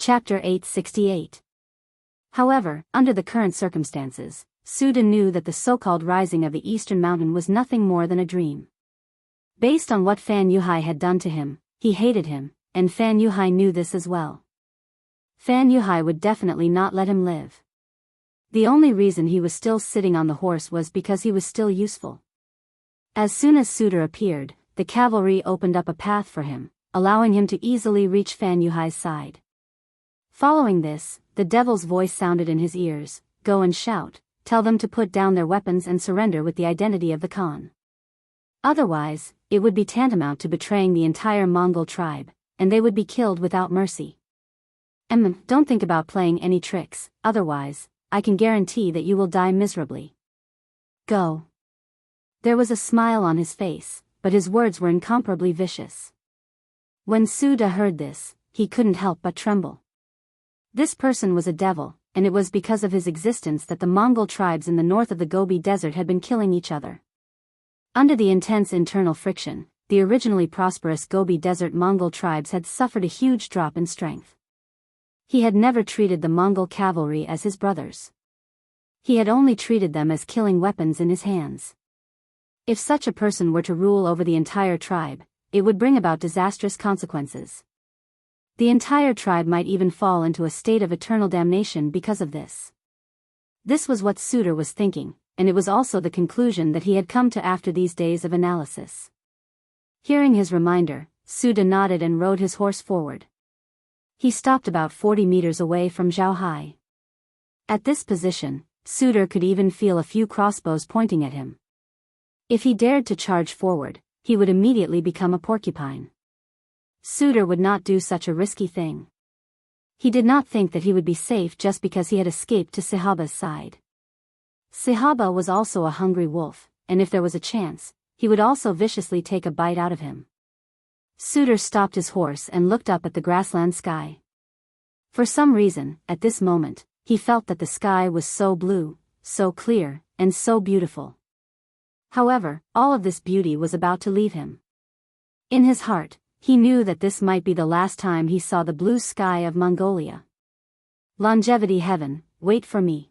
Chapter 868. However, under the current circumstances, Suda knew that the so-called rising of the Eastern Mountain was nothing more than a dream. Based on what Fan Yuhai had done to him, he hated him, and Fan Yuhai knew this as well. Fan Yuhai would definitely not let him live. The only reason he was still sitting on the horse was because he was still useful. As soon as Suda appeared, the cavalry opened up a path for him, allowing him to easily reach Fan Yuhai's side. Following this, the devil's voice sounded in his ears, "Go and shout, tell them to put down their weapons and surrender with the identity of the Khan. Otherwise, it would be tantamount to betraying the entire Mongol tribe, and they would be killed without mercy. Don't think about playing any tricks, otherwise, I can guarantee that you will die miserably. Go." There was a smile on his face, but his words were incomparably vicious. When Suda heard this, he couldn't help but tremble. This person was a devil, and it was because of his existence that the Mongol tribes in the north of the Gobi Desert had been killing each other. Under the intense internal friction, the originally prosperous Gobi Desert Mongol tribes had suffered a huge drop in strength. He had never treated the Mongol cavalry as his brothers. He had only treated them as killing weapons in his hands. If such a person were to rule over the entire tribe, it would bring about disastrous consequences. The entire tribe might even fall into a state of eternal damnation because of this. This was what Suda was thinking, and it was also the conclusion that he had come to after these days of analysis. Hearing his reminder, Suda nodded and rode his horse forward. He stopped about 40 meters away from Jianghu. At this position, Suda could even feel a few crossbows pointing at him. If he dared to charge forward, he would immediately become a porcupine. Suda would not do such a risky thing. He did not think that he would be safe just because he had escaped to Sahaba's side. Sahaba was also a hungry wolf, and if there was a chance, he would also viciously take a bite out of him. Suda stopped his horse and looked up at the grassland sky. For some reason, at this moment, he felt that the sky was so blue, so clear, and so beautiful. However, all of this beauty was about to leave him. In his heart, he knew that this might be the last time he saw the blue sky of Mongolia. Longevity heaven, wait for me.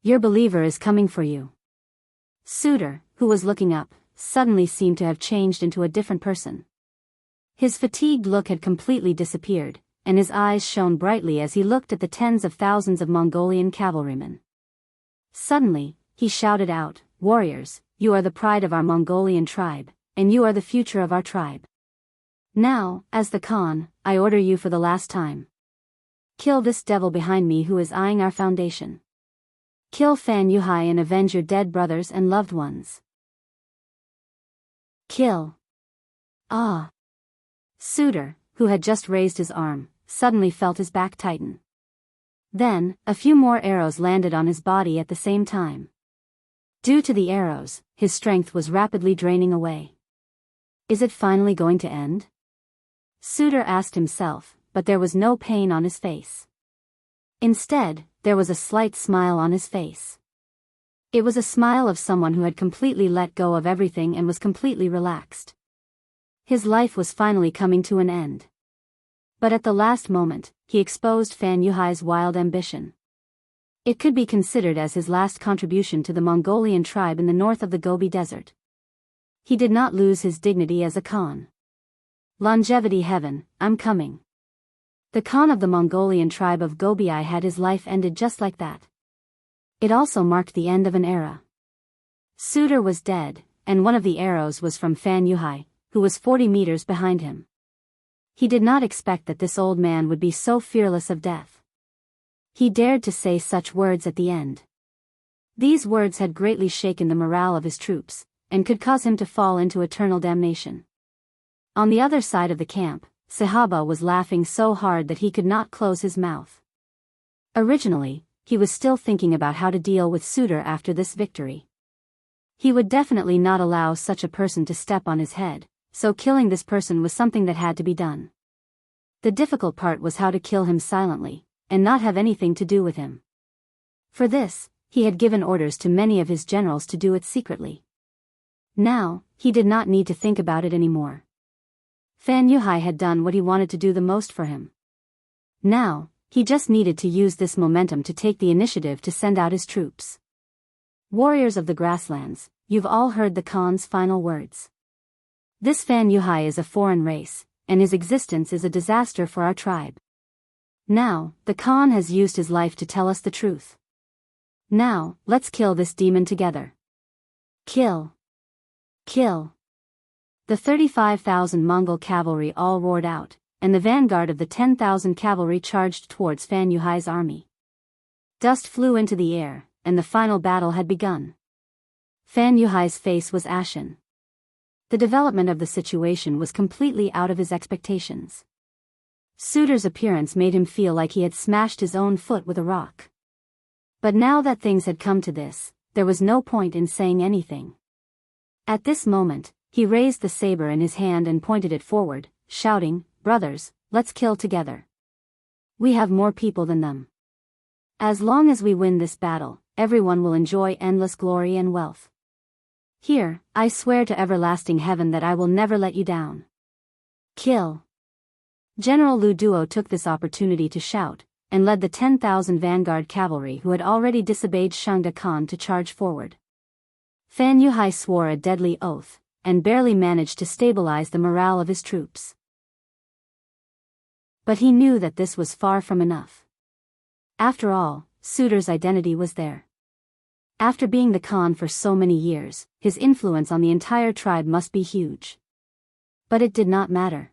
Your believer is coming for you. Suda, who was looking up, suddenly seemed to have changed into a different person. His fatigued look had completely disappeared, and his eyes shone brightly as he looked at the tens of thousands of Mongolian cavalrymen. Suddenly, he shouted out, "Warriors, you are the pride of our Mongolian tribe, and you are the future of our tribe. Now, as the Khan, I order you for the last time. Kill this devil behind me who is eyeing our foundation. Kill Fan Yuhai and avenge your dead brothers and loved ones. Kill." Ah! Suda, who had just raised his arm, suddenly felt his back tighten. Then, a few more arrows landed on his body at the same time. Due to the arrows, his strength was rapidly draining away. Is it finally going to end? Suda asked himself, but there was no pain on his face. Instead, there was a slight smile on his face. It was a smile of someone who had completely let go of everything and was completely relaxed. His life was finally coming to an end. But at the last moment, he exposed Fan Yuhai's wild ambition. It could be considered as his last contribution to the Mongolian tribe in the north of the Gobi Desert. He did not lose his dignity as a Khan. Longevity heaven, I'm coming. The Khan of the Mongolian tribe of Gobi had his life ended just like that. It also marked the end of an era. Suda was dead, and one of the arrows was from Fan Yuhai, who was 40 meters behind him. He did not expect that this old man would be so fearless of death. He dared to say such words at the end. These words had greatly shaken the morale of his troops, and could cause him to fall into eternal damnation. On the other side of the camp, Sahaba was laughing so hard that he could not close his mouth. Originally, he was still thinking about how to deal with Suda after this victory. He would definitely not allow such a person to step on his head, so killing this person was something that had to be done. The difficult part was how to kill him silently, and not have anything to do with him. For this, he had given orders to many of his generals to do it secretly. Now, he did not need to think about it anymore. Fan Yuhai had done what he wanted to do the most for him. Now, he just needed to use this momentum to take the initiative to send out his troops. Warriors of the grasslands, you've all heard the Khan's final words. This Fan Yuhai is a foreign race, and his existence is a disaster for our tribe. Now, the Khan has used his life to tell us the truth. Now, let's kill this demon together. Kill. Kill. The 35,000 Mongol cavalry all roared out, and the vanguard of the 10,000 cavalry charged towards Fan Yuhai's army. Dust flew into the air, and the final battle had begun. Fan Yuhai's face was ashen. The development of the situation was completely out of his expectations. Suitor's appearance made him feel like he had smashed his own foot with a rock. But now that things had come to this, there was no point in saying anything. At this moment, he raised the saber in his hand and pointed it forward, shouting, "Brothers, let's kill together. We have more people than them. As long as we win this battle, everyone will enjoy endless glory and wealth. Here, I swear to everlasting heaven that I will never let you down. Kill." General Lu Duo took this opportunity to shout, and led the 10,000 vanguard cavalry who had already disobeyed Shangda Khan to charge forward. Fan Yuhai swore a deadly oath, and barely managed to stabilize the morale of his troops. But he knew that this was far from enough. After all, Suitor's identity was there. After being the Khan for so many years, his influence on the entire tribe must be huge. But it did not matter.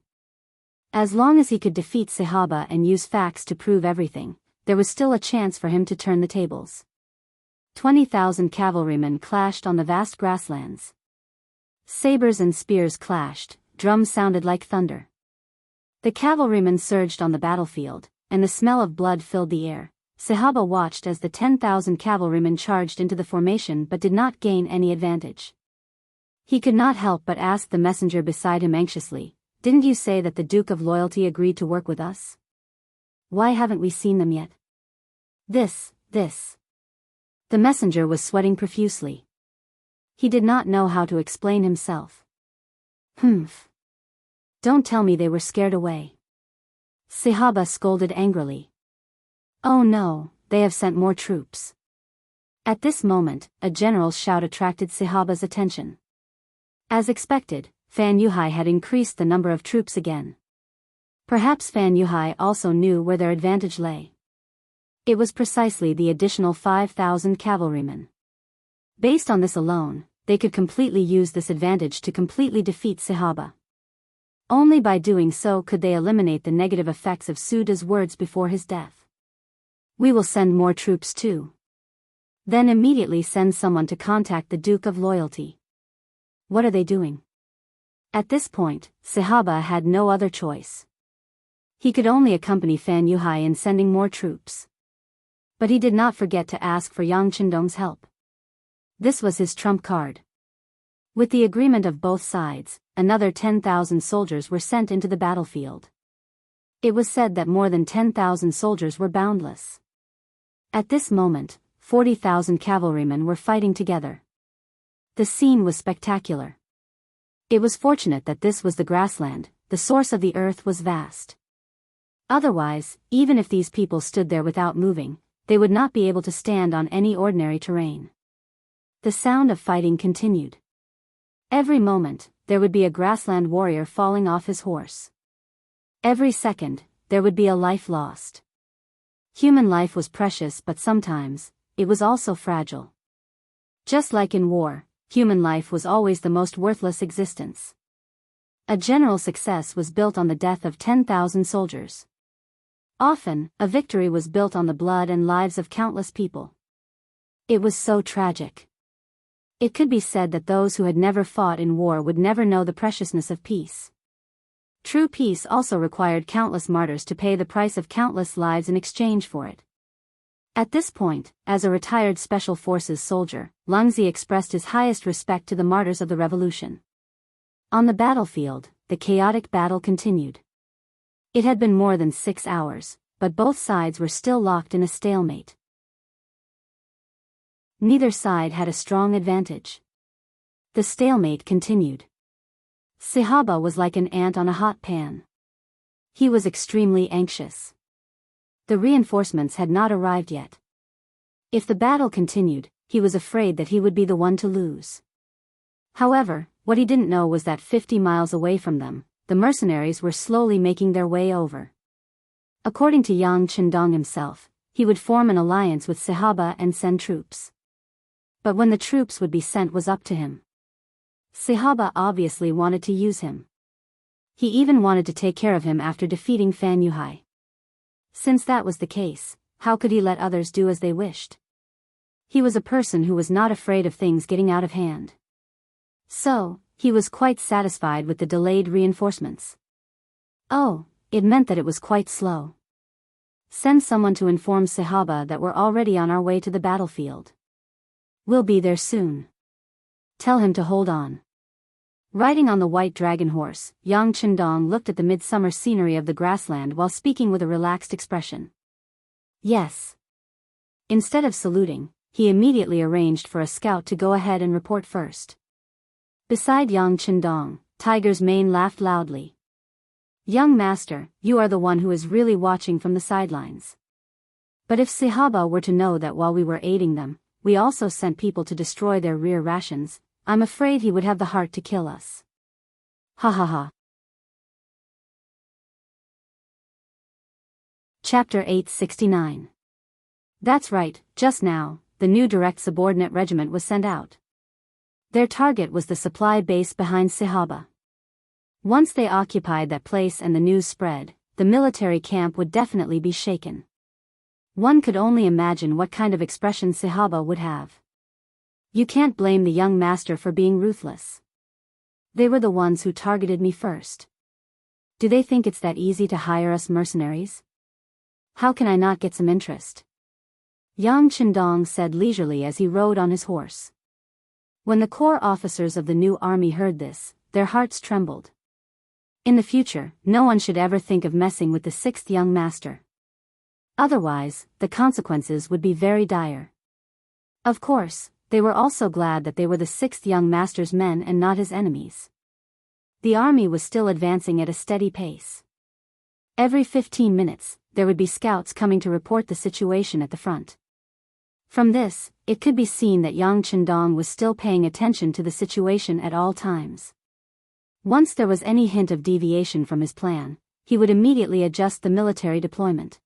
As long as he could defeat Sahaba and use facts to prove everything, there was still a chance for him to turn the tables. 20,000 cavalrymen clashed on the vast grasslands. Sabers and spears clashed, drums sounded like thunder. The cavalrymen surged on the battlefield, and the smell of blood filled the air. Sahaba watched as the 10,000 cavalrymen charged into the formation but did not gain any advantage. He could not help but ask the messenger beside him anxiously, "Didn't you say that the Duke of Loyalty agreed to work with us? Why haven't we seen them yet?" This. The messenger was sweating profusely. He did not know how to explain himself. "Humph. Don't tell me they were scared away." Sahaba scolded angrily. "Oh no, they have sent more troops." At this moment, a general's shout attracted Sahaba's attention. As expected, Fan Yuhai had increased the number of troops again. Perhaps Fan Yuhai also knew where their advantage lay. It was precisely the additional 5,000 cavalrymen. Based on this alone, they could completely use this advantage to completely defeat Sahaba. Only by doing so could they eliminate the negative effects of Suda's words before his death. "We will send more troops too. Then immediately send someone to contact the Duke of Loyalty." What are they doing? At this point, Sahaba had no other choice. He could only accompany Fan Yuhai in sending more troops. But he did not forget to ask for Yang Qindong's help. This was his trump card. With the agreement of both sides, another 10,000 soldiers were sent into the battlefield. It was said that more than 10,000 soldiers were boundless. At this moment, 40,000 cavalrymen were fighting together. The scene was spectacular. It was fortunate that this was the grassland, the source of the earth was vast. Otherwise, even if these people stood there without moving, they would not be able to stand on any ordinary terrain. The sound of fighting continued. Every moment, there would be a grassland warrior falling off his horse. Every second, there would be a life lost. Human life was precious, but sometimes, it was also fragile. Just like in war, human life was always the most worthless existence. A general success was built on the death of 10,000 soldiers. Often, a victory was built on the blood and lives of countless people. It was so tragic. It could be said that those who had never fought in war would never know the preciousness of peace. True peace also required countless martyrs to pay the price of countless lives in exchange for it. At this point, as a retired Special Forces soldier, Lungzi expressed his highest respect to the martyrs of the revolution. On the battlefield, the chaotic battle continued. It had been more than 6 hours, but both sides were still locked in a stalemate. Neither side had a strong advantage. The stalemate continued. Sahaba was like an ant on a hot pan. He was extremely anxious. The reinforcements had not arrived yet. If the battle continued, he was afraid that he would be the one to lose. However, what he didn't know was that 50 miles away from them, the mercenaries were slowly making their way over. According to Yang Chendong himself, he would form an alliance with Sahaba and send troops. But when the troops would be sent was up to him. Sahaba obviously wanted to use him. He even wanted to take care of him after defeating Fan Yuhai. Since that was the case, how could he let others do as they wished? He was a person who was not afraid of things getting out of hand. So, he was quite satisfied with the delayed reinforcements. Oh, it meant that it was quite slow. Send someone to inform Sahaba that we're already on our way to the battlefield. We'll be there soon. Tell him to hold on. Riding on the white dragon horse, Yang Chendong looked at the midsummer scenery of the grassland while speaking with a relaxed expression. Yes. Instead of saluting, he immediately arranged for a scout to go ahead and report first. Beside Yang Chendong, Tiger's Mane laughed loudly. Young master, you are the one who is really watching from the sidelines. But if Sahaba were to know that while we were aiding them, we also sent people to destroy their rear rations, I'm afraid he would have the heart to kill us. Ha ha ha. Chapter 869. That's right, just now, the new direct subordinate regiment was sent out. Their target was the supply base behind Sahaba. Once they occupied that place and the news spread, the military camp would definitely be shaken. One could only imagine what kind of expression Sahaba would have. You can't blame the young master for being ruthless. They were the ones who targeted me first. Do they think it's that easy to hire us mercenaries? How can I not get some interest? Yang Chendong said leisurely as he rode on his horse. When the corps officers of the new army heard this, their hearts trembled. In the future, no one should ever think of messing with the sixth young master. Otherwise, the consequences would be very dire. Of course, they were also glad that they were the sixth young master's men and not his enemies. The army was still advancing at a steady pace. Every 15 minutes, there would be scouts coming to report the situation at the front. From this, it could be seen that Yang Chendong was still paying attention to the situation at all times. Once there was any hint of deviation from his plan, he would immediately adjust the military deployment.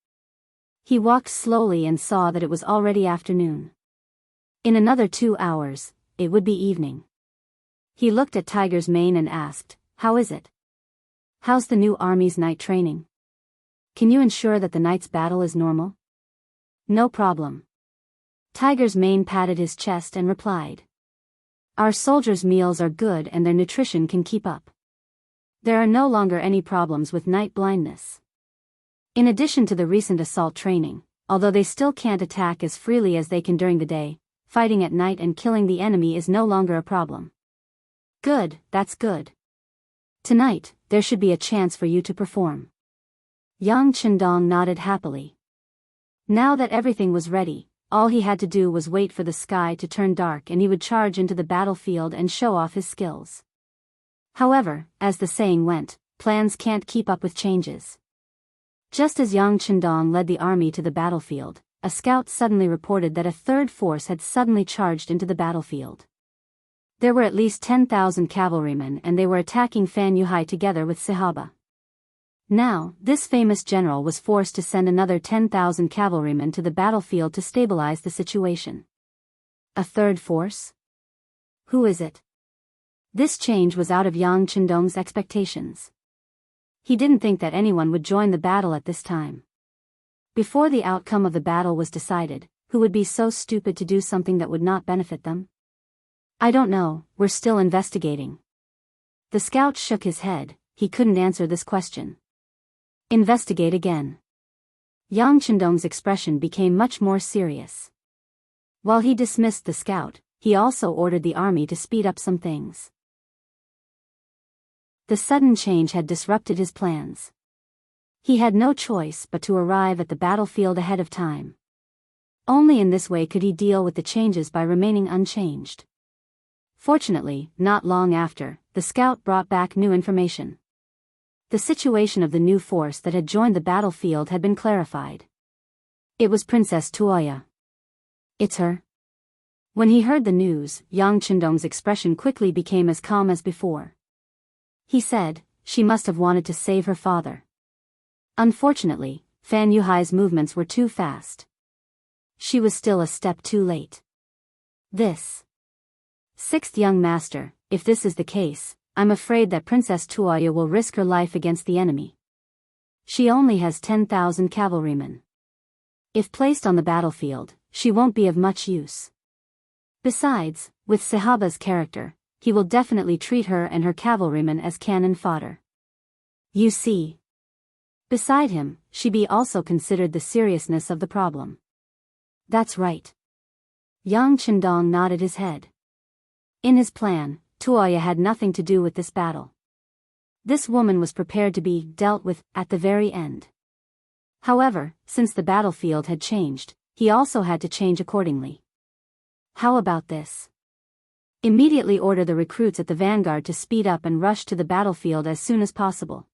He walked slowly and saw that it was already afternoon. In another 2 hours, it would be evening. He looked at Tiger's Mane and asked, "How is it? How's the new army's night training? Can you ensure that the night's battle is normal?" "No problem." Tiger's Mane patted his chest and replied. "Our soldiers' meals are good and their nutrition can keep up. There are no longer any problems with night blindness. In addition to the recent assault training, although they still can't attack as freely as they can during the day, fighting at night and killing the enemy is no longer a problem." "Good, that's good. Tonight, there should be a chance for you to perform." Yang Chendong nodded happily. Now that everything was ready, all he had to do was wait for the sky to turn dark and he would charge into the battlefield and show off his skills. However, as the saying went, plans can't keep up with changes. Just as Yang Chendong led the army to the battlefield, a scout suddenly reported that a third force had suddenly charged into the battlefield. There were at least 10,000 cavalrymen and they were attacking Fan Yuhai together with Sahaba. Now, this famous general was forced to send another 10,000 cavalrymen to the battlefield to stabilize the situation. A third force? Who is it? This change was out of Yang Chendong's expectations. He didn't think that anyone would join the battle at this time. Before the outcome of the battle was decided, who would be so stupid to do something that would not benefit them? "I don't know, we're still investigating." The scout shook his head, he couldn't answer this question. "Investigate again." Yang Chendong's expression became much more serious. While he dismissed the scout, he also ordered the army to speed up some things. The sudden change had disrupted his plans. He had no choice but to arrive at the battlefield ahead of time. Only in this way could he deal with the changes by remaining unchanged. Fortunately, not long after, the scout brought back new information. The situation of the new force that had joined the battlefield had been clarified. It was Princess Tuoya. It's her. When he heard the news, Yang Qindong's expression quickly became as calm as before. He said, she must have wanted to save her father. Unfortunately, Fan Yuhai's movements were too fast. She was still a step too late. This. Sixth young master, if this is the case, I'm afraid that Princess Tuoya will risk her life against the enemy. She only has 10,000 cavalrymen. If placed on the battlefield, she won't be of much use. Besides, with Sahaba's character, he will definitely treat her and her cavalrymen as cannon fodder. You see. Beside him, Shibi also considered the seriousness of the problem. That's right. Yang Qindong nodded his head. In his plan, Tuoya had nothing to do with this battle. This woman was prepared to be dealt with at the very end. However, since the battlefield had changed, he also had to change accordingly. How about this? Immediately order the recruits at the vanguard to speed up and rush to the battlefield as soon as possible.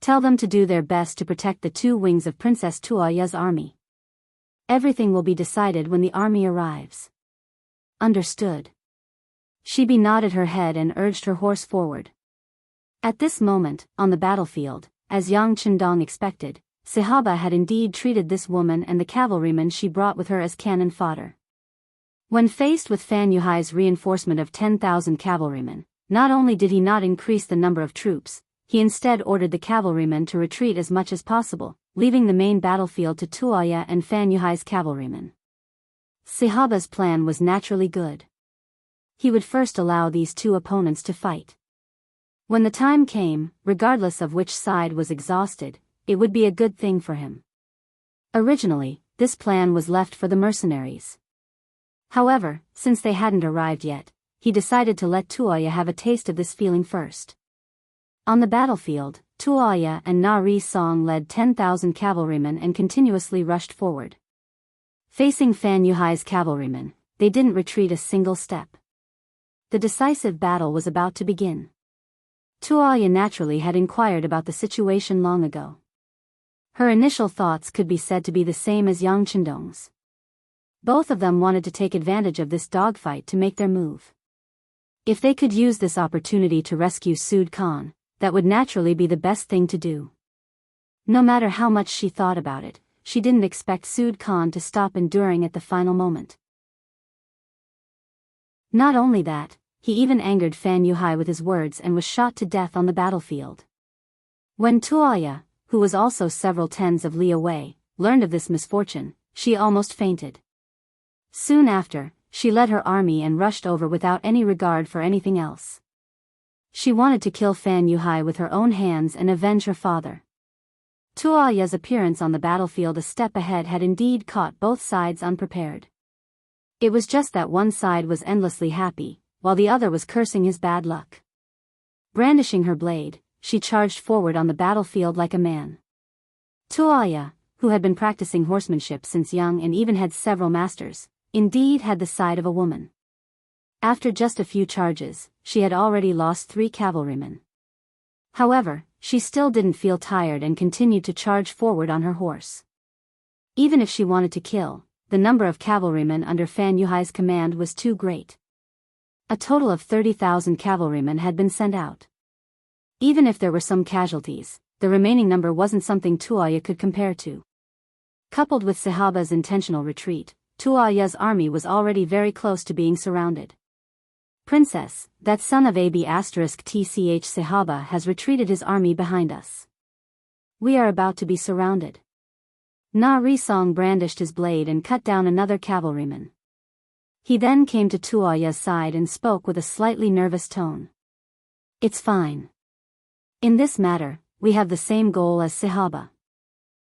Tell them to do their best to protect the two wings of Princess Tuoya's army. Everything will be decided when the army arrives. Understood. Shibi nodded her head and urged her horse forward. At this moment, on the battlefield, as Yang Qindong expected, Sahaba had indeed treated this woman and the cavalrymen she brought with her as cannon fodder. When faced with Fan Yuhai's reinforcement of 10,000 cavalrymen, not only did he not increase the number of troops, he instead ordered the cavalrymen to retreat as much as possible, leaving the main battlefield to Tuoya and Fan Yuhai's cavalrymen. Sahaba's plan was naturally good. He would first allow these two opponents to fight. When the time came, regardless of which side was exhausted, it would be a good thing for him. Originally, this plan was left for the mercenaries. However, since they hadn't arrived yet, he decided to let Tuoya have a taste of this feeling first. On the battlefield, Tuoya and Na Ri Song led 10,000 cavalrymen and continuously rushed forward. Facing Fan Yuhai's cavalrymen, they didn't retreat a single step. The decisive battle was about to begin. Tuoya naturally had inquired about the situation long ago. Her initial thoughts could be said to be the same as Yang Qindong's. Both of them wanted to take advantage of this dogfight to make their move. If they could use this opportunity to rescue Sud Khan, that would naturally be the best thing to do. No matter how much she thought about it, she didn't expect Sud Khan to stop enduring at the final moment. Not only that, he even angered Fan Yuhai with his words and was shot to death on the battlefield. When Tuoya, who was also several tens of li away, learned of this misfortune, she almost fainted. Soon after, she led her army and rushed over without any regard for anything else. She wanted to kill Fan Yuhai with her own hands and avenge her father. Tuoya's appearance on the battlefield a step ahead had indeed caught both sides unprepared. It was just that one side was endlessly happy, while the other was cursing his bad luck. Brandishing her blade, she charged forward on the battlefield like a man. Tuoya, who had been practicing horsemanship since young and even had several masters, indeed had the side of a woman. After just a few charges, she had already lost 3 cavalrymen. However, she still didn't feel tired and continued to charge forward on her horse. Even if she wanted to kill, the number of cavalrymen under Fan Yuhai's command was too great. A total of 30,000 cavalrymen had been sent out. Even if there were some casualties, the remaining number wasn't something Tuoya could compare to. Coupled with Sahaba's intentional retreat, Tuoya's army was already very close to being surrounded. Princess, that son of Ab**tch Sahaba has retreated his army behind us. We are about to be surrounded. Na Ri Song brandished his blade and cut down another cavalryman. He then came to Tuoya's side and spoke with a slightly nervous tone. It's fine. In this matter, we have the same goal as Sahaba.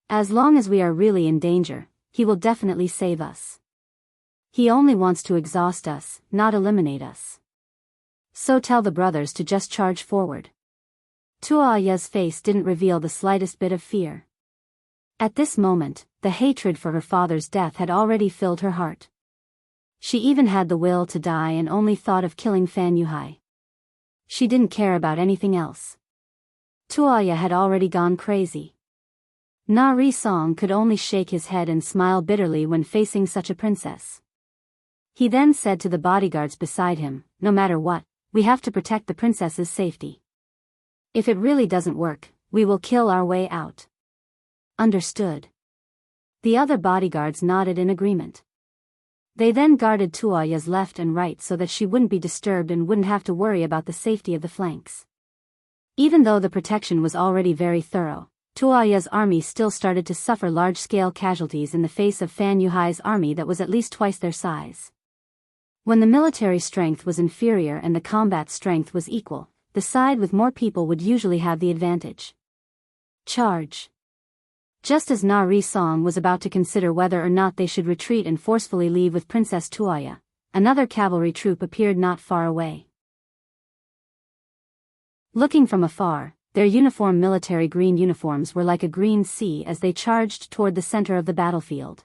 As long as we are really in danger, he will definitely save us. He only wants to exhaust us, not eliminate us. So tell the brothers to just charge forward. Tuoya's face didn't reveal the slightest bit of fear. At this moment, the hatred for her father's death had already filled her heart. She even had the will to die and only thought of killing Fan Yuhai. She didn't care about anything else. Tuoya had already gone crazy. Na Risong could only shake his head and smile bitterly when facing such a princess. He then said to the bodyguards beside him, "No matter what, we have to protect the princess's safety. If it really doesn't work, we will kill our way out." Understood. The other bodyguards nodded in agreement. They then guarded Tuoya's left and right so that she wouldn't be disturbed and wouldn't have to worry about the safety of the flanks. Even though the protection was already very thorough, Tuoya's army still started to suffer large-scale casualties in the face of Fan Yuhai's army that was at least twice their size. When the military strength was inferior and the combat strength was equal, the side with more people would usually have the advantage. Charge. Just as Na Risong was about to consider whether or not they should retreat and forcefully leave with Princess Tuoya, another cavalry troop appeared not far away. Looking from afar, their uniform military green uniforms were like a green sea as they charged toward the center of the battlefield.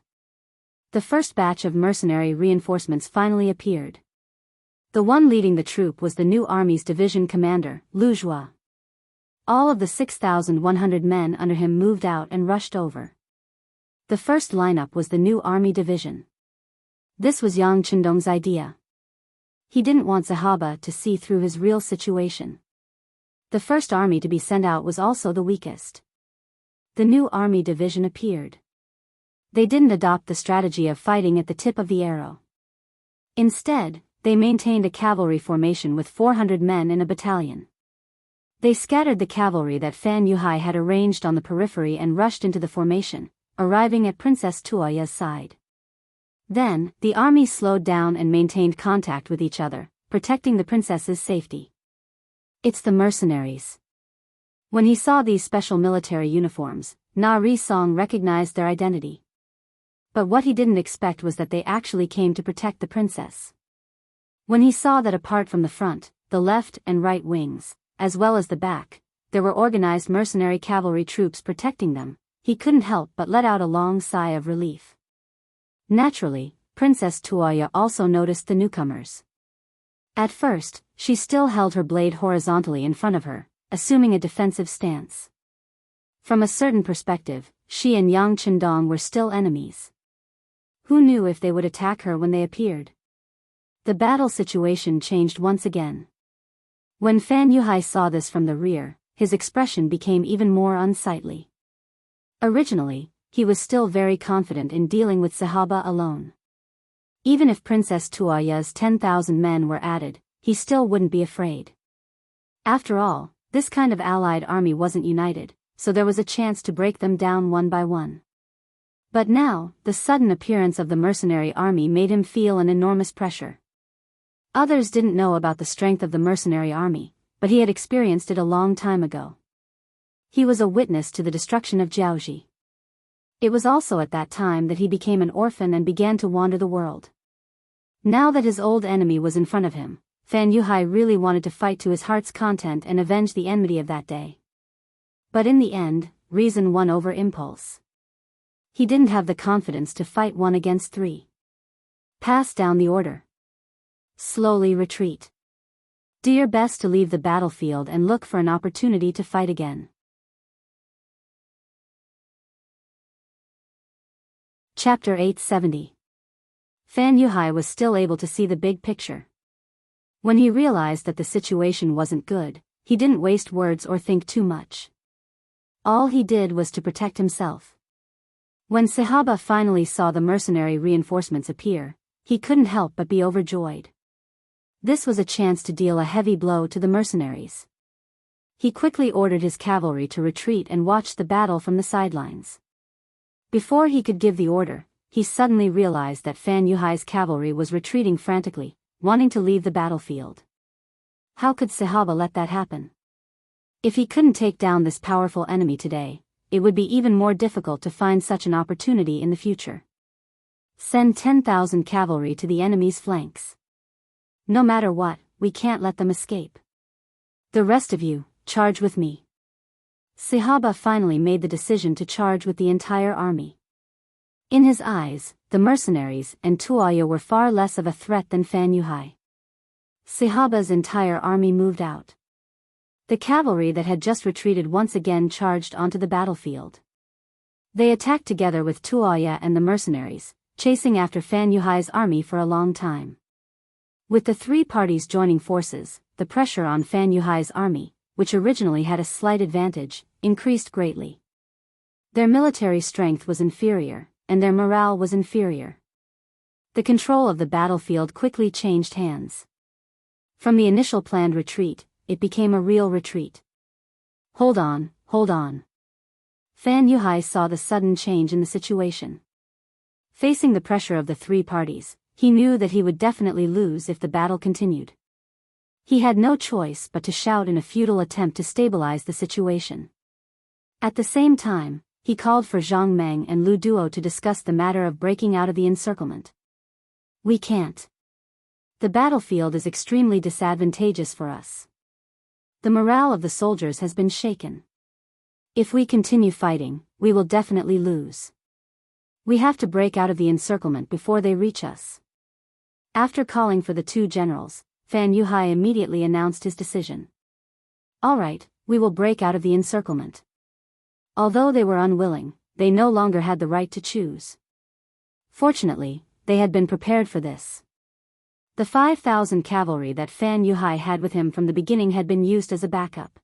The first batch of mercenary reinforcements finally appeared. The one leading the troop was the new army's division commander, Lu Zhua. All of the 6,100 men under him moved out and rushed over. The first lineup was the new army division. This was Yang Chendong's idea. He didn't want Sahaba to see through his real situation. The first army to be sent out was also the weakest. The new army division appeared. They didn't adopt the strategy of fighting at the tip of the arrow. Instead, they maintained a cavalry formation with 400 men in a battalion. They scattered the cavalry that Fan Yuhai had arranged on the periphery and rushed into the formation, arriving at Princess Tuoya's side. Then, the army slowed down and maintained contact with each other, protecting the princess's safety. "It's the mercenaries." When he saw these special military uniforms, Na Risong recognized their identity. But what he didn't expect was that they actually came to protect the princess. When he saw that apart from the front, the left and right wings, as well as the back, there were organized mercenary cavalry troops protecting them, he couldn't help but let out a long sigh of relief. Naturally, Princess Tuoya also noticed the newcomers. At first, she still held her blade horizontally in front of her, assuming a defensive stance. From a certain perspective, she and Yang Chendong were still enemies. Who knew if they would attack her when they appeared? The battle situation changed once again. When Fan Yuhai saw this from the rear, his expression became even more unsightly. Originally, he was still very confident in dealing with Sahaba alone. Even if Princess Tuoya's 10,000 men were added, he still wouldn't be afraid. After all, this kind of allied army wasn't united, so there was a chance to break them down one by one. But now, the sudden appearance of the mercenary army made him feel an enormous pressure. Others didn't know about the strength of the mercenary army, but he had experienced it a long time ago. He was a witness to the destruction of Jianghu. It was also at that time that he became an orphan and began to wander the world. Now that his old enemy was in front of him, Fan Yuhai really wanted to fight to his heart's content and avenge the enmity of that day. But in the end, reason won over impulse. He didn't have the confidence to fight 1 against 3. Pass down the order. Slowly retreat. Do your best to leave the battlefield and look for an opportunity to fight again. Chapter 870. Fan Yuhai was still able to see the big picture. When he realized that the situation wasn't good, he didn't waste words or think too much. All he did was to protect himself. When Sahaba finally saw the mercenary reinforcements appear, he couldn't help but be overjoyed. This was a chance to deal a heavy blow to the mercenaries. He quickly ordered his cavalry to retreat and watch the battle from the sidelines. Before he could give the order, he suddenly realized that Fan Yuhai's cavalry was retreating frantically, wanting to leave the battlefield. How could Sahaba let that happen? If he couldn't take down this powerful enemy today, it would be even more difficult to find such an opportunity in the future. Send 10,000 cavalry to the enemy's flanks. No matter what, we can't let them escape. The rest of you, charge with me. Sahaba finally made the decision to charge with the entire army. In his eyes, the mercenaries and Tuoya were far less of a threat than Fan Yuhai. Sahaba's entire army moved out. The cavalry that had just retreated once again charged onto the battlefield. They attacked together with Tuoya and the mercenaries, chasing after Fan Yuhai's army for a long time. With the three parties joining forces, the pressure on Fan Yuhai's army, which originally had a slight advantage, increased greatly. Their military strength was inferior, and their morale was inferior. The control of the battlefield quickly changed hands. From the initial planned retreat, it became a real retreat. Hold on, hold on. Fan Yuhai saw the sudden change in the situation. Facing the pressure of the three parties, he knew that he would definitely lose if the battle continued. He had no choice but to shout in a futile attempt to stabilize the situation. At the same time, he called for Zhang Meng and Lu Duo to discuss the matter of breaking out of the encirclement. We can't. The battlefield is extremely disadvantageous for us. The morale of the soldiers has been shaken. If we continue fighting, we will definitely lose. We have to break out of the encirclement before they reach us. After calling for the two generals, Fan Yuhai immediately announced his decision. All right, we will break out of the encirclement. Although they were unwilling, they no longer had the right to choose. Fortunately, they had been prepared for this. The 5,000 cavalry that Fan Yuhai had with him from the beginning had been used as a backup.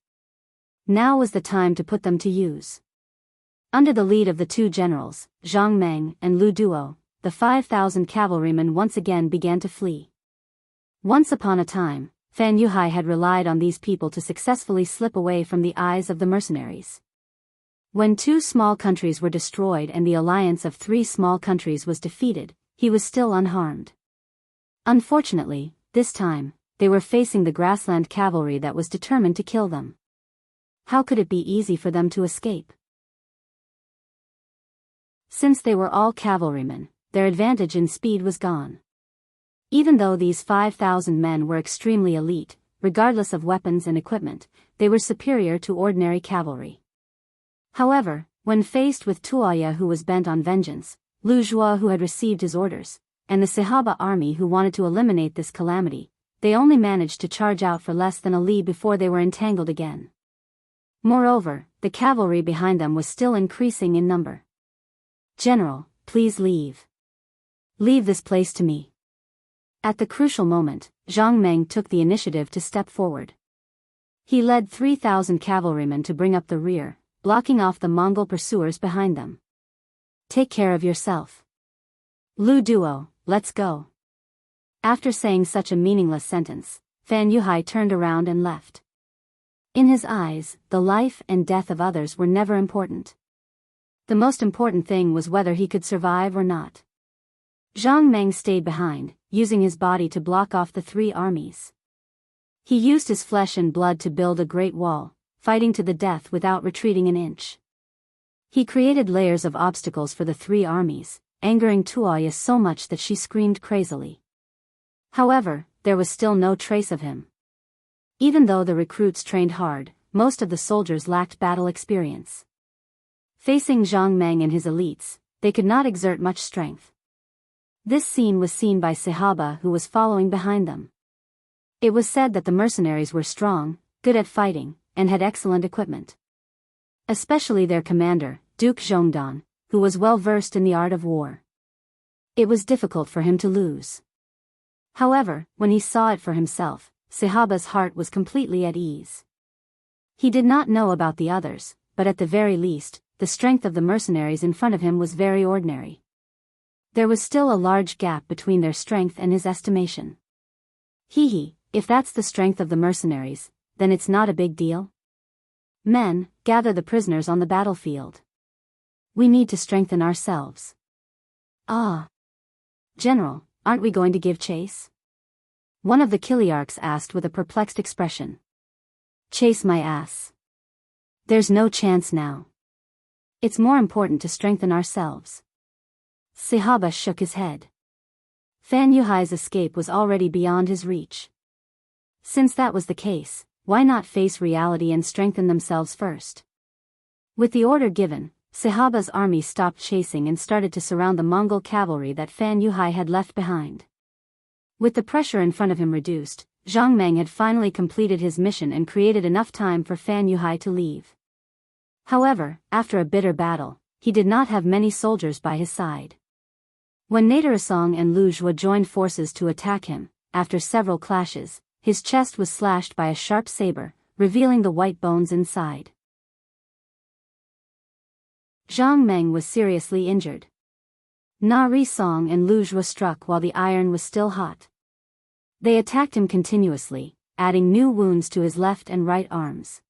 Now was the time to put them to use. Under the lead of the two generals, Zhang Meng and Lu Duo, the 5,000 cavalrymen once again began to flee. Once upon a time, Fan Yuhai had relied on these people to successfully slip away from the eyes of the mercenaries. When two small countries were destroyed and the alliance of three small countries was defeated, he was still unharmed. Unfortunately, this time, they were facing the grassland cavalry that was determined to kill them. How could it be easy for them to escape? Since they were all cavalrymen, their advantage in speed was gone. Even though these 5,000 men were extremely elite, regardless of weapons and equipment, they were superior to ordinary cavalry. However, when faced with Tuoya who was bent on vengeance, Lu Zhuo who had received his orders, and the Sahaba army who wanted to eliminate this calamity, they only managed to charge out for less than a li before they were entangled again. Moreover, the cavalry behind them was still increasing in number. General, please leave. Leave this place to me. At the crucial moment, Zhang Meng took the initiative to step forward. He led 3,000 cavalrymen to bring up the rear, blocking off the Mongol pursuers behind them. Take care of yourself. Lu Duo, let's go. After saying such a meaningless sentence, Fan Yuhai turned around and left. In his eyes, the life and death of others were never important. The most important thing was whether he could survive or not. Zhang Meng stayed behind, using his body to block off the three armies. He used his flesh and blood to build a great wall, fighting to the death without retreating an inch. He created layers of obstacles for the three armies, angering Tuoya so much that she screamed crazily. However, there was still no trace of him. Even though the recruits trained hard, most of the soldiers lacked battle experience. Facing Zhang Meng and his elites, they could not exert much strength. This scene was seen by Sahaba who was following behind them. It was said that the mercenaries were strong, good at fighting, and had excellent equipment. Especially their commander, Duke Zhongdan, who was well versed in the art of war. It was difficult for him to lose. However, when he saw it for himself, Sahaba's heart was completely at ease. He did not know about the others, but at the very least, the strength of the mercenaries in front of him was very ordinary. There was still a large gap between their strength and his estimation. If that's the strength of the mercenaries, then it's not a big deal. Men, gather the prisoners on the battlefield. We need to strengthen ourselves. Ah. General, aren't we going to give chase? One of the Kiliarchs asked with a perplexed expression. Chase my ass. There's no chance now. It's more important to strengthen ourselves. Sahaba shook his head. Fan Yuhai's escape was already beyond his reach. Since that was the case, why not face reality and strengthen themselves first? With the order given, Sahaba's army stopped chasing and started to surround the Mongol cavalry that Fan Yuhai had left behind. With the pressure in front of him reduced, Zhang Meng had finally completed his mission and created enough time for Fan Yuhai to leave. However, after a bitter battle, he did not have many soldiers by his side. When Naderasong and Lu Zhuo joined forces to attack him, after several clashes, his chest was slashed by a sharp saber, revealing the white bones inside. Zhang Meng was seriously injured. Na Risong and Lu Zhuo struck while the iron was still hot. They attacked him continuously, adding new wounds to his left and right arms.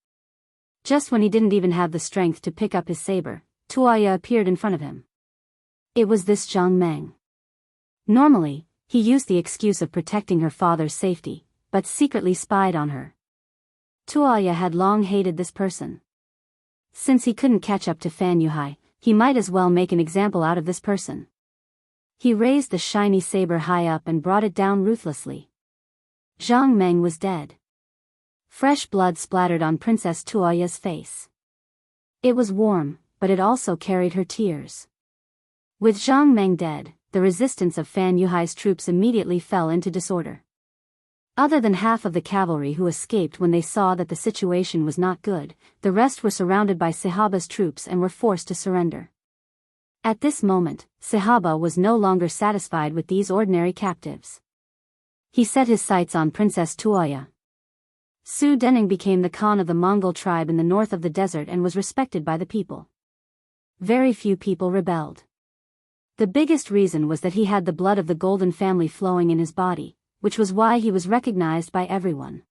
Just when he didn't even have the strength to pick up his saber, Tuoya appeared in front of him. It was this Zhang Meng. Normally, he used the excuse of protecting her father's safety, but secretly spied on her. Tuoya had long hated this person. Since he couldn't catch up to Fan Yuhai, he might as well make an example out of this person. He raised the shiny saber high up and brought it down ruthlessly. Zhang Meng was dead. Fresh blood splattered on Princess Tuoya's face. It was warm, but it also carried her tears. With Zhang Meng dead, the resistance of Fan Yuhai's troops immediately fell into disorder. Other than half of the cavalry who escaped when they saw that the situation was not good, the rest were surrounded by Sahaba's troops and were forced to surrender. At this moment, Sahaba was no longer satisfied with these ordinary captives. He set his sights on Princess Tuoya. Su Dening became the Khan of the Mongol tribe in the north of the desert and was respected by the people. Very few people rebelled. The biggest reason was that he had the blood of the golden family flowing in his body, which was why he was recognized by everyone.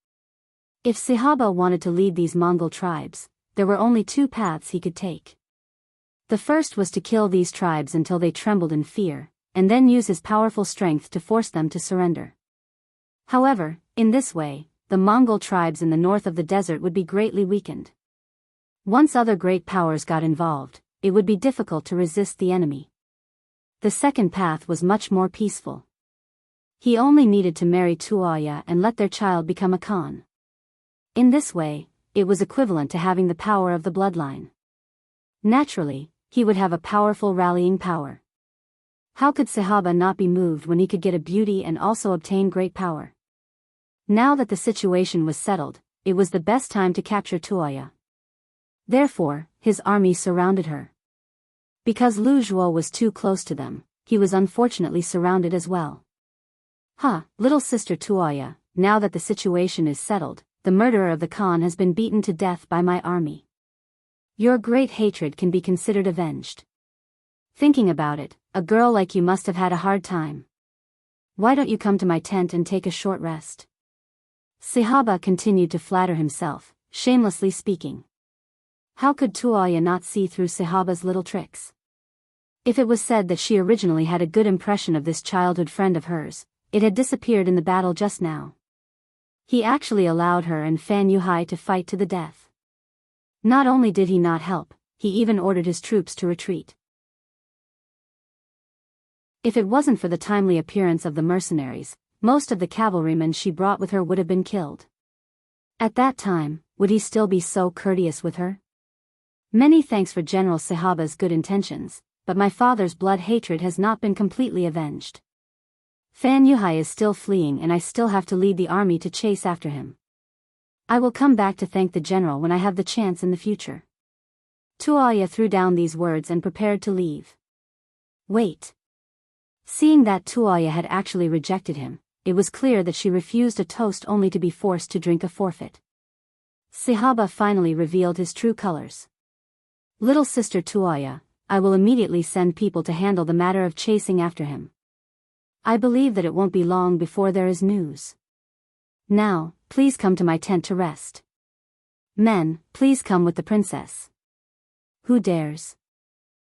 If Sahaba wanted to lead these Mongol tribes, there were only two paths he could take. The first was to kill these tribes until they trembled in fear, and then use his powerful strength to force them to surrender. However, in this way, the Mongol tribes in the north of the desert would be greatly weakened. Once other great powers got involved, it would be difficult to resist the enemy. The second path was much more peaceful. He only needed to marry Tuoya and let their child become a Khan. In this way, it was equivalent to having the power of the bloodline. Naturally, he would have a powerful rallying power. How could Sahaba not be moved when he could get a beauty and also obtain great power? Now that the situation was settled, it was the best time to capture Tuoya. Therefore, his army surrounded her. Because Lu Zhuo was too close to them, he was unfortunately surrounded as well. Little sister Tuoya, now that the situation is settled, the murderer of the Khan has been beaten to death by my army. Your great hatred can be considered avenged. Thinking about it, a girl like you must have had a hard time. Why don't you come to my tent and take a short rest? Sahaba continued to flatter himself, shamelessly speaking. How could Tuoya not see through Sahaba's little tricks? If it was said that she originally had a good impression of this childhood friend of hers, it had disappeared in the battle just now. He actually allowed her and Fan Yuhai to fight to the death. Not only did he not help, he even ordered his troops to retreat. If it wasn't for the timely appearance of the mercenaries, most of the cavalrymen she brought with her would have been killed. At that time, would he still be so courteous with her? Many thanks for General Sahaba's good intentions, but my father's blood hatred has not been completely avenged. Fan Yuhai is still fleeing and I still have to lead the army to chase after him. I will come back to thank the general when I have the chance in the future. Tuoya threw down these words and prepared to leave. Wait. Seeing that Tuoya had actually rejected him, it was clear that she refused a toast only to be forced to drink a forfeit. Sahaba finally revealed his true colors. Little sister Tuoya, I will immediately send people to handle the matter of chasing after him. I believe that it won't be long before there is news. Now, please come to my tent to rest. Men, please come with the princess. Who dares?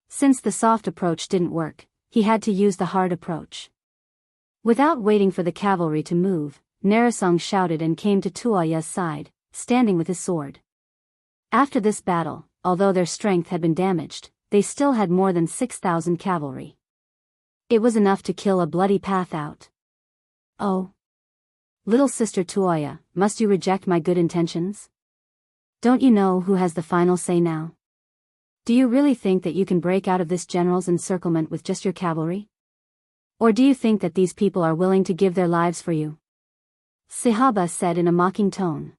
Since the soft approach didn't work, he had to use the hard approach. Without waiting for the cavalry to move, Narasong shouted and came to Tuoya's side, standing with his sword. After this battle, although their strength had been damaged, they still had more than 6,000 cavalry. It was enough to kill a bloody path out. Oh. Little sister Tuoya, must you reject my good intentions? Don't you know who has the final say now? Do you really think that you can break out of this general's encirclement with just your cavalry? Or do you think that these people are willing to give their lives for you? Sahaba said in a mocking tone.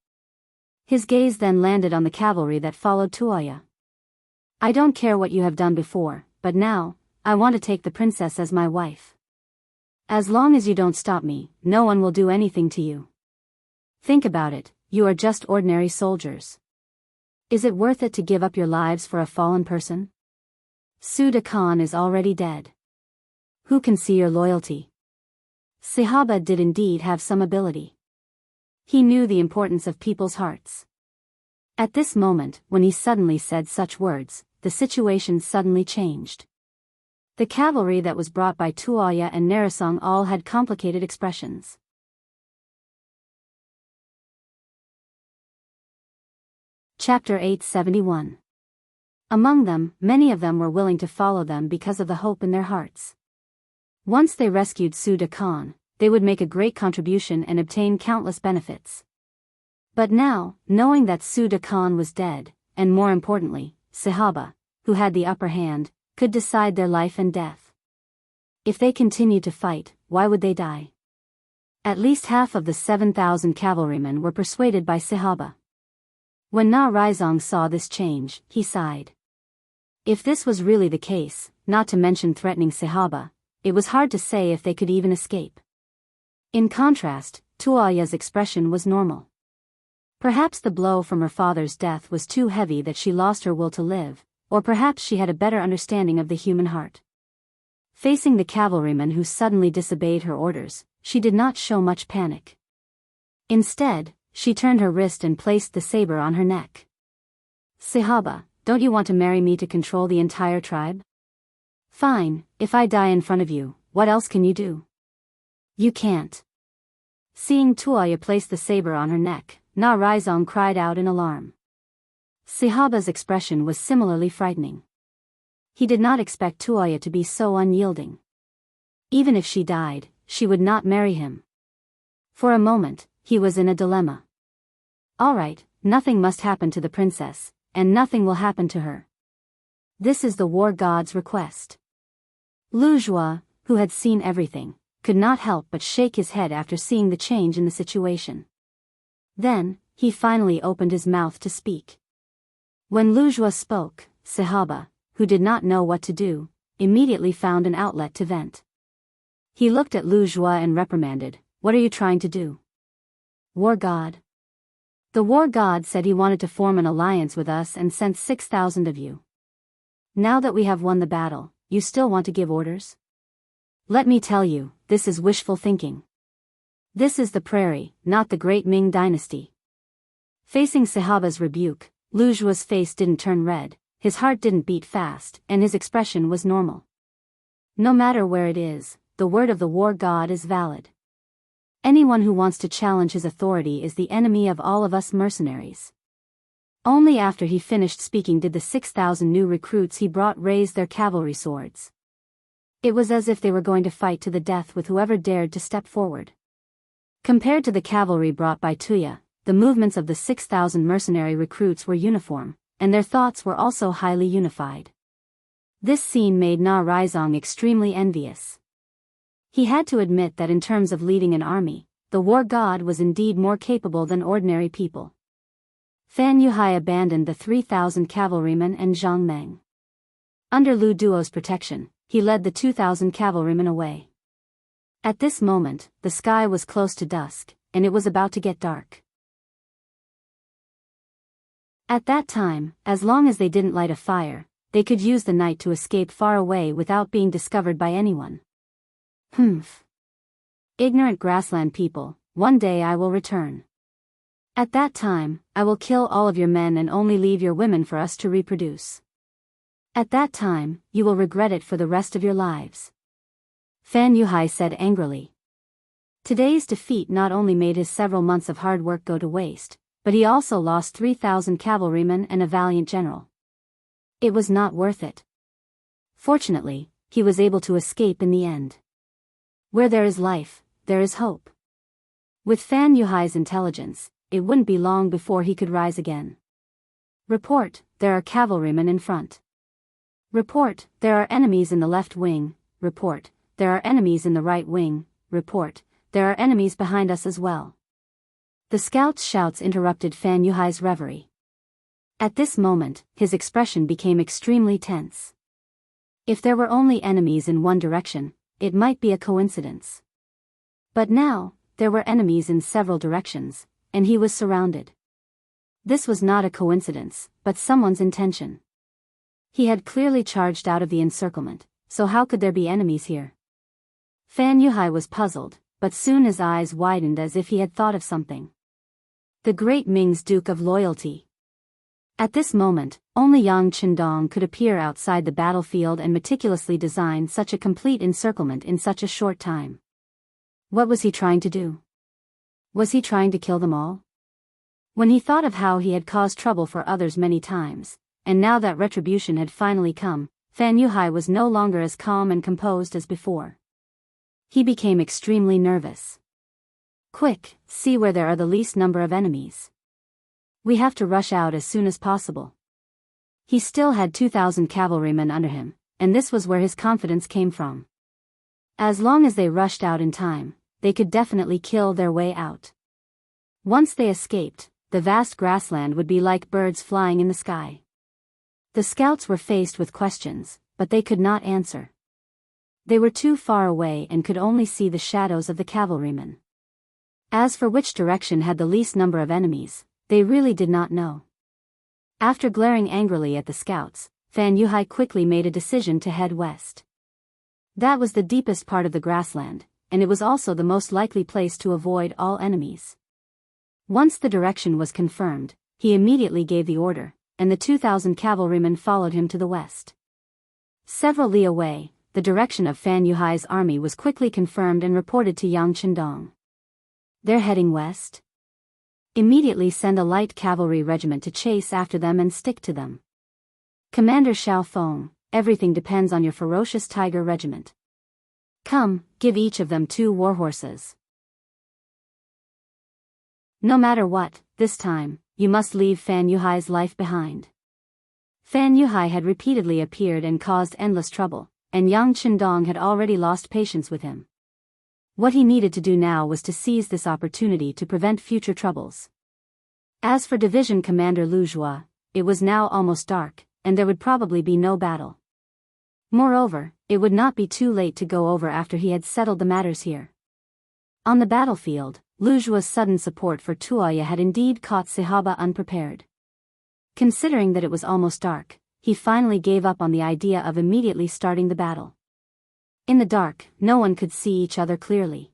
His gaze then landed on the cavalry that followed Tuoya. I don't care what you have done before, but now, I want to take the princess as my wife. As long as you don't stop me, no one will do anything to you. Think about it, you are just ordinary soldiers. Is it worth it to give up your lives for a fallen person? Suda Khan is already dead. Who can see your loyalty? Sahaba did indeed have some ability. He knew the importance of people's hearts. At this moment, when he suddenly said such words, the situation suddenly changed. The cavalry that was brought by Tuoya and Narasong all had complicated expressions. Chapter 871. Among them, many of them were willing to follow them because of the hope in their hearts. Once they rescued Suda Khan, they would make a great contribution and obtain countless benefits. But now, knowing that Suda Khan was dead, and more importantly, Sahaba, who had the upper hand, could decide their life and death. If they continued to fight, why would they die? At least half of the 7,000 cavalrymen were persuaded by Sahaba. When Na Rizong saw this change, he sighed. If this was really the case, not to mention threatening Sahaba, it was hard to say if they could even escape. In contrast, Tuoya's expression was normal. Perhaps the blow from her father's death was too heavy that she lost her will to live, or perhaps she had a better understanding of the human heart. Facing the cavalryman who suddenly disobeyed her orders, she did not show much panic. Instead, she turned her wrist and placed the saber on her neck. Sahaba, don't you want to marry me to control the entire tribe? Fine, if I die in front of you, what else can you do? You can't. Seeing Tuoya place the saber on her neck, Na Rizong cried out in alarm. Sahaba's expression was similarly frightening. He did not expect Tuoya to be so unyielding. Even if she died, she would not marry him. For a moment, he was in a dilemma. All right, nothing must happen to the princess, and nothing will happen to her. This is the war god's request. Lu Jua, who had seen everything, could not help but shake his head after seeing the change in the situation. Then, he finally opened his mouth to speak. When Lu Jua spoke, Sahaba, who did not know what to do, immediately found an outlet to vent. He looked at Lu Jua and reprimanded, "What are you trying to do?" War god. The war god said he wanted to form an alliance with us and sent 6,000 of you. Now that we have won the battle, you still want to give orders? Let me tell you, this is wishful thinking. This is the prairie, not the great Ming dynasty. Facing Sahaba's rebuke, Lu Jua's face didn't turn red, his heart didn't beat fast, and his expression was normal. No matter where it is, the word of the war god is valid. Anyone who wants to challenge his authority is the enemy of all of us mercenaries. Only after he finished speaking did the 6,000 new recruits he brought raise their cavalry swords. It was as if they were going to fight to the death with whoever dared to step forward. Compared to the cavalry brought by Tuya, the movements of the 6,000 mercenary recruits were uniform, and their thoughts were also highly unified. This scene made Na Rizong extremely envious. He had to admit that in terms of leading an army, the war god was indeed more capable than ordinary people. Fan Yuhai abandoned the 3,000 cavalrymen and Zhang Meng. Under Lu Duo's protection, he led the 2,000 cavalrymen away. At this moment, the sky was close to dusk, and it was about to get dark. At that time, as long as they didn't light a fire, they could use the night to escape far away without being discovered by anyone. Humph. Ignorant grassland people, one day I will return. At that time, I will kill all of your men and only leave your women for us to reproduce. At that time, you will regret it for the rest of your lives. Fan Yuhai said angrily. Today's defeat not only made his several months of hard work go to waste, but he also lost 3,000 cavalrymen and a valiant general. It was not worth it. Fortunately, he was able to escape in the end. Where there is life, there is hope. With Fan Yuhai's intelligence, it wouldn't be long before he could rise again. Report, there are cavalrymen in front. Report, there are enemies in the left wing. Report, there are enemies in the right wing. Report, there are enemies behind us as well. The scouts' shouts interrupted Fan Yuhai's reverie. At this moment, his expression became extremely tense. If there were only enemies in one direction, it might be a coincidence. But now, there were enemies in several directions, and he was surrounded. This was not a coincidence, but someone's intention. He had clearly charged out of the encirclement, so how could there be enemies here? Fan Yuhai was puzzled, but soon his eyes widened as if he had thought of something. The great Ming's Duke of Loyalty. At this moment, only Yang Chendong could appear outside the battlefield and meticulously design such a complete encirclement in such a short time. What was he trying to do? Was he trying to kill them all? When he thought of how he had caused trouble for others many times, and now that retribution had finally come, Fan Yuhai was no longer as calm and composed as before. He became extremely nervous. Quick, see where there are the least number of enemies. We have to rush out as soon as possible. He still had 2,000 cavalrymen under him, and this was where his confidence came from. As long as they rushed out in time, they could definitely kill their way out. Once they escaped, the vast grassland would be like birds flying in the sky. The scouts were faced with questions, but they could not answer. They were too far away and could only see the shadows of the cavalrymen. As for which direction had the least number of enemies, they really did not know. After glaring angrily at the scouts, Fan Yuhai quickly made a decision to head west. That was the deepest part of the grassland, and it was also the most likely place to avoid all enemies. Once the direction was confirmed, he immediately gave the order, and the 2,000 cavalrymen followed him to the west. Several li away, the direction of Fan Yuhai's army was quickly confirmed and reported to Yang Chendong. They're heading west? Immediately send a light cavalry regiment to chase after them and stick to them. Commander Xiao Feng, everything depends on your ferocious tiger regiment. Come, give each of them 2 warhorses. No matter what, this time, you must leave Fan Yuhai's life behind. Fan Yuhai had repeatedly appeared and caused endless trouble, and Yang Chendong had already lost patience with him. What he needed to do now was to seize this opportunity to prevent future troubles. As for Division Commander Lu Zhua, it was now almost dark, and there would probably be no battle. Moreover, it would not be too late to go over after he had settled the matters here. On the battlefield, Lu Zhua's sudden support for Tuoya had indeed caught Sihaba unprepared. Considering that it was almost dark, he finally gave up on the idea of immediately starting the battle. In the dark, no one could see each other clearly.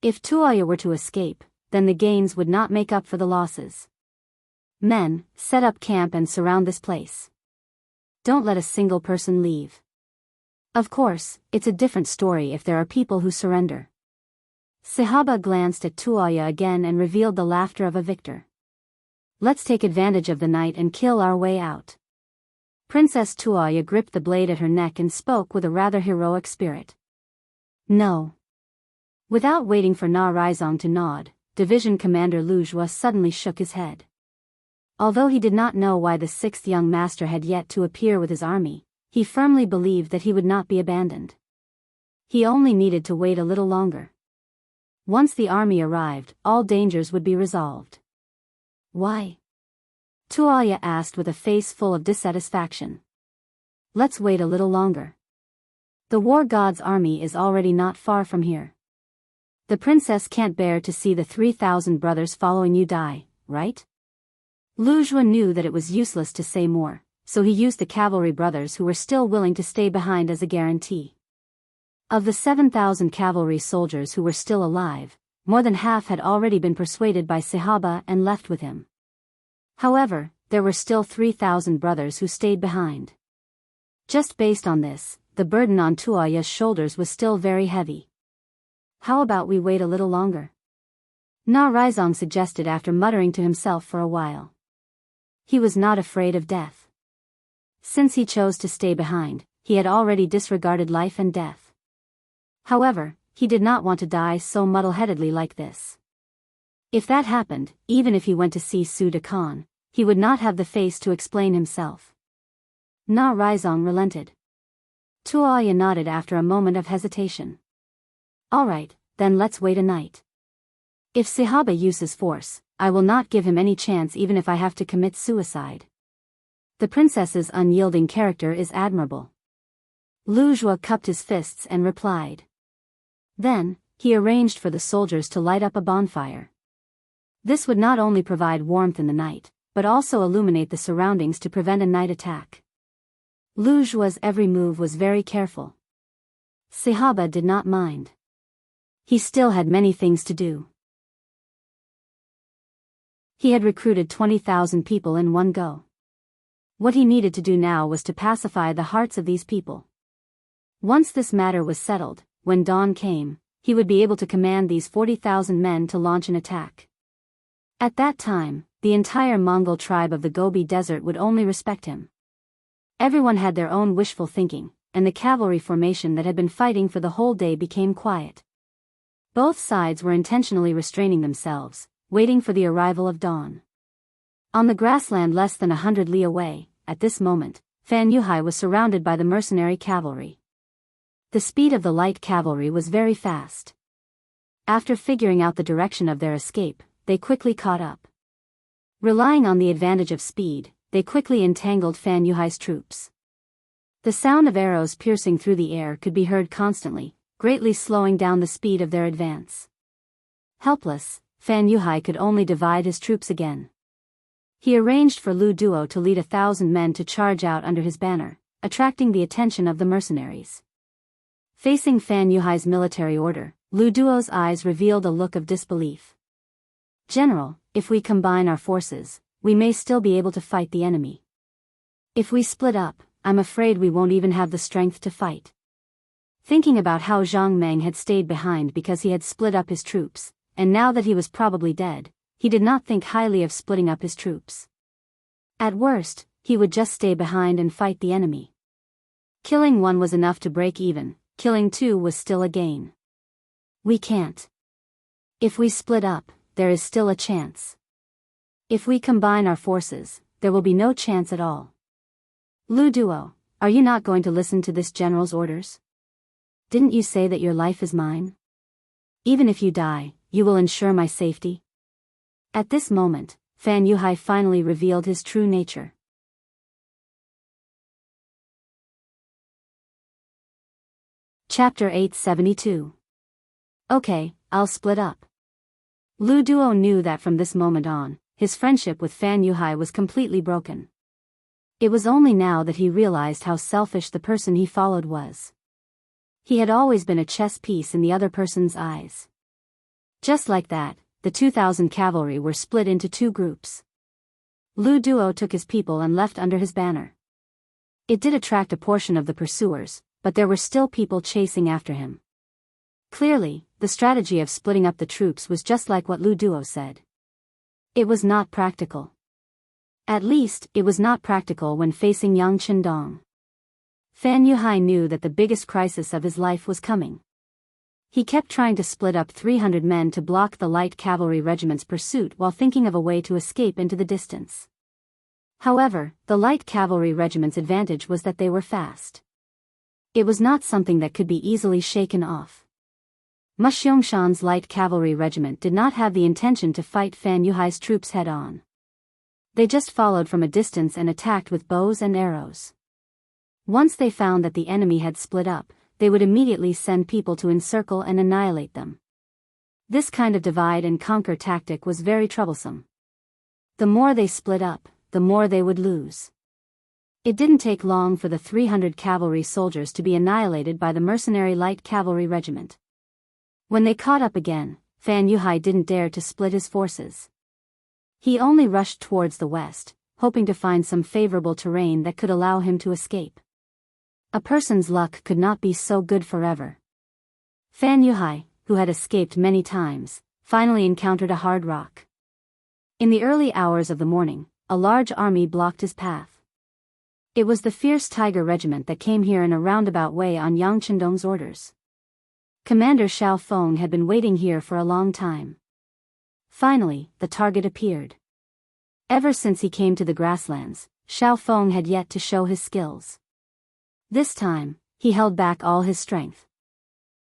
If Tuoya were to escape, then the gains would not make up for the losses. Men, set up camp and surround this place. Don't let a single person leave. Of course, it's a different story if there are people who surrender. Sihaba glanced at Tuoya again and revealed the laughter of a victor. Let's take advantage of the night and kill our way out. Princess Tuoya gripped the blade at her neck and spoke with a rather heroic spirit. No. Without waiting for Na Raizong to nod, Division Commander Lu Zhua suddenly shook his head. Although he did not know why the 6th young master had yet to appear with his army, he firmly believed that he would not be abandoned. He only needed to wait a little longer. Once the army arrived, all dangers would be resolved. Why? Tuoya asked with a face full of dissatisfaction. Let's wait a little longer. The war god's army is already not far from here. The princess can't bear to see the 3,000 brothers following you die, right? Lu Zhua knew that it was useless to say more, so he used the cavalry brothers who were still willing to stay behind as a guarantee. Of the 7,000 cavalry soldiers who were still alive, more than half had already been persuaded by Sihaba and left with him. However, there were still 3,000 brothers who stayed behind. Just based on this, the burden on Tuoya's shoulders was still very heavy. How about we wait a little longer? Na Raizong suggested after muttering to himself for a while. He was not afraid of death. Since he chose to stay behind, he had already disregarded life and death. However, he did not want to die so muddle-headedly like this. If that happened, even if he went to see Su de Khan, he would not have the face to explain himself. Na Raizong relented. Tuoya nodded after a moment of hesitation. All right, then let's wait a night. If Sihaba uses force, I will not give him any chance even if I have to commit suicide. The princess's unyielding character is admirable. Lu Zhuo cupped his fists and replied. Then, he arranged for the soldiers to light up a bonfire. This would not only provide warmth in the night, but also illuminate the surroundings to prevent a night attack. Lu Zhuo's every move was very careful. Sahaba did not mind. He still had many things to do. He had recruited 20,000 people in one go. What he needed to do now was to pacify the hearts of these people. Once this matter was settled, when dawn came, he would be able to command these 40,000 men to launch an attack. At that time, the entire Mongol tribe of the Gobi Desert would only respect him. Everyone had their own wishful thinking, and the cavalry formation that had been fighting for the whole day became quiet. Both sides were intentionally restraining themselves, waiting for the arrival of dawn. On the grassland less than 100 li away, at this moment, Fan Yuhai was surrounded by the mercenary cavalry. The speed of the light cavalry was very fast. After figuring out the direction of their escape, they quickly caught up. Relying on the advantage of speed, they quickly entangled Fan Yuhai's troops. The sound of arrows piercing through the air could be heard constantly, greatly slowing down the speed of their advance. Helpless, Fan Yuhai could only divide his troops again. He arranged for Lu Duo to lead 1,000 men to charge out under his banner, attracting the attention of the mercenaries. Facing Fan Yuhai's military order, Lu Duo's eyes revealed a look of disbelief. General, if we combine our forces, we may still be able to fight the enemy. If we split up, I'm afraid we won't even have the strength to fight. Thinking about how Zhang Meng had stayed behind because he had split up his troops, and now that he was probably dead, he did not think highly of splitting up his troops. At worst, he would just stay behind and fight the enemy. Killing one was enough to break even, killing two was still a gain. We can't. If we split up, there is still a chance. If we combine our forces, there will be no chance at all. Lu Duo, are you not going to listen to this general's orders? Didn't you say that your life is mine? Even if you die, you will ensure my safety? At this moment, Fan Yuhai finally revealed his true nature. Chapter 872. Okay, I'll split up. Lu Duo knew that from this moment on, his friendship with Fan Yuhai was completely broken. It was only now that he realized how selfish the person he followed was. He had always been a chess piece in the other person's eyes. Just like that, the 2,000 cavalry were split into two groups. Lu Duo took his people and left under his banner. It did attract a portion of the pursuers, but there were still people chasing after him. Clearly, the strategy of splitting up the troops was just like what Lu Duo said. It was not practical. At least, it was not practical when facing Yang Chendong. Fan Yuhai knew that the biggest crisis of his life was coming. He kept trying to split up 300 men to block the light cavalry regiment's pursuit while thinking of a way to escape into the distance. However, the light cavalry regiment's advantage was that they were fast. It was not something that could be easily shaken off. Ma Xiongxian's light cavalry regiment did not have the intention to fight Fan Yuhai's troops head-on. They just followed from a distance and attacked with bows and arrows. Once they found that the enemy had split up, they would immediately send people to encircle and annihilate them. This kind of divide-and-conquer tactic was very troublesome. The more they split up, the more they would lose. It didn't take long for the 300 cavalry soldiers to be annihilated by the mercenary light cavalry regiment. When they caught up again, Fan Yuhai didn't dare to split his forces. He only rushed towards the west, hoping to find some favorable terrain that could allow him to escape. A person's luck could not be so good forever. Fan Yuhai, who had escaped many times, finally encountered a hard rock. In the early hours of the morning, a large army blocked his path. It was the fierce Tiger Regiment that came here in a roundabout way on Yang Chendong's orders. Commander Xiao Feng had been waiting here for a long time. Finally, the target appeared. Ever since he came to the grasslands, Xiao Feng had yet to show his skills. This time, he held back all his strength.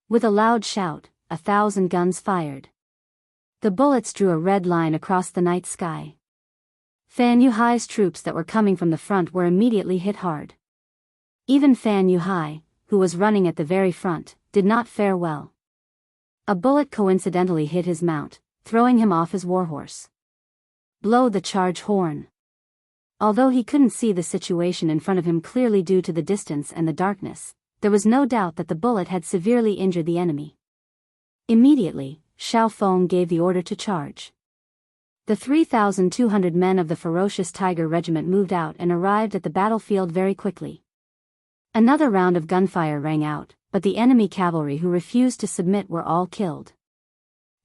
With a loud shout, 1,000 guns fired. The bullets drew a red line across the night sky. Fan Yuhai's troops that were coming from the front were immediately hit hard. Even Fan Yuhai, who was running at the very front, did not fare well. A bullet coincidentally hit his mount, throwing him off his warhorse. Blow the charge horn. Although he couldn't see the situation in front of him clearly due to the distance and the darkness, there was no doubt that the bullet had severely injured the enemy. Immediately, Xiao Feng gave the order to charge. The 3,200 men of the ferocious Tiger Regiment moved out and arrived at the battlefield very quickly. Another round of gunfire rang out, but the enemy cavalry who refused to submit were all killed.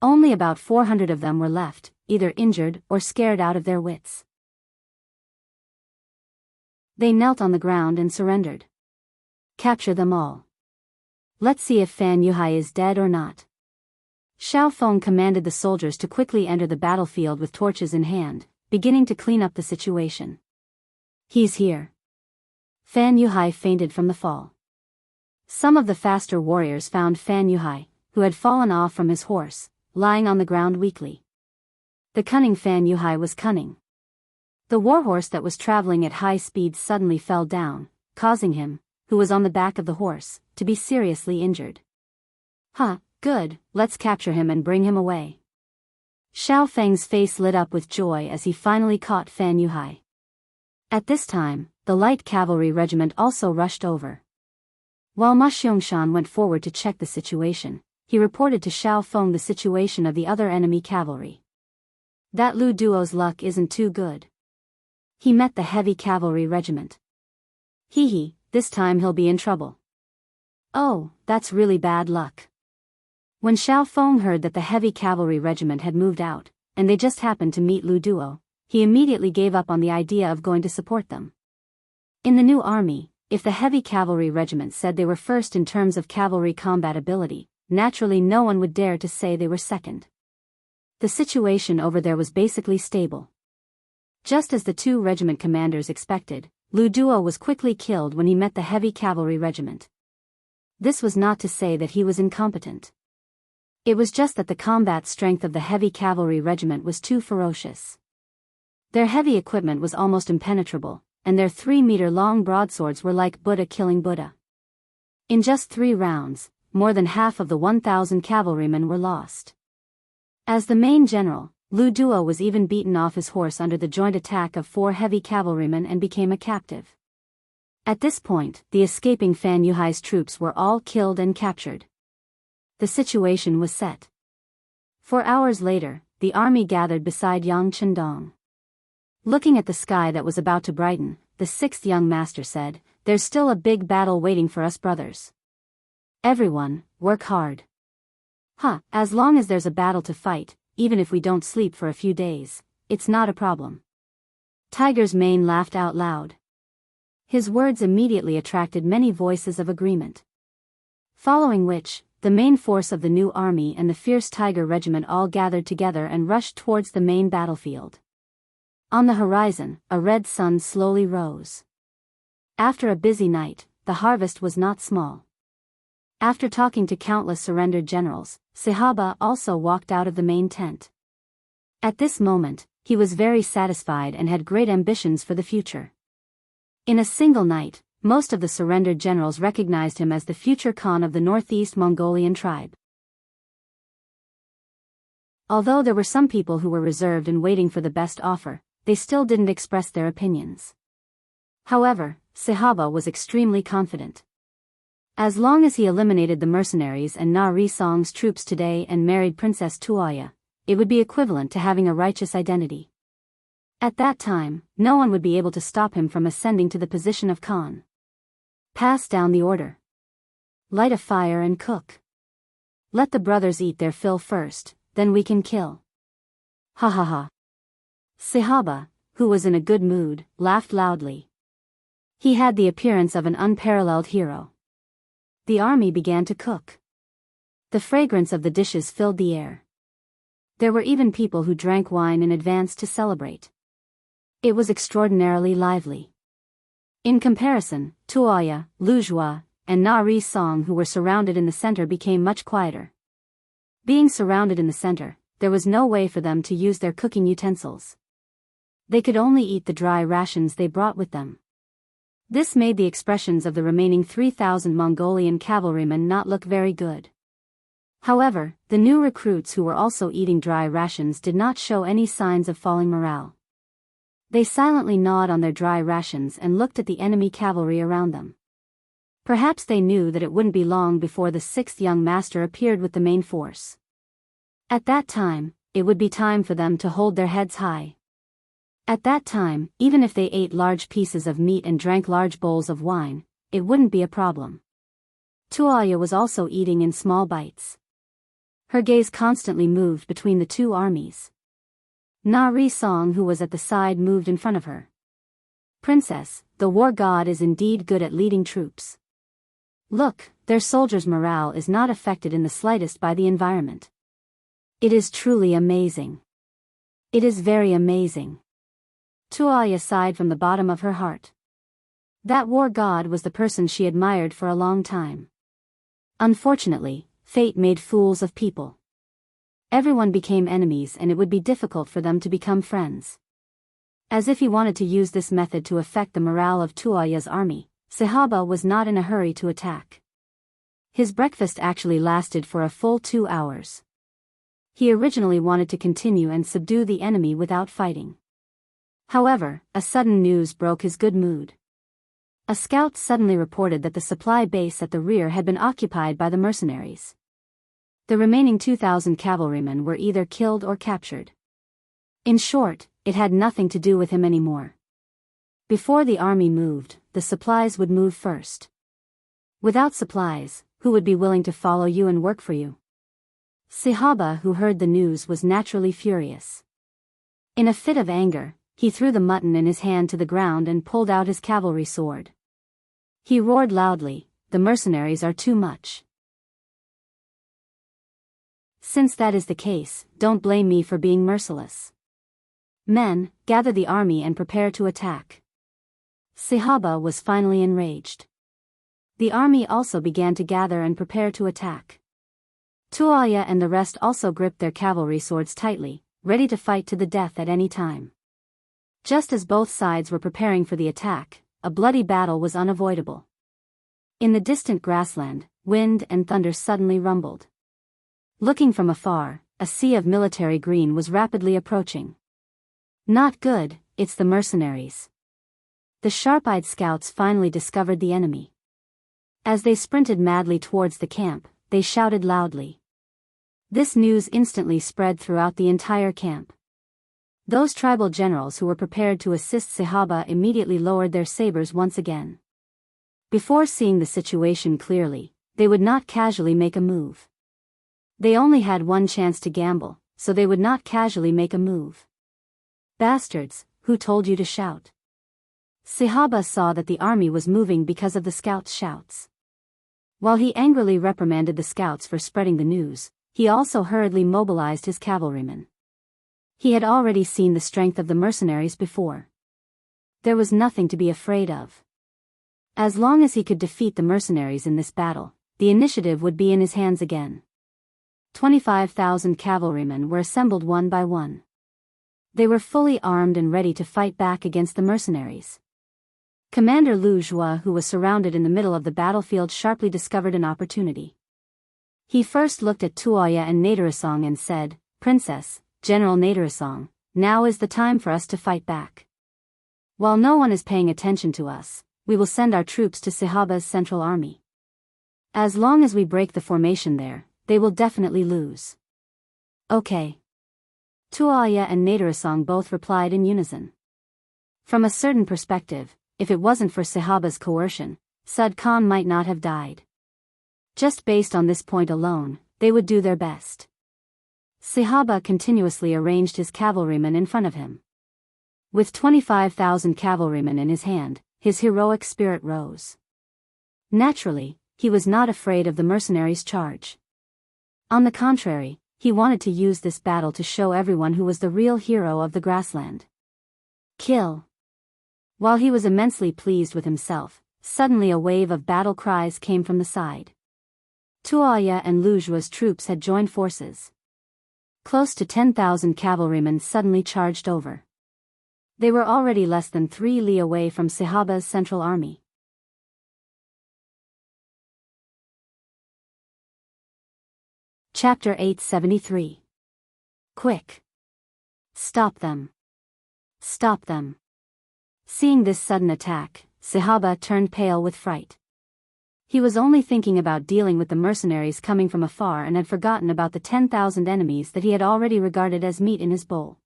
Only about 400 of them were left, either injured or scared out of their wits. They knelt on the ground and surrendered. Capture them all. Let's see if Fan Yuhai is dead or not. Xiao Feng commanded the soldiers to quickly enter the battlefield with torches in hand, beginning to clean up the situation. He's here. Fan Yuhai fainted from the fall. Some of the faster warriors found Fan Yuhai, who had fallen off from his horse, lying on the ground weakly. The cunning Fan Yuhai was cunning. The warhorse that was traveling at high speed suddenly fell down, causing him, who was on the back of the horse, to be seriously injured. Good, let's capture him and bring him away. Xiao Feng's face lit up with joy as he finally caught Fan Yuhai. At this time, the light cavalry regiment also rushed over. While Ma Xiongxian went forward to check the situation, he reported to Xiao Feng the situation of the other enemy cavalry. That Lu Duo's luck isn't too good. He met the heavy cavalry regiment. This time he'll be in trouble. Oh, that's really bad luck. When Xiao Feng heard that the heavy cavalry regiment had moved out, and they just happened to meet Lu Duo, he immediately gave up on the idea of going to support them. In the new army, if the heavy cavalry regiment said they were first in terms of cavalry combat ability, naturally no one would dare to say they were second. The situation over there was basically stable. Just as the two regiment commanders expected, Lu Duo was quickly killed when he met the heavy cavalry regiment. This was not to say that he was incompetent. It was just that the combat strength of the heavy cavalry regiment was too ferocious. Their heavy equipment was almost impenetrable, and their 3-meter-long broadswords were like Buddha killing Buddha. In just 3 rounds, more than half of the 1,000 cavalrymen were lost. As the main general, Lu Duo was even beaten off his horse under the joint attack of 4 heavy cavalrymen and became a captive. At this point, the escaping Fan Yuhai's troops were all killed and captured. The situation was set. 4 hours later, the army gathered beside Yang Chendong. Looking at the sky that was about to brighten, the 6th young master said, "There's still a big battle waiting for us brothers. Everyone, work hard. As long as there's a battle to fight, even if we don't sleep for a few days, it's not a problem." Tiger's mane laughed out loud. His words immediately attracted many voices of agreement. Following which, the main force of the new army and the fierce Tiger Regiment all gathered together and rushed towards the main battlefield. On the horizon, a red sun slowly rose. After a busy night, the harvest was not small. After talking to countless surrendered generals, Sihaba also walked out of the main tent. At this moment, he was very satisfied and had great ambitions for the future. In a single night, most of the surrendered generals recognized him as the future Khan of the Northeast Mongolian tribe. Although there were some people who were reserved and waiting for the best offer, they still didn't express their opinions. However, Sihaba was extremely confident. As long as he eliminated the mercenaries and Na Risong's troops today and married Princess Tuoya, it would be equivalent to having a righteous identity. At that time, no one would be able to stop him from ascending to the position of Khan. Pass down the order. Light a fire and cook. Let the brothers eat their fill first, then we can kill. Ha ha ha. Sihaba, who was in a good mood, laughed loudly. He had the appearance of an unparalleled hero. The army began to cook. The fragrance of the dishes filled the air. There were even people who drank wine in advance to celebrate. It was extraordinarily lively. In comparison, Tuoya, Luzhua, and Na Risong, who were surrounded in the center, became much quieter. Being surrounded in the center, there was no way for them to use their cooking utensils. They could only eat the dry rations they brought with them. This made the expressions of the remaining 3,000 Mongolian cavalrymen not look very good. However, the new recruits who were also eating dry rations did not show any signs of falling morale. They silently gnawed on their dry rations and looked at the enemy cavalry around them. Perhaps they knew that it wouldn't be long before the 6th young master appeared with the main force. At that time, it would be time for them to hold their heads high. At that time, even if they ate large pieces of meat and drank large bowls of wine, it wouldn't be a problem. Tuoya was also eating in small bites. Her gaze constantly moved between the two armies. Na Ri-song, who was at the side, moved in front of her. "Princess, the war god is indeed good at leading troops. Look, their soldiers' morale is not affected in the slightest by the environment. It is truly amazing. It is very amazing." Tuoya sighed from the bottom of her heart. That war god was the person she admired for a long time. Unfortunately, fate made fools of people. Everyone became enemies and it would be difficult for them to become friends. As if he wanted to use this method to affect the morale of Tuoya's army, Sahaba was not in a hurry to attack. His breakfast actually lasted for a full 2 hours. He originally wanted to continue and subdue the enemy without fighting. However, a sudden news broke his good mood. A scout suddenly reported that the supply base at the rear had been occupied by the mercenaries. The remaining 2,000 cavalrymen were either killed or captured. In short, it had nothing to do with him anymore. Before the army moved, the supplies would move first. Without supplies, who would be willing to follow you and work for you? Sahaba, who heard the news, was naturally furious. In a fit of anger, he threw the mutton in his hand to the ground and pulled out his cavalry sword. He roared loudly, "The mercenaries are too much. Since that is the case, don't blame me for being merciless. Men, gather the army and prepare to attack." Sahaba was finally enraged. The army also began to gather and prepare to attack. Tuoya and the rest also gripped their cavalry swords tightly, ready to fight to the death at any time. Just as both sides were preparing for the attack, a bloody battle was unavoidable. In the distant grassland, wind and thunder suddenly rumbled. Looking from afar, a sea of military green was rapidly approaching. "Not good, it's the mercenaries." The sharp-eyed scouts finally discovered the enemy. As they sprinted madly towards the camp, they shouted loudly. This news instantly spread throughout the entire camp. Those tribal generals who were prepared to assist Sahaba immediately lowered their sabers once again. Before seeing the situation clearly, they would not casually make a move. They only had one chance to gamble, so they would not casually make a move. "Bastards, who told you to shout?" Sahaba saw that the army was moving because of the scouts' shouts. While he angrily reprimanded the scouts for spreading the news, he also hurriedly mobilized his cavalrymen. He had already seen the strength of the mercenaries before. There was nothing to be afraid of. As long as he could defeat the mercenaries in this battle, the initiative would be in his hands again. 25,000 cavalrymen were assembled one by one. They were fully armed and ready to fight back against the mercenaries. Commander Lu Zhua, who was surrounded in the middle of the battlefield, sharply discovered an opportunity. He first looked at Tuoya and Naderisong and said, "Princess, General Naderisong, now is the time for us to fight back. While no one is paying attention to us, we will send our troops to Sahaba's central army. As long as we break the formation there, they will definitely lose." "Okay." Tuoya and Naderisong both replied in unison. From a certain perspective, if it wasn't for Sahaba's coercion, Sud Khan might not have died. Just based on this point alone, they would do their best. Sahaba continuously arranged his cavalrymen in front of him. With 25,000 cavalrymen in his hand, his heroic spirit rose. Naturally, he was not afraid of the mercenaries' charge. On the contrary, he wanted to use this battle to show everyone who was the real hero of the grassland. Kill. While he was immensely pleased with himself, suddenly a wave of battle cries came from the side. Tuoya and Lu Zhua's troops had joined forces. close to 10,000 cavalrymen suddenly charged over. They were already less than 3 li away from Sahaba's central army. Chapter 873. Quick! Stop them! Stop them! Seeing this sudden attack, Sahaba turned pale with fright. He was only thinking about dealing with the mercenaries coming from afar and had forgotten about the 10,000 enemies that he had already regarded as meat in his bowl.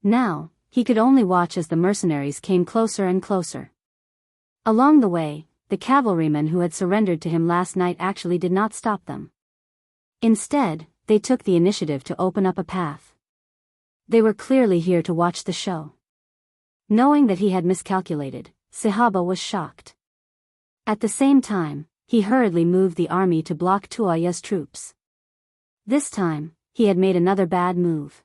Now, he could only watch as the mercenaries came closer and closer. Along the way, the cavalrymen who had surrendered to him last night actually did not stop them. Instead, they took the initiative to open up a path. They were clearly here to watch the show. Knowing that he had miscalculated, Sahaba was shocked. At the same time, he hurriedly moved the army to block Tuaya's troops. This time, he had made another bad move.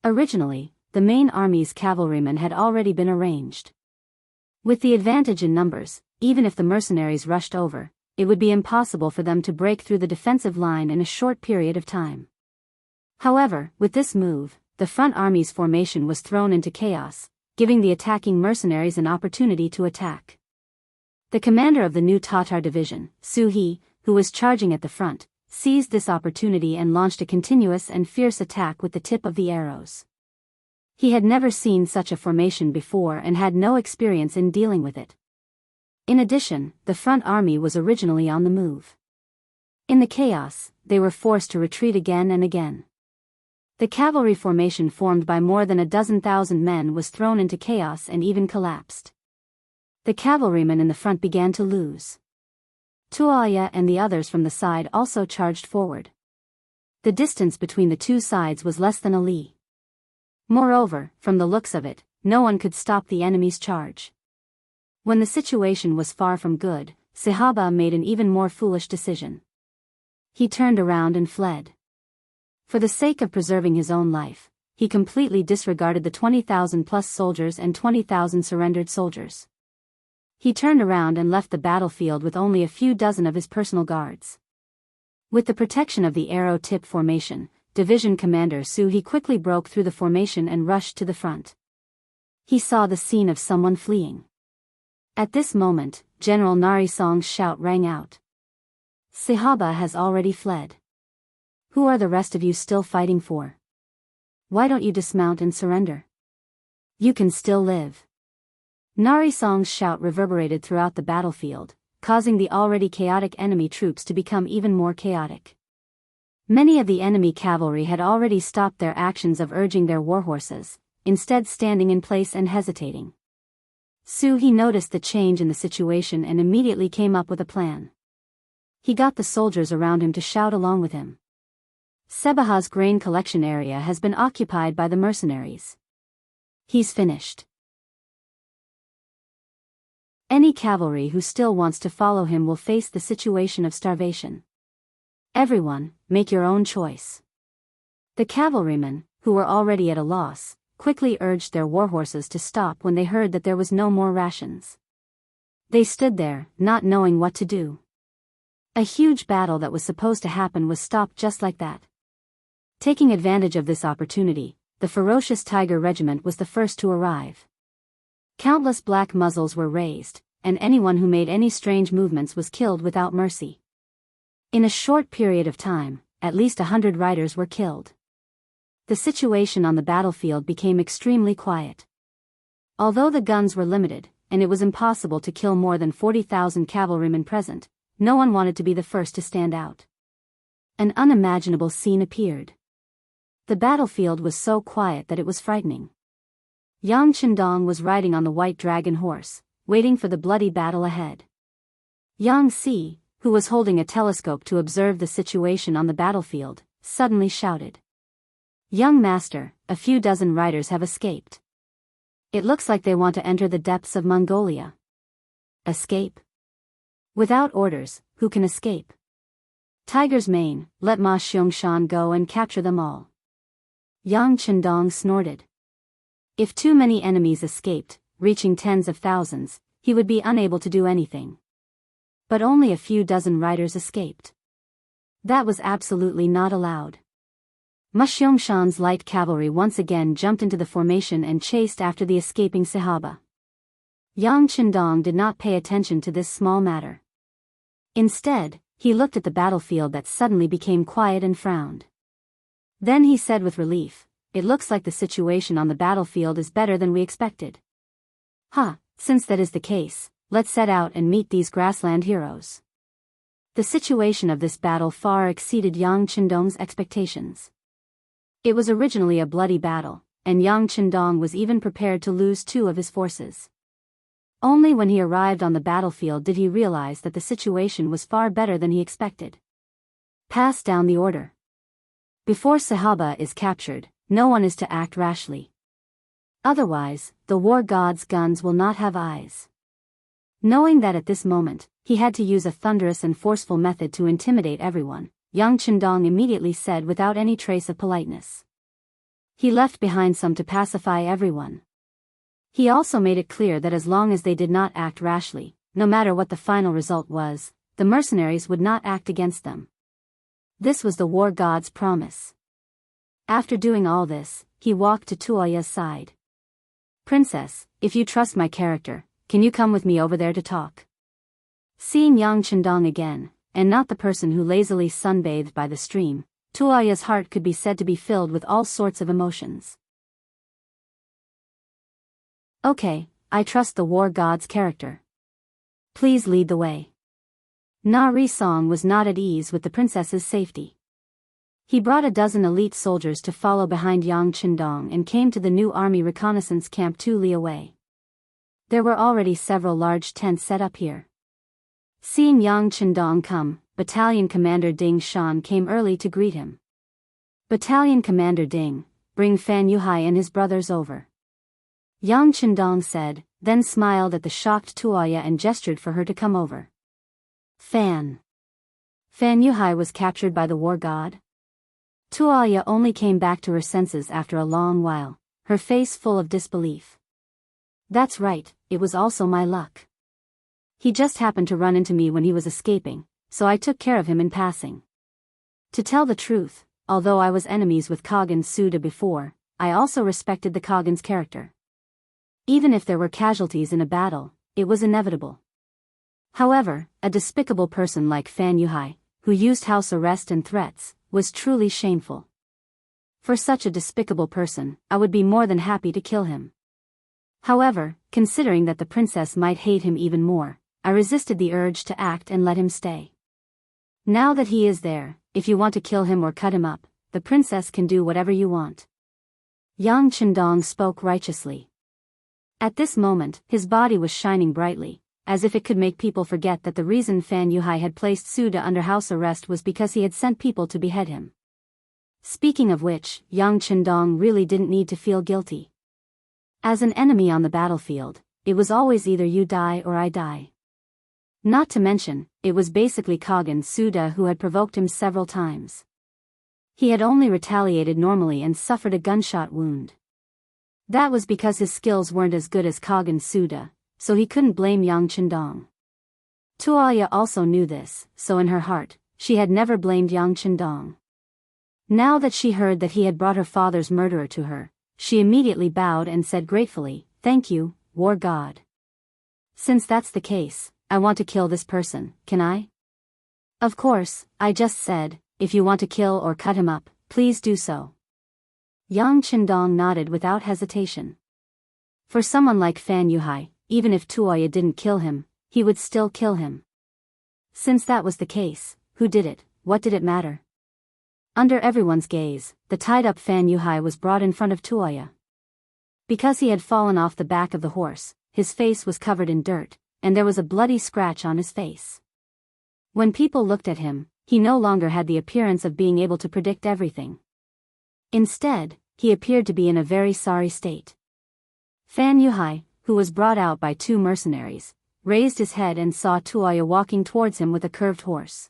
Originally, the main army's cavalrymen had already been arranged. With the advantage in numbers, even if the mercenaries rushed over, it would be impossible for them to break through the defensive line in a short period of time. However, with this move, the front army's formation was thrown into chaos, giving the attacking mercenaries an opportunity to attack. The commander of the new Tatar division, Suhi, who was charging at the front, seized this opportunity and launched a continuous and fierce attack with the tip of the arrows. He had never seen such a formation before and had no experience in dealing with it. In addition, the front army was originally on the move. In the chaos, they were forced to retreat again and again. The cavalry formation formed by more than 12,000 men was thrown into chaos and even collapsed. The cavalrymen in the front began to lose. Tuaya and the others from the side also charged forward. The distance between the two sides was less than a li. Moreover, from the looks of it, no one could stop the enemy's charge. When the situation was far from good, Sahaba made an even more foolish decision. He turned around and fled. For the sake of preserving his own life, he completely disregarded the 20,000 plus soldiers and 20,000 surrendered soldiers. He turned around and left the battlefield with only a few dozen of his personal guards. With the protection of the arrow tip formation, Division Commander Suhi quickly broke through the formation and rushed to the front. He saw the scene of someone fleeing. At this moment, General Narisong's shout rang out. Sahaba has already fled. Who are the rest of you still fighting for? Why don't you dismount and surrender? You can still live. Narisong's shout reverberated throughout the battlefield, causing the already chaotic enemy troops to become even more chaotic. Many of the enemy cavalry had already stopped their actions of urging their warhorses, instead standing in place and hesitating. Suhi noticed the change in the situation and immediately came up with a plan. He got the soldiers around him to shout along with him. Sebaha's grain collection area has been occupied by the mercenaries. He's finished. Any cavalry who still wants to follow him will face the situation of starvation. Everyone, make your own choice. The cavalrymen, who were already at a loss, quickly urged their warhorses to stop when they heard that there was no more rations. They stood there, not knowing what to do. A huge battle that was supposed to happen was stopped just like that. Taking advantage of this opportunity, the ferocious Tiger Regiment was the first to arrive. Countless black muzzles were raised, and anyone who made any strange movements was killed without mercy. In a short period of time, at least 100 riders were killed. The situation on the battlefield became extremely quiet. Although the guns were limited, and it was impossible to kill more than 40,000 cavalrymen present, no one wanted to be the first to stand out. An unimaginable scene appeared. The battlefield was so quiet that it was frightening. Yang Chendong was riding on the white dragon horse, waiting for the bloody battle ahead. Yang Si, who was holding a telescope to observe the situation on the battlefield, suddenly shouted. Young master, a few dozen riders have escaped. It looks like they want to enter the depths of Mongolia. Escape? Without orders, who can escape? Tiger's mane, let Ma Xiangshan go and capture them all. Yang Chendong snorted. If too many enemies escaped, reaching tens of thousands, he would be unable to do anything. But only a few dozen riders escaped. That was absolutely not allowed. Xiangshan's light cavalry once again jumped into the formation and chased after the escaping Sahaba. Yang Qindong did not pay attention to this small matter. Instead, he looked at the battlefield that suddenly became quiet and frowned. Then he said with relief, "It looks like the situation on the battlefield is better than we expected. Since that is the case, let's set out and meet these grassland heroes." The situation of this battle far exceeded Yang Qindong's expectations. It was originally a bloody battle, and Yang Qindong was even prepared to lose 2 of his forces. Only when he arrived on the battlefield did he realize that the situation was far better than he expected. Pass down the order. Before Sahaba is captured, no one is to act rashly. Otherwise, the war god's guns will not have eyes. Knowing that at this moment, he had to use a thunderous and forceful method to intimidate everyone, Yang Qindong immediately said without any trace of politeness. He left behind some to pacify everyone. He also made it clear that as long as they did not act rashly, no matter what the final result was, the mercenaries would not act against them. This was the war god's promise. After doing all this, he walked to Tuoya's side. "Princess, if you trust my character, can you come with me over there to talk?" Seeing Yang Qindong again, and not the person who lazily sunbathed by the stream, Tuoya's heart could be said to be filled with all sorts of emotions. "Okay, I trust the war god's character. Please lead the way." Na Risong was not at ease with the princess's safety. He brought a dozen elite soldiers to follow behind Yang Qindong and came to the new army reconnaissance camp 2 li away. There were already several large tents set up here. Seeing Yang Qindong come, Battalion Commander Ding Shan came early to greet him. "Battalion Commander Ding, bring Fan Yuhai and his brothers over." Yang Qindong said, then smiled at the shocked Tuoya and gestured for her to come over. Fan Yuhai was captured by the war god? Tuoya only came back to her senses after a long while, her face full of disbelief. "That's right, it was also my luck. He just happened to run into me when he was escaping, so I took care of him in passing. To tell the truth, although I was enemies with Khagan Suda before, I also respected the Khagan's character. Even if there were casualties in a battle, it was inevitable. However, a despicable person like Fan Yuhai, who used house arrest and threats, was truly shameful. For such a despicable person, I would be more than happy to kill him. However, considering that the princess might hate him even more, I resisted the urge to act and let him stay. Now that he is there, if you want to kill him or cut him up, the princess can do whatever you want." Yang Qindong spoke righteously. At this moment, his body was shining brightly, as if it could make people forget that the reason Fan Yuhai had placed Suda under house arrest was because he had sent people to behead him. Speaking of which, Yang Qindong really didn't need to feel guilty. As an enemy on the battlefield, it was always either you die or I die. Not to mention, it was basically Khagan Suda who had provoked him several times. He had only retaliated normally and suffered a gunshot wound. That was because his skills weren't as good as Khagan Suda, so he couldn't blame Yang Qindong. Tuoya also knew this, so in her heart, she had never blamed Yang Qindong. Now that she heard that he had brought her father's murderer to her, she immediately bowed and said gratefully, "Thank you, war god. Since that's the case, I want to kill this person, can I?" "Of course, I just said, if you want to kill or cut him up, please do so." Yang Qindong nodded without hesitation. For someone like Fan Yuhai, even if Tuoya didn't kill him, he would still kill him. Since that was the case, who did it, what did it matter? Under everyone's gaze, the tied-up Fan Yuhai was brought in front of Tuoya. Because he had fallen off the back of the horse, his face was covered in dirt, and there was a bloody scratch on his face. When people looked at him, he no longer had the appearance of being able to predict everything. Instead, he appeared to be in a very sorry state. Fan Yuhai, who was brought out by 2 mercenaries, raised his head and saw Tuoya walking towards him with a curved horse.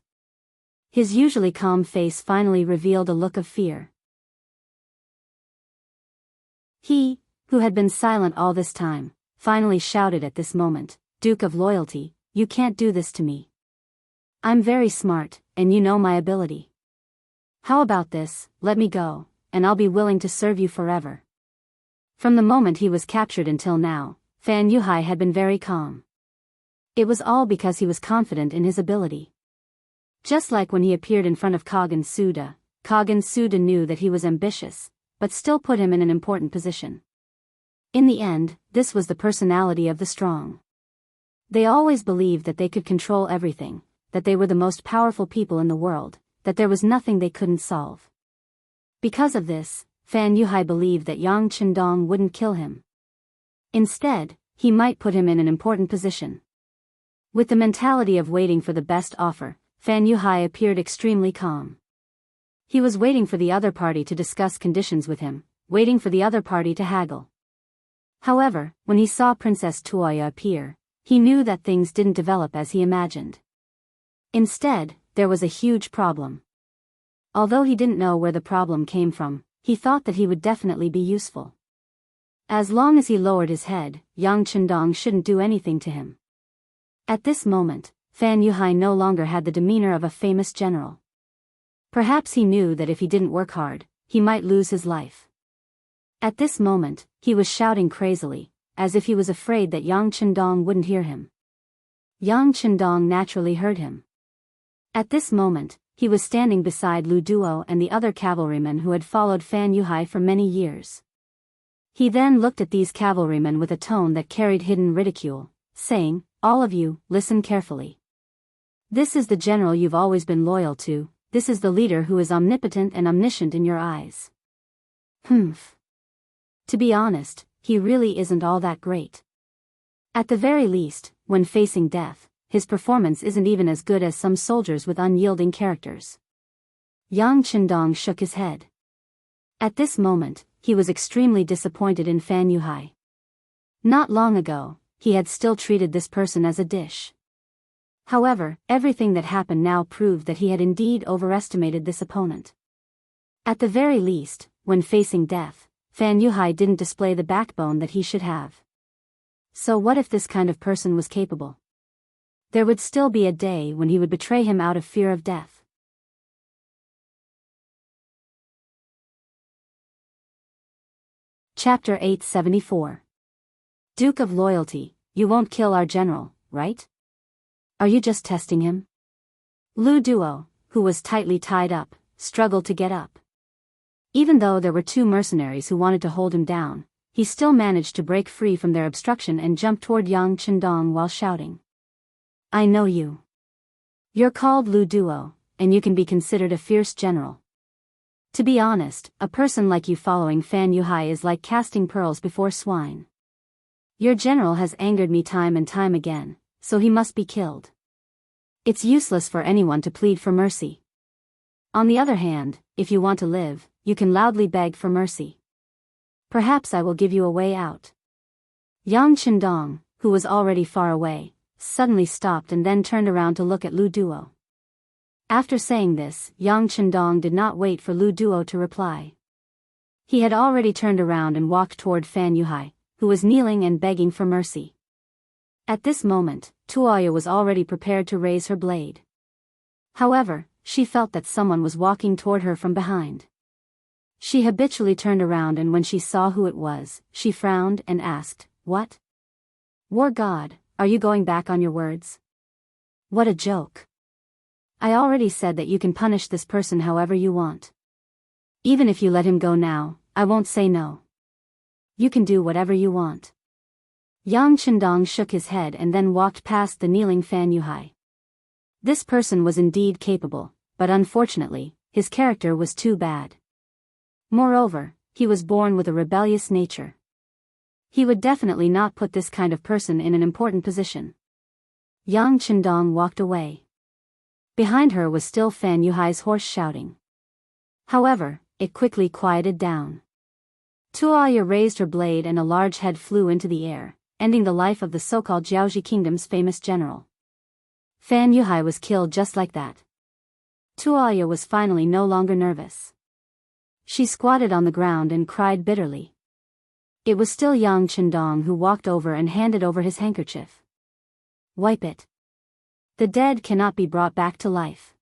His usually calm face finally revealed a look of fear. He, who had been silent all this time, finally shouted at this moment, "Duke of Loyalty, you can't do this to me. I'm very smart, and you know my ability. How about this, let me go, and I'll be willing to serve you forever. From the moment he was captured until now, Fan Yuhai had been very calm. It was all because he was confident in his ability. Just like when he appeared in front of Kaghan Suda, Kaghan Suda knew that he was ambitious, but still put him in an important position. In the end, this was the personality of the strong. They always believed that they could control everything, that they were the most powerful people in the world, that there was nothing they couldn't solve. Because of this, Fan Yuhai believed that Yang Chendong wouldn't kill him. Instead, he might put him in an important position. With the mentality of waiting for the best offer, Fan Yuhai appeared extremely calm. He was waiting for the other party to discuss conditions with him, waiting for the other party to haggle. However, when he saw Princess Tuoya appear, he knew that things didn't develop as he imagined. Instead, there was a huge problem. Although he didn't know where the problem came from, he thought that he would definitely be useful. As long as he lowered his head, Yang Chendong shouldn't do anything to him. At this moment, Fan Yuhai no longer had the demeanor of a famous general. Perhaps he knew that if he didn't work hard, he might lose his life. At this moment, he was shouting crazily, as if he was afraid that Yang Chendong wouldn't hear him. Yang Chendong naturally heard him. At this moment, he was standing beside Lu Duo and the other cavalrymen who had followed Fan Yuhai for many years. He then looked at these cavalrymen with a tone that carried hidden ridicule, saying, "All of you, listen carefully. This is the general you've always been loyal to, this is the leader who is omnipotent and omniscient in your eyes. Humph. To be honest, he really isn't all that great. At the very least, when facing death, his performance isn't even as good as some soldiers with unyielding characters." Yang Chendong shook his head. At this moment, he was extremely disappointed in Fan Yuhai. Not long ago, he had still treated this person as a dish. However, everything that happened now proved that he had indeed overestimated this opponent. At the very least, when facing death, Fan Yuhai didn't display the backbone that he should have. So what if this kind of person was capable? There would still be a day when he would betray him out of fear of death. Chapter 874. Duke of Loyalty, you won't kill our general, right? Are you just testing him? Lu Duo, who was tightly tied up, struggled to get up. Even though there were two mercenaries who wanted to hold him down, he still managed to break free from their obstruction and jump toward Yang Chendong while shouting, "I know you. You're called Lu Duo, and you can be considered a fierce general. To be honest, a person like you following Fan Yuhai is like casting pearls before swine. Your general has angered me time and time again, so he must be killed. It's useless for anyone to plead for mercy. On the other hand, if you want to live, you can loudly beg for mercy. Perhaps I will give you a way out." Yang Chendong, who was already far away, suddenly stopped and then turned around to look at Lu Duo. After saying this, Yang Chendong did not wait for Lu Duo to reply. He had already turned around and walked toward Fan Yuhai, who was kneeling and begging for mercy. At this moment, Tuoya was already prepared to raise her blade. However, she felt that someone was walking toward her from behind. She habitually turned around, and when she saw who it was, she frowned and asked, "What? War God, are you going back on your words? What a joke. I already said that you can punish this person however you want. Even if you let him go now, I won't say no. You can do whatever you want." Yang Chendong shook his head and then walked past the kneeling Fan Yuhai. This person was indeed capable, but unfortunately, his character was too bad. Moreover, he was born with a rebellious nature. He would definitely not put this kind of person in an important position. Yang Chendong walked away. Behind her was still Fan Yuhai's horse shouting. However, it quickly quieted down. Tuoya raised her blade and a large head flew into the air, ending the life of the so-called Jiaoxi kingdom's famous general. Fan Yuhai was killed just like that. Tuoya was finally no longer nervous. She squatted on the ground and cried bitterly. It was still Yang Chendong who walked over and handed over his handkerchief. "Wipe it. The dead cannot be brought back to life.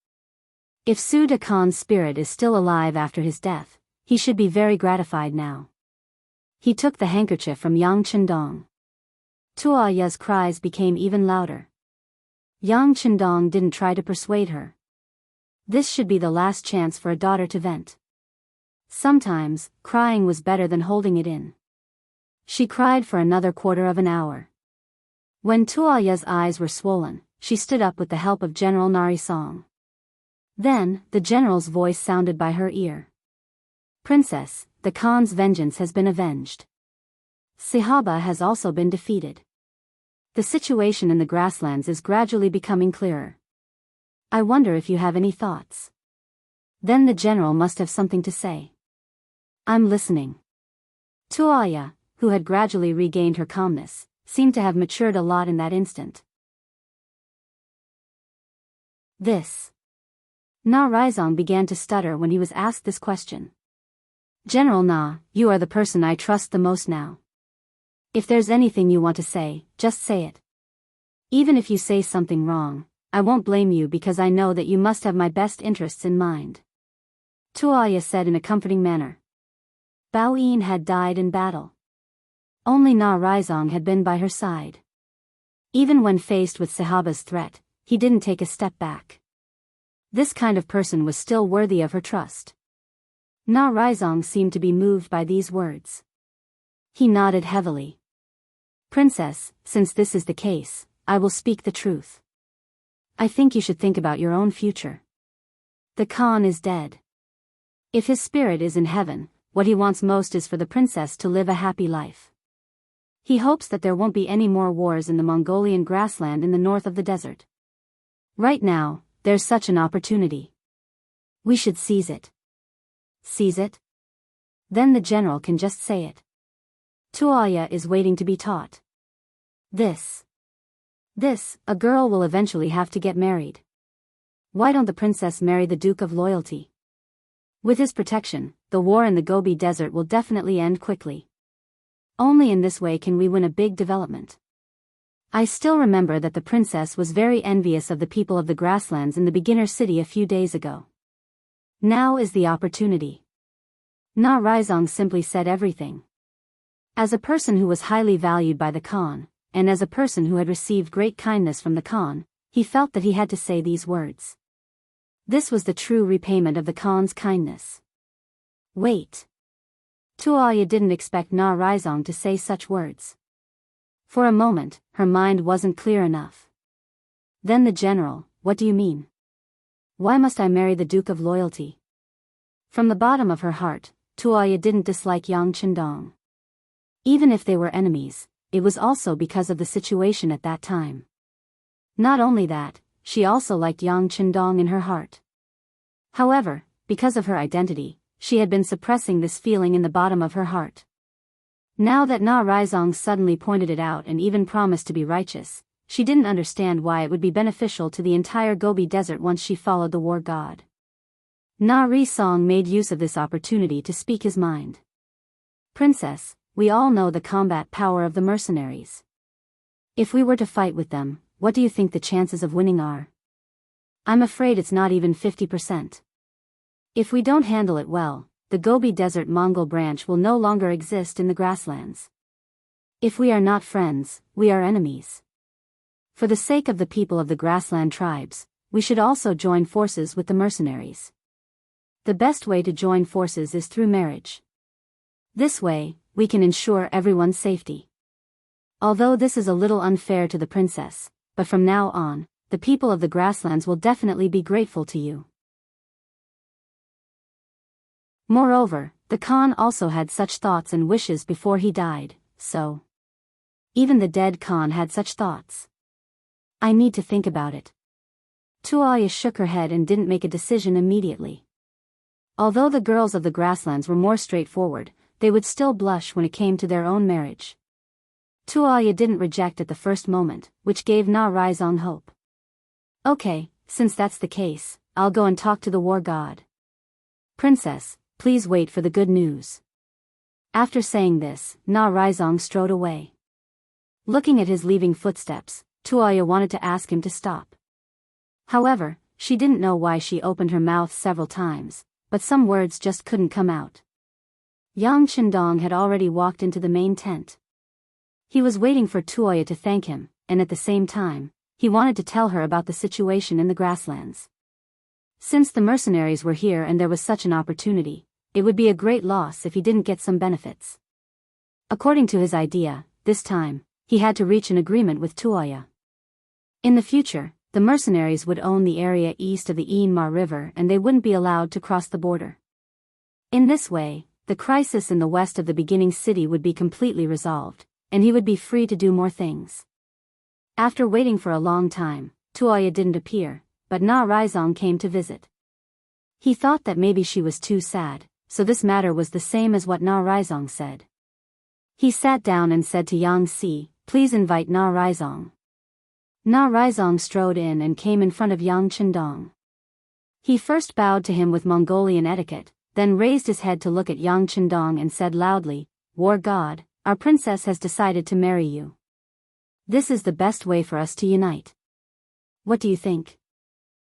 If Suda Khan's spirit is still alive after his death, He should be very gratified now. He took the handkerchief from Yang Chendong. Tuoya's cries became even louder. Yang Chendong didn't try to persuade her. This should be the last chance for a daughter to vent. Sometimes, crying was better than holding it in. She cried for another quarter of an hour. When Tuoya's eyes were swollen, she stood up with the help of General Narisong. Then, the general's voice sounded by her ear. Princess, the Khan's vengeance has been avenged. Sahaba has also been defeated. The situation in the grasslands is gradually becoming clearer. I wonder if you have any thoughts. Then the general must have something to say. I'm listening. Tuoya, who had gradually regained her calmness, seemed to have matured a lot in that instant. This. Na Rizong began to stutter when he was asked this question. General Na, you are the person I trust the most now. If there's anything you want to say, just say it. Even if you say something wrong, I won't blame you because I know that you must have my best interests in mind. Tuoya said in a comforting manner. Bao Yin had died in battle. Only Na Rizong had been by her side. Even when faced with Sahaba's threat, he didn't take a step back. This kind of person was still worthy of her trust. Na Rizong seemed to be moved by these words. He nodded heavily. Princess, since this is the case, I will speak the truth. I think you should think about your own future. The Khan is dead. If his spirit is in heaven, what he wants most is for the princess to live a happy life. He hopes that there won't be any more wars in the Mongolian grassland in the north of the desert. Right now, there's such an opportunity. We should seize it. Seize it? Then the general can just say it. Tuoya is waiting to be taught. A girl will eventually have to get married. Why don't the princess marry the Duke of Loyalty? With his protection, the war in the Gobi Desert will definitely end quickly. Only in this way can we win a big development. I still remember that the princess was very envious of the people of the grasslands in the beginner city a few days ago. Now is the opportunity. Na Rizong simply said everything. As a person who was highly valued by the Khan, and as a person who had received great kindness from the Khan, he felt that he had to say these words. This was the true repayment of the Khan's kindness. Wait. Tuoya didn't expect Na Rizong to say such words. For a moment, her mind wasn't clear enough. Then the general, what do you mean? Why must I marry the Duke of Loyalty? From the bottom of her heart, Tuoya didn't dislike Yang Chendong. Even if they were enemies, it was also because of the situation at that time. Not only that, she also liked Yang Chendong in her heart. However, because of her identity, she had been suppressing this feeling in the bottom of her heart. Now that Na Rizong suddenly pointed it out and even promised to be righteous, she didn't understand why it would be beneficial to the entire Gobi Desert once she followed the war god. Na Rizong made use of this opportunity to speak his mind. Princess, we all know the combat power of the mercenaries. If we were to fight with them, what do you think the chances of winning are? I'm afraid it's not even 50%. If we don't handle it well, the Gobi Desert Mongol branch will no longer exist in the grasslands. If we are not friends, we are enemies. For the sake of the people of the grassland tribes, we should also join forces with the mercenaries. The best way to join forces is through marriage. This way, we can ensure everyone's safety. Although this is a little unfair to the princess, but from now on, the people of the grasslands will definitely be grateful to you. Moreover, the Khan also had such thoughts and wishes before he died, so. Even the dead Khan had such thoughts. I need to think about it. Tuoya shook her head and didn't make a decision immediately. Although the girls of the grasslands were more straightforward, they would still blush when it came to their own marriage. Tuoya didn't reject at the first moment, which gave Na Rizong hope. Okay, since that's the case, I'll go and talk to the war god. Princess, please wait for the good news. After saying this, Na Rizong strode away. Looking at his leaving footsteps, Tuoya wanted to ask him to stop. However, she didn't know why she opened her mouth several times, but some words just couldn't come out. Yang Chendong had already walked into the main tent. He was waiting for Tuoya to thank him, and at the same time, he wanted to tell her about the situation in the grasslands. Since the mercenaries were here and there was such an opportunity, it would be a great loss if he didn't get some benefits. According to his idea, this time, he had to reach an agreement with Tuoya. In the future, the mercenaries would own the area east of the Ianmar River and they wouldn't be allowed to cross the border. In this way, the crisis in the west of the beginning city would be completely resolved, and he would be free to do more things. After waiting for a long time, Tuoya didn't appear, but Na Raizong came to visit. He thought that maybe she was too sad, so this matter was the same as what Na Raizong said. He sat down and said to Yang Si, "Please invite Na Raizong." Na Raizong strode in and came in front of Yang Chendong. He first bowed to him with Mongolian etiquette, then raised his head to look at Yang Chendong and said loudly, "War God, our princess has decided to marry you. This is the best way for us to unite. What do you think?"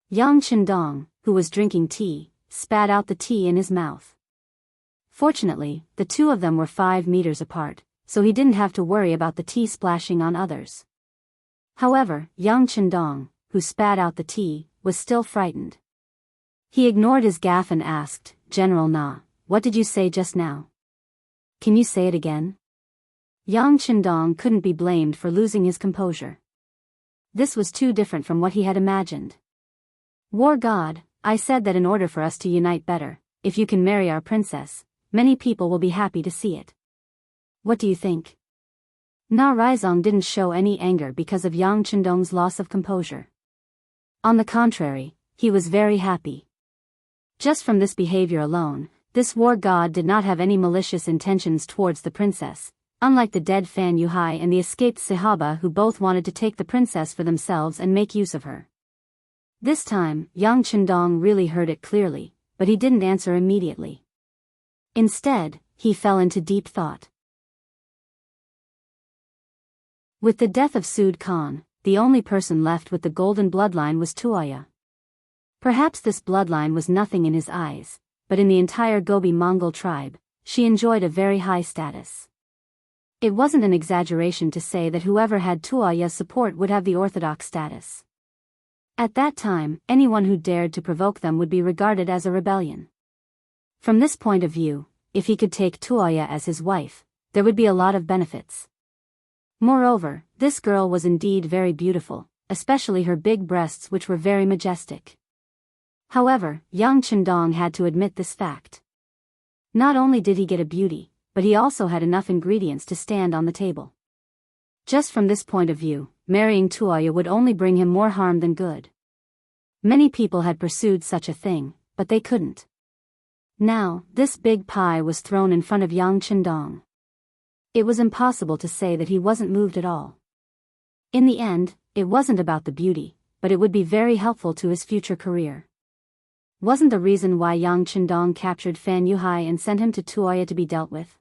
Yang Chendong, who was drinking tea, spat out the tea in his mouth. Fortunately, the two of them were 5 meters apart, so he didn't have to worry about the tea splashing on others. However, Yang Chendong, who spat out the tea, was still frightened. He ignored his gaffe and asked, "General Na, what did you say just now? Can you say it again?" Yang Chendong couldn't be blamed for losing his composure. This was too different from what he had imagined. "War God, I said that in order for us to unite better, if you can marry our princess, many people will be happy to see it. What do you think?" Na Raizong didn't show any anger because of Yang Chendong's loss of composure. On the contrary, he was very happy. Just from this behavior alone, this war god did not have any malicious intentions towards the princess, unlike the dead Fan Yuhai and the escaped Sahaba who both wanted to take the princess for themselves and make use of her. This time, Yang Chendong really heard it clearly, but he didn't answer immediately. Instead, he fell into deep thought. With the death of Sud Khan, the only person left with the golden bloodline was Tuoya. Perhaps this bloodline was nothing in his eyes, but in the entire Gobi Mongol tribe, she enjoyed a very high status. It wasn't an exaggeration to say that whoever had Tuoya's support would have the orthodox status. At that time, anyone who dared to provoke them would be regarded as a rebellion. From this point of view, if he could take Tuoya as his wife, there would be a lot of benefits. Moreover, this girl was indeed very beautiful, especially her big breasts which were very majestic. However, Yang Chendong had to admit this fact. Not only did he get a beauty, but he also had enough ingredients to stand on the table. Just from this point of view, marrying Tuoya would only bring him more harm than good. Many people had pursued such a thing, but they couldn't. Now, this big pie was thrown in front of Yang Chendong. It was impossible to say that he wasn't moved at all. In the end, it wasn't about the beauty, but it would be very helpful to his future career. Wasn't the reason why Yang Chendong captured Fan Yuhai and sent him to Tuoya to be dealt with?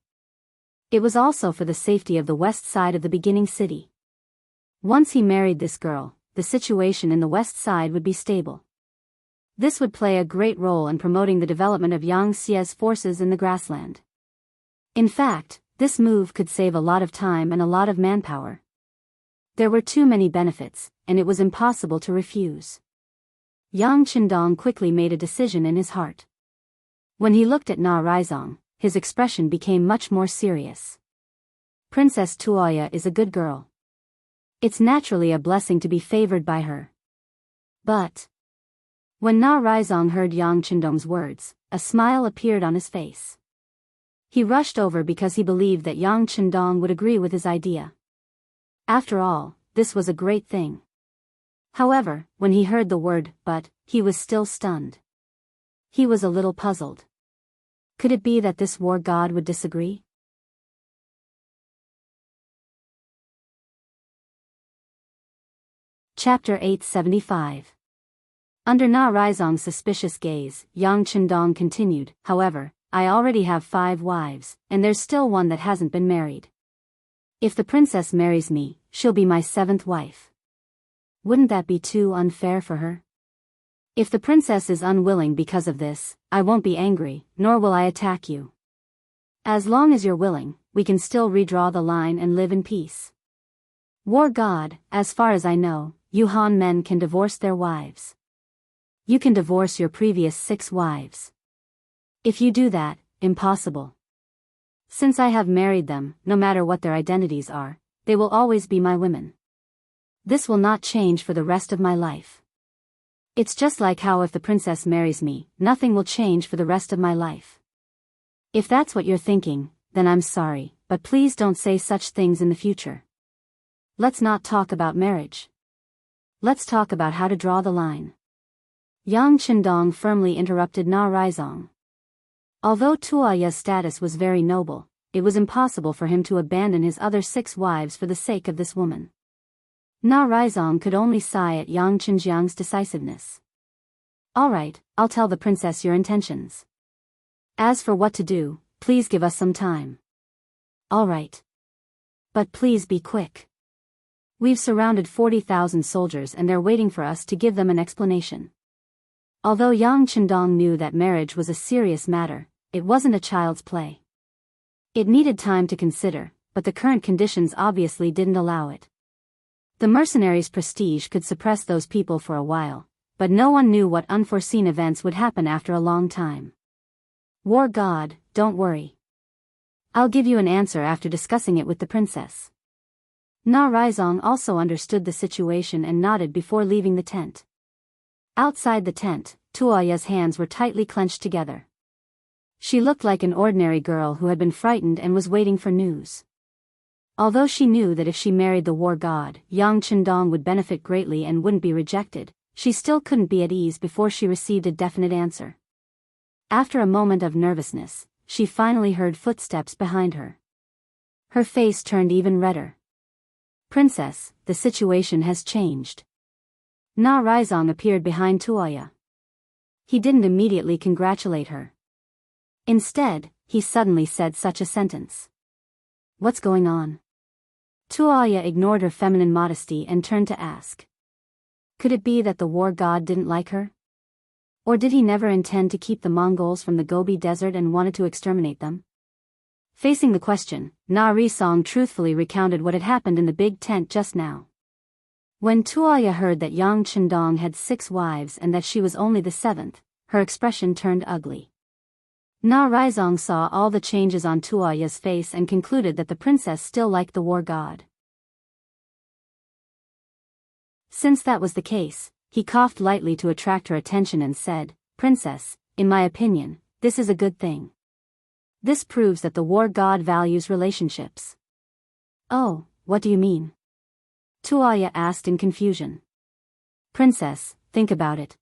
It was also for the safety of the west side of the beginning city. Once he married this girl, the situation in the west side would be stable. This would play a great role in promoting the development of Yang Xia's forces in the grassland. In fact, this move could save a lot of time and a lot of manpower. There were too many benefits, and it was impossible to refuse. Yang Chendong quickly made a decision in his heart. When he looked at Na Raizong, his expression became much more serious. Princess Tuoya is a good girl. It's naturally a blessing to be favored by her. But when Na Raizong heard Yang Chendong's words, a smile appeared on his face. He rushed over because he believed that Yang Chendong would agree with his idea. After all, this was a great thing. However, when he heard the word "but," he was still stunned. He was a little puzzled. Could it be that this war god would disagree? Chapter 875. Under Na Raizong's suspicious gaze, Yang Chendong continued, "However, I already have 5 wives, and there's still one that hasn't been married. If the princess marries me, she'll be my 7th wife. Wouldn't that be too unfair for her? If the princess is unwilling because of this, I won't be angry, nor will I attack you. As long as you're willing, we can still redraw the line and live in peace. War God, as far as I know, Yuhan men can divorce their wives. You can divorce your previous 6 wives. If you do that, impossible. Since I have married them, no matter what their identities are, they will always be my women. This will not change for the rest of my life. It's just like how if the princess marries me, nothing will change for the rest of my life. If that's what you're thinking, then I'm sorry, but please don't say such things in the future. Let's not talk about marriage. Let's talk about how to draw the line. Yang Chendong firmly interrupted Na Raizong. Although Tuoya's status was very noble, it was impossible for him to abandon his other 6 wives for the sake of this woman. Na Raizong could only sigh at Yang Chenjiang's decisiveness. All right, I'll tell the princess your intentions. As for what to do, please give us some time. All right. But please be quick. We've surrounded 40,000 soldiers and they're waiting for us to give them an explanation. Although Yang Chendong knew that marriage was a serious matter, it wasn't a child's play. It needed time to consider, but the current conditions obviously didn't allow it. The mercenaries' prestige could suppress those people for a while, but no one knew what unforeseen events would happen after a long time. War God, don't worry. I'll give you an answer after discussing it with the princess. Na Raizong also understood the situation and nodded before leaving the tent. Outside the tent, Tuoya's hands were tightly clenched together. She looked like an ordinary girl who had been frightened and was waiting for news. Although she knew that if she married the war god, Yang Chendong would benefit greatly and wouldn't be rejected, she still couldn't be at ease before she received a definite answer. After a moment of nervousness, she finally heard footsteps behind her. Her face turned even redder. Princess, the situation has changed. Na Raizong appeared behind Tuoya. He didn't immediately congratulate her. Instead, he suddenly said such a sentence. What's going on? Tuoya ignored her feminine modesty and turned to ask. Could it be that the war god didn't like her? Or did he never intend to keep the Mongols from the Gobi Desert and wanted to exterminate them? Facing the question, Na Raizong truthfully recounted what had happened in the big tent just now. When Tuoya heard that Yang Chendong had 6 wives and that she was only the 7th, her expression turned ugly. Na Raizong saw all the changes on Tuoya's face and concluded that the princess still liked the war god. Since that was the case, he coughed lightly to attract her attention and said, Princess, in my opinion, this is a good thing. This proves that the war god values relationships. Oh, what do you mean? Tuoya asked in confusion. Princess, think about it.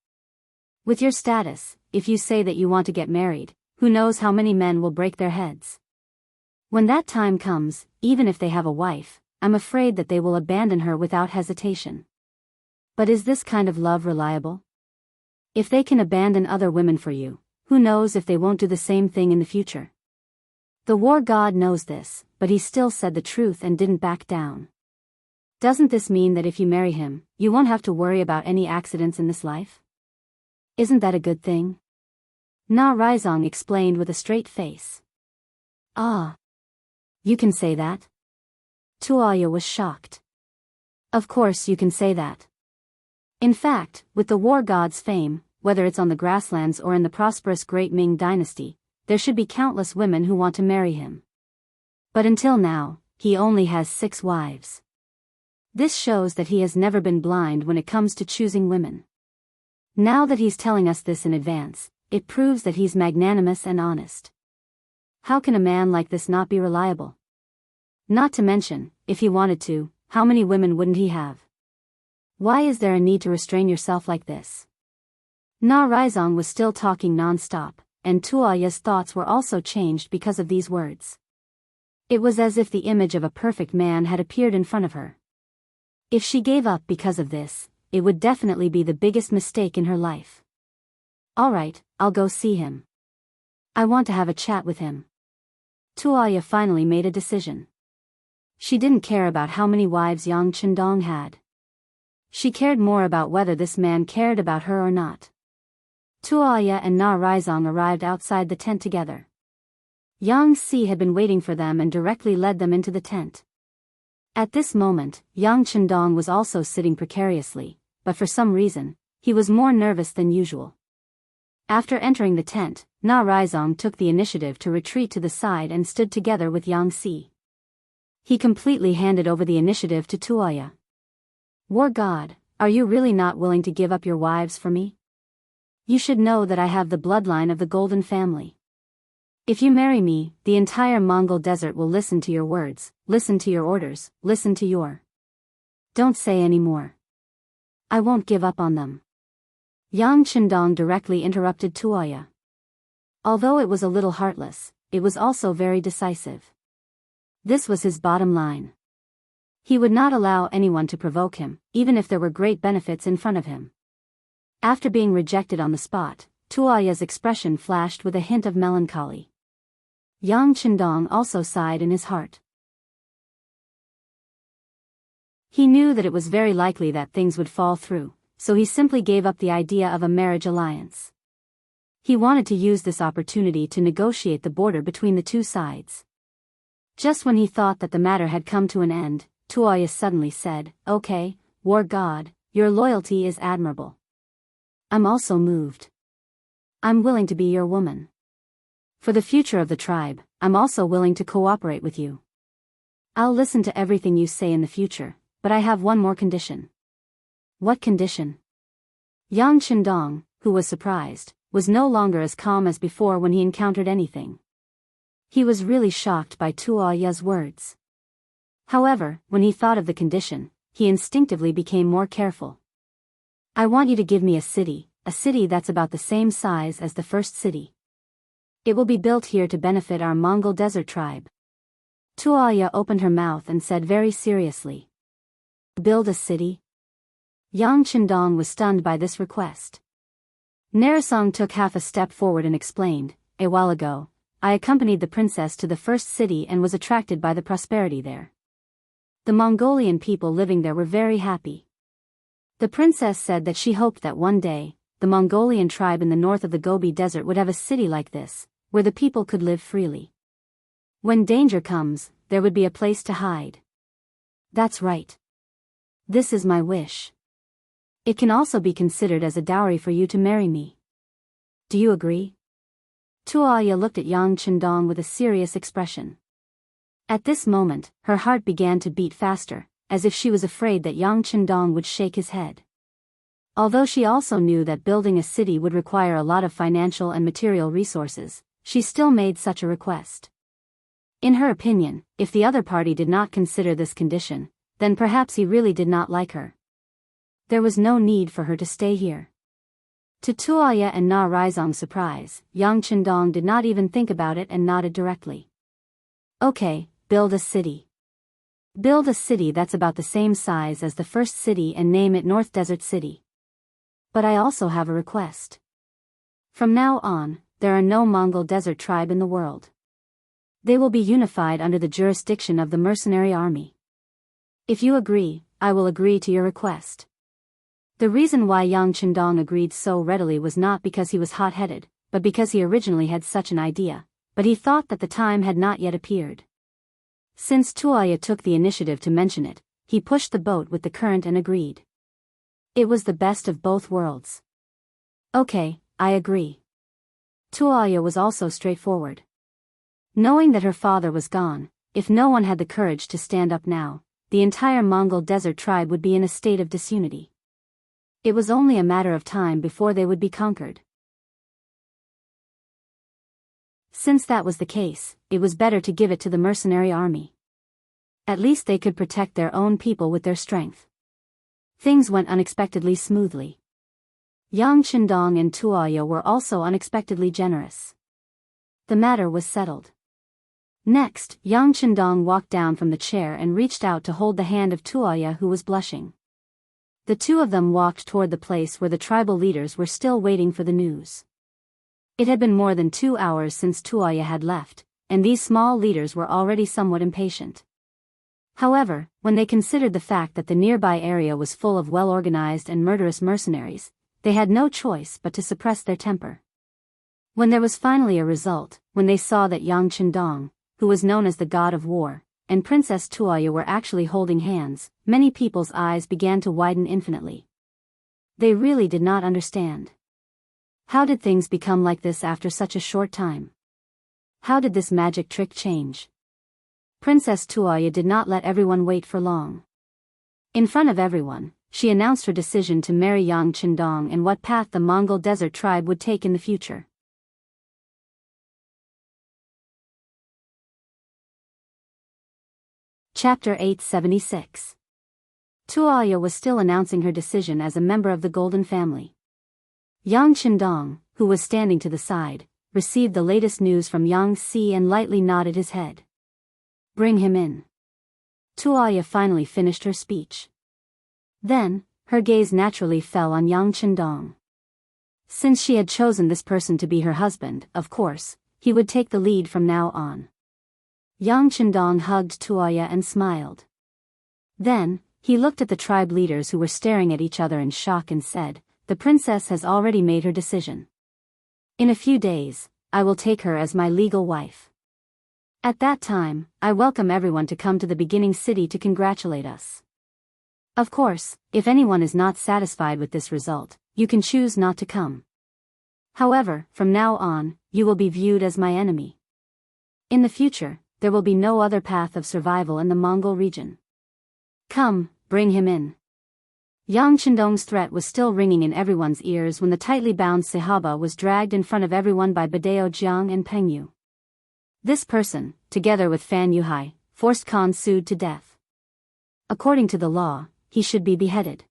With your status, if you say that you want to get married, who knows how many men will break their heads? When that time comes, even if they have a wife, I'm afraid that they will abandon her without hesitation. But is this kind of love reliable? If they can abandon other women for you, who knows if they won't do the same thing in the future? The war god knows this, but he still said the truth and didn't back down. Doesn't this mean that if you marry him, you won't have to worry about any accidents in this life? Isn't that a good thing? Na Raizong explained with a straight face. Ah. You can say that? Tuoya was shocked. Of course you can say that. In fact, with the war god's fame, whether it's on the grasslands or in the prosperous Great Ming Dynasty, there should be countless women who want to marry him. But until now, he only has 6 wives. This shows that he has never been blind when it comes to choosing women. Now that he's telling us this in advance, it proves that he's magnanimous and honest. How can a man like this not be reliable? Not to mention, if he wanted to, how many women wouldn't he have? Why is there a need to restrain yourself like this? Na Raizong was still talking non-stop, and Tuoya's thoughts were also changed because of these words. It was as if the image of a perfect man had appeared in front of her. If she gave up because of this, it would definitely be the biggest mistake in her life. All right, I'll go see him. I want to have a chat with him. Tuoya finally made a decision. She didn't care about how many wives Yang Chendong had. She cared more about whether this man cared about her or not. Tuoya and Na Raizong arrived outside the tent together. Yang Si had been waiting for them and directly led them into the tent. At this moment, Yang Chendong was also sitting precariously, but for some reason, he was more nervous than usual. After entering the tent, Na Raizong took the initiative to retreat to the side and stood together with Yang Si. He completely handed over the initiative to Tuoya. War God, are you really not willing to give up your wives for me? You should know that I have the bloodline of the Golden Family. If you marry me, the entire Mongol desert will listen to your words, listen to your orders, listen to your... Don't say any more. I won't give up on them. Yang Chendong directly interrupted Tuoya. Although it was a little heartless, it was also very decisive. This was his bottom line. He would not allow anyone to provoke him, even if there were great benefits in front of him. After being rejected on the spot, Tuoya's expression flashed with a hint of melancholy. Yang Chendong also sighed in his heart. He knew that it was very likely that things would fall through, so he simply gave up the idea of a marriage alliance. He wanted to use this opportunity to negotiate the border between the two sides. Just when he thought that the matter had come to an end, Tuoya suddenly said, "Okay, War God, your loyalty is admirable. I'm also moved. I'm willing to be your woman. For the future of the tribe, I'm also willing to cooperate with you. I'll listen to everything you say in the future, but I have one more condition." What condition? Yang Chendong, who was surprised, was no longer as calm as before when he encountered anything. He was really shocked by Tuoya's words. However, when he thought of the condition, he instinctively became more careful. I want you to give me a city that's about the same size as the first city. It will be built here to benefit our Mongol desert tribe. Tuoya opened her mouth and said very seriously. Build a city? Yang Chendong was stunned by this request. Narisong took half a step forward and explained, a while ago, I accompanied the princess to the first city and was attracted by the prosperity there. The Mongolian people living there were very happy. The princess said that she hoped that one day, the Mongolian tribe in the north of the Gobi Desert would have a city like this, where the people could live freely. When danger comes, there would be a place to hide. That's right. This is my wish. It can also be considered as a dowry for you to marry me. Do you agree? Tuoya looked at Yang Chendong with a serious expression. At this moment, her heart began to beat faster, as if she was afraid that Yang Chendong would shake his head. Although she also knew that building a city would require a lot of financial and material resources, she still made such a request. In her opinion, if the other party did not consider this condition, then perhaps he really did not like her. There was no need for her to stay here. To Tuoya and Na Raizong's surprise, Yang Chendong did not even think about it and nodded directly. Okay, build a city. Build a city that's about the same size as the first city and name it North Desert City. But I also have a request. From now on, there are no Mongol desert tribe in the world. They will be unified under the jurisdiction of the mercenary army. If you agree, I will agree to your request. The reason why Yang Chendong agreed so readily was not because he was hot-headed, but because he originally had such an idea, but he thought that the time had not yet appeared. Since Tuoya took the initiative to mention it, he pushed the boat with the current and agreed. It was the best of both worlds. Okay, I agree. Tuoya was also straightforward. Knowing that her father was gone, if no one had the courage to stand up now, the entire Mongol desert tribe would be in a state of disunity. It was only a matter of time before they would be conquered. Since that was the case, it was better to give it to the mercenary army. At least they could protect their own people with their strength. Things went unexpectedly smoothly. Yang Chendong and Tuoya were also unexpectedly generous. The matter was settled. Next, Yang Chendong walked down from the chair and reached out to hold the hand of Tuoya, who was blushing. The two of them walked toward the place where the tribal leaders were still waiting for the news. It had been more than 2 hours since Tuoya had left, and these small leaders were already somewhat impatient. However, when they considered the fact that the nearby area was full of well-organized and murderous mercenaries, they had no choice but to suppress their temper. When there was finally a result, when they saw that Yang Chendong, who was known as the god of war, and Princess Tuoya were actually holding hands, many people's eyes began to widen infinitely. They really did not understand. How did things become like this after such a short time? How did this magic trick change? Princess Tuoya did not let everyone wait for long. In front of everyone, she announced her decision to marry Yang Chendong and what path the Mongol desert tribe would take in the future. Chapter 876. Tuoya was still announcing her decision as a member of the Golden Family. Yang Chendong, who was standing to the side, received the latest news from Yang Si and lightly nodded his head. Bring him in. Tuoya finally finished her speech. Then, her gaze naturally fell on Yang Chendong. Since she had chosen this person to be her husband, of course, he would take the lead from now on. Yang Chendong hugged Tuoya and smiled. Then, he looked at the tribe leaders who were staring at each other in shock and said, "The princess has already made her decision. In a few days, I will take her as my legal wife. At that time, I welcome everyone to come to the beginning city to congratulate us. Of course, if anyone is not satisfied with this result, you can choose not to come. However, from now on, you will be viewed as my enemy. In the future, there will be no other path of survival in the Mongol region. Come, bring him in." Yang Chendong's threat was still ringing in everyone's ears when the tightly bound Sahaba was dragged in front of everyone by Badao Jiang and Peng Yu. This person, together with Fan Yuhai, forced Khan Sud to death. According to the law, he should be beheaded.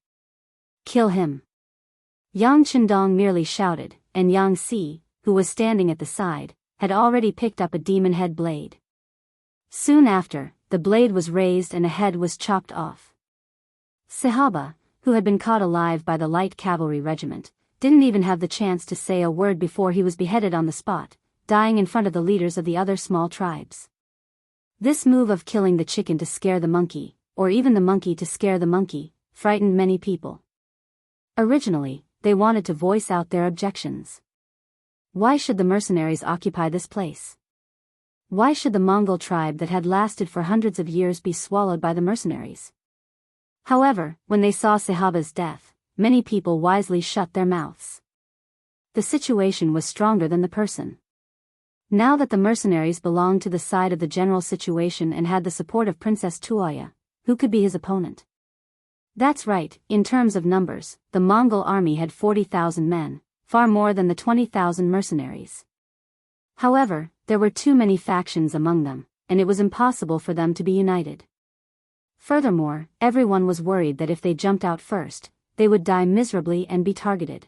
Kill him. Yang Chendong merely shouted, and Yang Si, who was standing at the side, had already picked up a demon head blade. Soon after, the blade was raised and a head was chopped off. Sahaba, who had been caught alive by the light cavalry regiment, didn't even have the chance to say a word before he was beheaded on the spot, dying in front of the leaders of the other small tribes. This move of killing the chicken to scare the monkey, or even the monkey to scare the monkey, frightened many people. Originally, they wanted to voice out their objections. Why should the mercenaries occupy this place? Why should the Mongol tribe that had lasted for hundreds of years be swallowed by the mercenaries? However, when they saw Sahaba's death, many people wisely shut their mouths. The situation was stronger than the person. Now that the mercenaries belonged to the side of the general situation and had the support of Princess Tuoya, who could be his opponent? That's right, in terms of numbers, the Mongol army had 40,000 men, far more than the 20,000 mercenaries. However, there were too many factions among them, and it was impossible for them to be united. Furthermore, everyone was worried that if they jumped out first, they would die miserably and be targeted.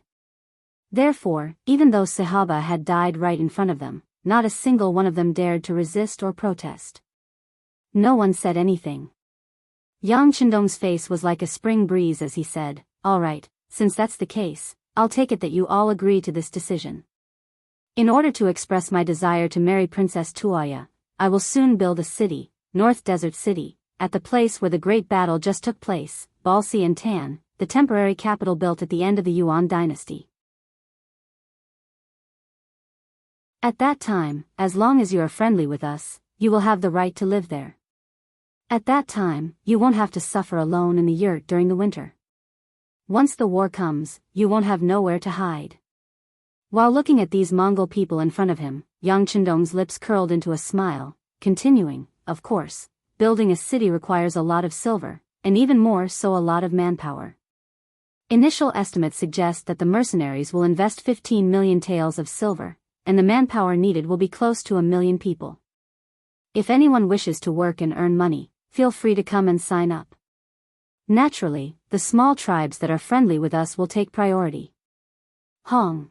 Therefore, even though Sahaba had died right in front of them, not a single one of them dared to resist or protest. No one said anything. Yang Chendong's face was like a spring breeze as he said, "All right, since that's the case, I'll take it that you all agree to this decision. In order to express my desire to marry Princess Tuoya, I will soon build a city, North Desert City, at the place where the great battle just took place, Balsi and Tan, the temporary capital built at the end of the Yuan dynasty. At that time, as long as you are friendly with us, you will have the right to live there. At that time, you won't have to suffer alone in the yurt during the winter. Once the war comes, you won't have nowhere to hide." While looking at these Mongol people in front of him, Yang Chendong's lips curled into a smile, continuing, "Of course, building a city requires a lot of silver, and even more so a lot of manpower. Initial estimates suggest that the mercenaries will invest 15 million taels of silver, and the manpower needed will be close to 1 million people. If anyone wishes to work and earn money, feel free to come and sign up. Naturally, the small tribes that are friendly with us will take priority." Hong.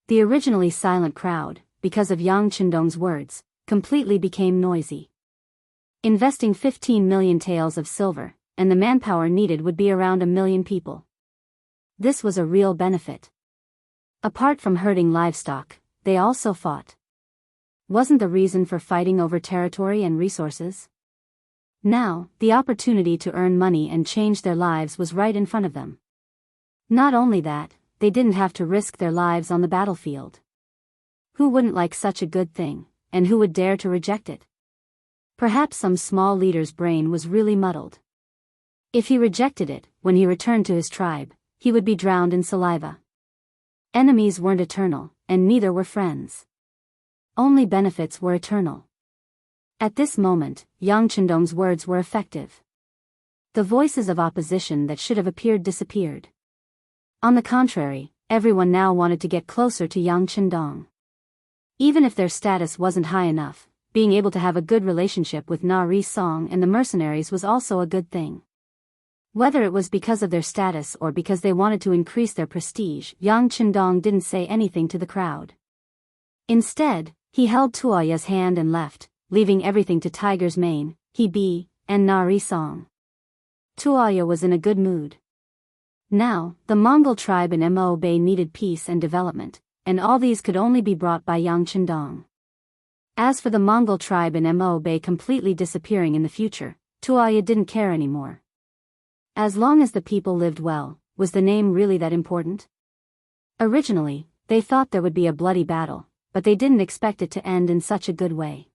The originally silent crowd, because of Yang Chendong's words, completely became noisy. Investing 15 million taels of silver, and the manpower needed would be around 1 million people. This was a real benefit. Apart from herding livestock, they also fought. Wasn't the reason for fighting over territory and resources? Now, the opportunity to earn money and change their lives was right in front of them. Not only that, they didn't have to risk their lives on the battlefield. Who wouldn't like such a good thing, and who would dare to reject it? Perhaps some small leader's brain was really muddled. If he rejected it, when he returned to his tribe, he would be drowned in saliva. Enemies weren't eternal, and neither were friends. Only benefits were eternal. At this moment, Yang Chendong's words were effective. The voices of opposition that should have appeared disappeared. On the contrary, everyone now wanted to get closer to Yang Chendong. Even if their status wasn't high enough, being able to have a good relationship with Na Ri Song and the mercenaries was also a good thing. Whether it was because of their status or because they wanted to increase their prestige, Yang Chendong didn't say anything to the crowd. Instead, he held Tuoya's hand and left, leaving everything to Tiger's Mane, Hebe, and Na Ri Song. Tuoya was in a good mood. Now, the Mongol tribe in Mo Bay needed peace and development, and all these could only be brought by Yang Chendong. As for the Mongol tribe in Mo Bay completely disappearing in the future, Tuoya didn't care anymore. As long as the people lived well, was the name really that important? Originally, they thought there would be a bloody battle, but they didn't expect it to end in such a good way.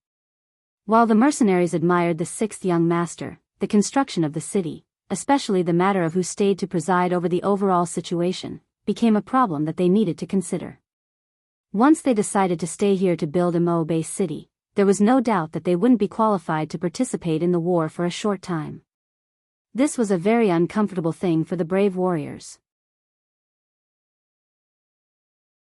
While the mercenaries admired the sixth young master, the construction of the city, especially the matter of who stayed to preside over the overall situation, became a problem that they needed to consider. Once they decided to stay here to build a Mo Bay city, there was no doubt that they wouldn't be qualified to participate in the war for a short time. This was a very uncomfortable thing for the brave warriors.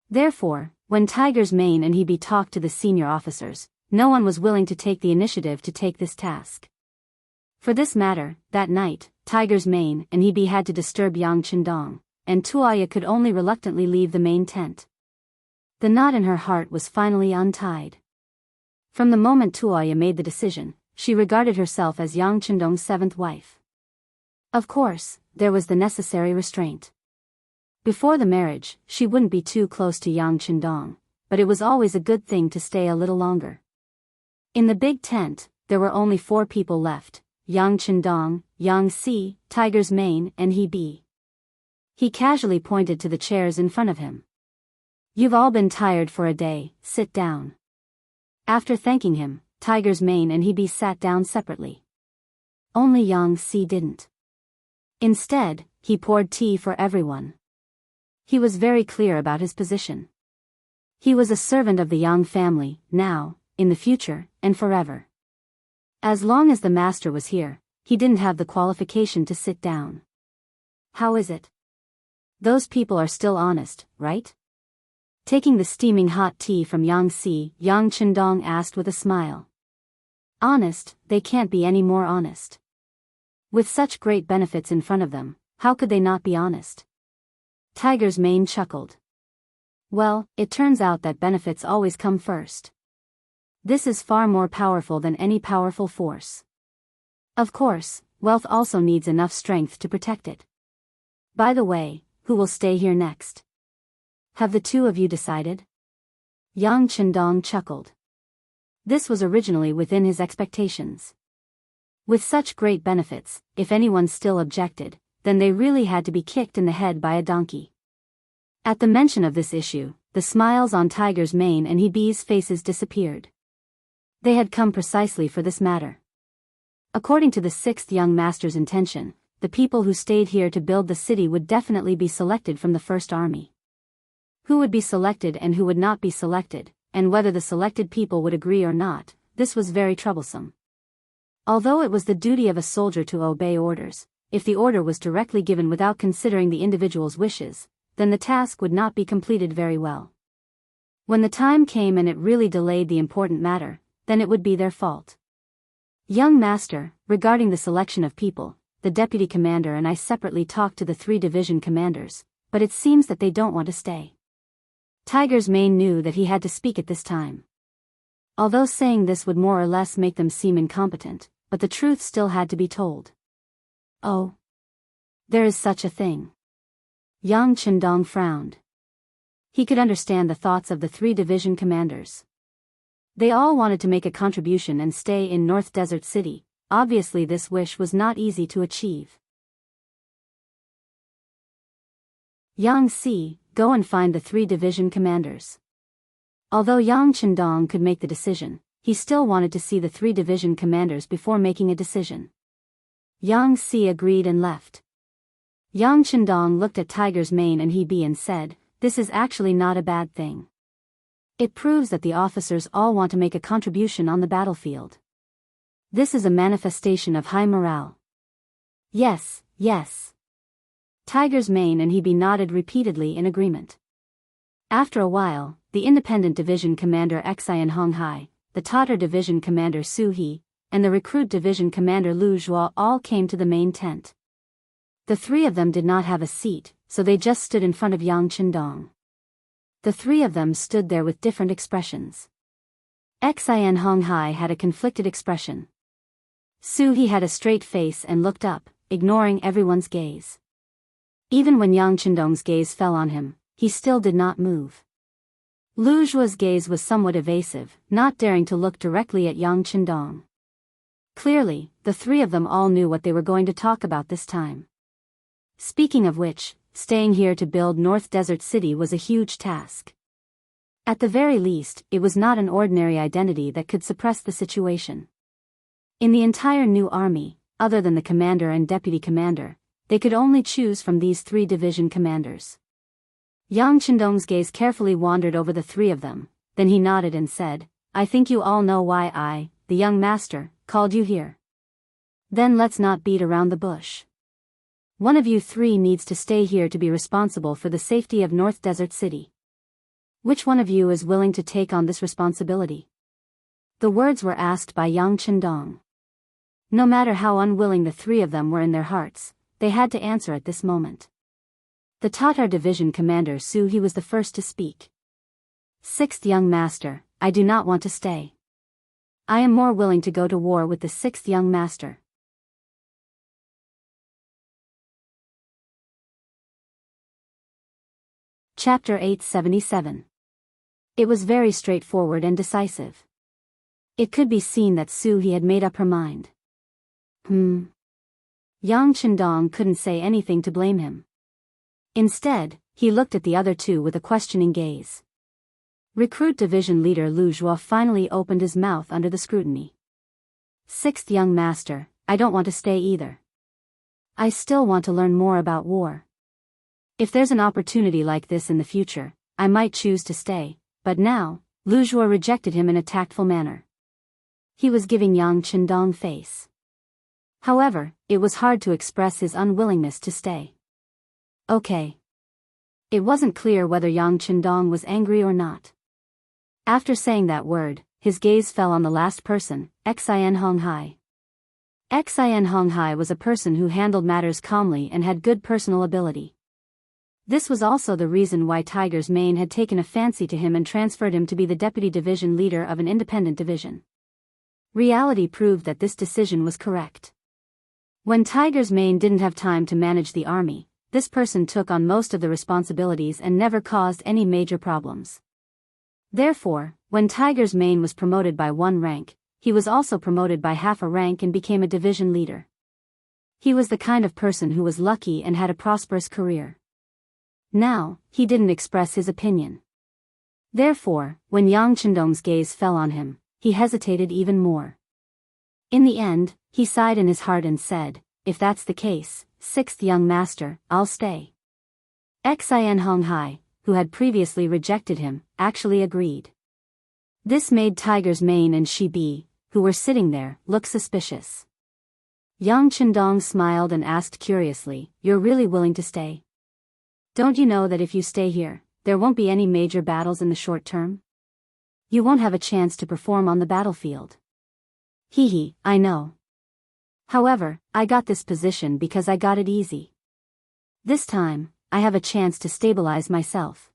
Therefore, when Tiger's Mane and Hebe talked to the senior officers, no one was willing to take the initiative to take this task. For this matter, that night, Tiger's Mane and Hebe had to disturb Yang Chendong, and Tuoya could only reluctantly leave the main tent. The knot in her heart was finally untied. From the moment Tuoya made the decision, she regarded herself as Yang Chendong's seventh wife. Of course, there was the necessary restraint. Before the marriage, she wouldn't be too close to Yang Chendong, but it was always a good thing to stay a little longer. In the big tent, there were only 4 people left: Yang Chendong, Yang Si, Tiger's Mane, and Hebe. He casually pointed to the chairs in front of him. "You've all been tired for a day, sit down." After thanking him, Tiger's Mane and Hebe sat down separately. Only Yang Si didn't. Instead, he poured tea for everyone. He was very clear about his position. He was a servant of the Yang family, now, in the future, and forever. As long as the master was here, he didn't have the qualification to sit down. How is it? Those people are still honest, right? Taking the steaming hot tea from Yang Si, Yang Chendong asked with a smile. Honest, they can't be any more honest. With such great benefits in front of them, how could they not be honest? Tiger's Mane chuckled. Well, it turns out that benefits always come first. This is far more powerful than any powerful force. Of course, wealth also needs enough strength to protect it. By the way, who will stay here next? Have the 2 of you decided? Yang Chendong chuckled. This was originally within his expectations. With such great benefits, if anyone still objected, then they really had to be kicked in the head by a donkey. At the mention of this issue, the smiles on Tiger's Mane and Hebe's faces disappeared. They had come precisely for this matter. According to the 6th young master's intention, the people who stayed here to build the city would definitely be selected from the first army. Who would be selected and who would not be selected, and whether the selected people would agree or not, this was very troublesome. Although it was the duty of a soldier to obey orders, if the order was directly given without considering the individual's wishes, then the task would not be completed very well. When the time came and it really delayed the important matter, then it would be their fault. Young master, regarding the selection of people, the deputy commander and I separately talked to the 3 division commanders, but it seems that they don't want to stay. Tiger's Mane knew that he had to speak at this time. Although saying this would more or less make them seem incompetent, but the truth still had to be told. Oh. There is such a thing. Yang Chendong frowned. He could understand the thoughts of the 3 division commanders. They all wanted to make a contribution and stay in North Desert City. Obviously this wish was not easy to achieve. Yang Si, go and find the 3 division commanders. Although Yang Chendong could make the decision, he still wanted to see the 3 division commanders before making a decision. Yang Si agreed and left. Yang Chendong looked at Tiger's Mane and Hebe and said, "This is actually not a bad thing. It proves that the officers all want to make a contribution on the battlefield. This is a manifestation of high morale." "Yes, yes." Tiger's Mane and Hebe nodded repeatedly in agreement. After a while, the Independent Division Commander Xian Honghai, the Tatar Division Commander Su He, and the Recruit Division Commander Lu Zhuo all came to the main tent. The 3 of them did not have a seat, so they just stood in front of Yang Chendong. The 3 of them stood there with different expressions. Xian Honghai had a conflicted expression. Su He had a straight face and looked up, ignoring everyone's gaze. Even when Yang Chendong's gaze fell on him, he still did not move. Lu Zhuo's gaze was somewhat evasive, not daring to look directly at Yang Chendong. Clearly, the 3 of them all knew what they were going to talk about this time. Speaking of which, staying here to build North Desert City was a huge task. At the very least, it was not an ordinary identity that could suppress the situation. In the entire new army, other than the commander and deputy commander, they could only choose from these 3 division commanders. Yang Chendong's gaze carefully wandered over the 3 of them, then he nodded and said, "I think you all know why I, the young master, called you here. Then let's not beat around the bush. One of you 3 needs to stay here to be responsible for the safety of North Desert City. Which one of you is willing to take on this responsibility?" The words were asked by Yang Chendong. No matter how unwilling the 3 of them were in their hearts, they had to answer at this moment. The Tatar Division Commander Su He was the first to speak. "6th Young Master, I do not want to stay. I am more willing to go to war with the 6th Young Master." Chapter 877. It was very straightforward and decisive. It could be seen that Su He had made up her mind. Yang Chendong couldn't say anything to blame him. Instead, he looked at the other 2 with a questioning gaze. Recruit Division Leader Lu Zhuo finally opened his mouth under the scrutiny. "6th Young Master, I don't want to stay either. I still want to learn more about war. If there's an opportunity like this in the future, I might choose to stay, but now," Lu Zhuo rejected him in a tactful manner. He was giving Yang Chendong face. However, it was hard to express his unwillingness to stay. Okay. It wasn't clear whether Yang Chendong was angry or not. After saying that word, his gaze fell on the last person, Xian Honghai. Xian Honghai was a person who handled matters calmly and had good personal ability. This was also the reason why Tiger's Mane had taken a fancy to him and transferred him to be the deputy division leader of an independent division. Reality proved that this decision was correct. When Tiger's Mane didn't have time to manage the army, this person took on most of the responsibilities and never caused any major problems. Therefore, when Tiger's Mane was promoted by 1 rank, he was also promoted by half a rank and became a division leader. He was the kind of person who was lucky and had a prosperous career. Now, he didn't express his opinion. Therefore, when Yang Chendong's gaze fell on him, he hesitated even more. In the end, he sighed in his heart and said, "If that's the case, 6th Young Master, I'll stay." Xian Honghai, who had previously rejected him, actually agreed. This made Tiger's Mane and Shibi, who were sitting there, look suspicious. Yang Chendong smiled and asked curiously, "You're really willing to stay? Don't you know that if you stay here, there won't be any major battles in the short term? You won't have a chance to perform on the battlefield." "Hee, I know. However, I got this position because I got it easy. This time, I have a chance to stabilize myself.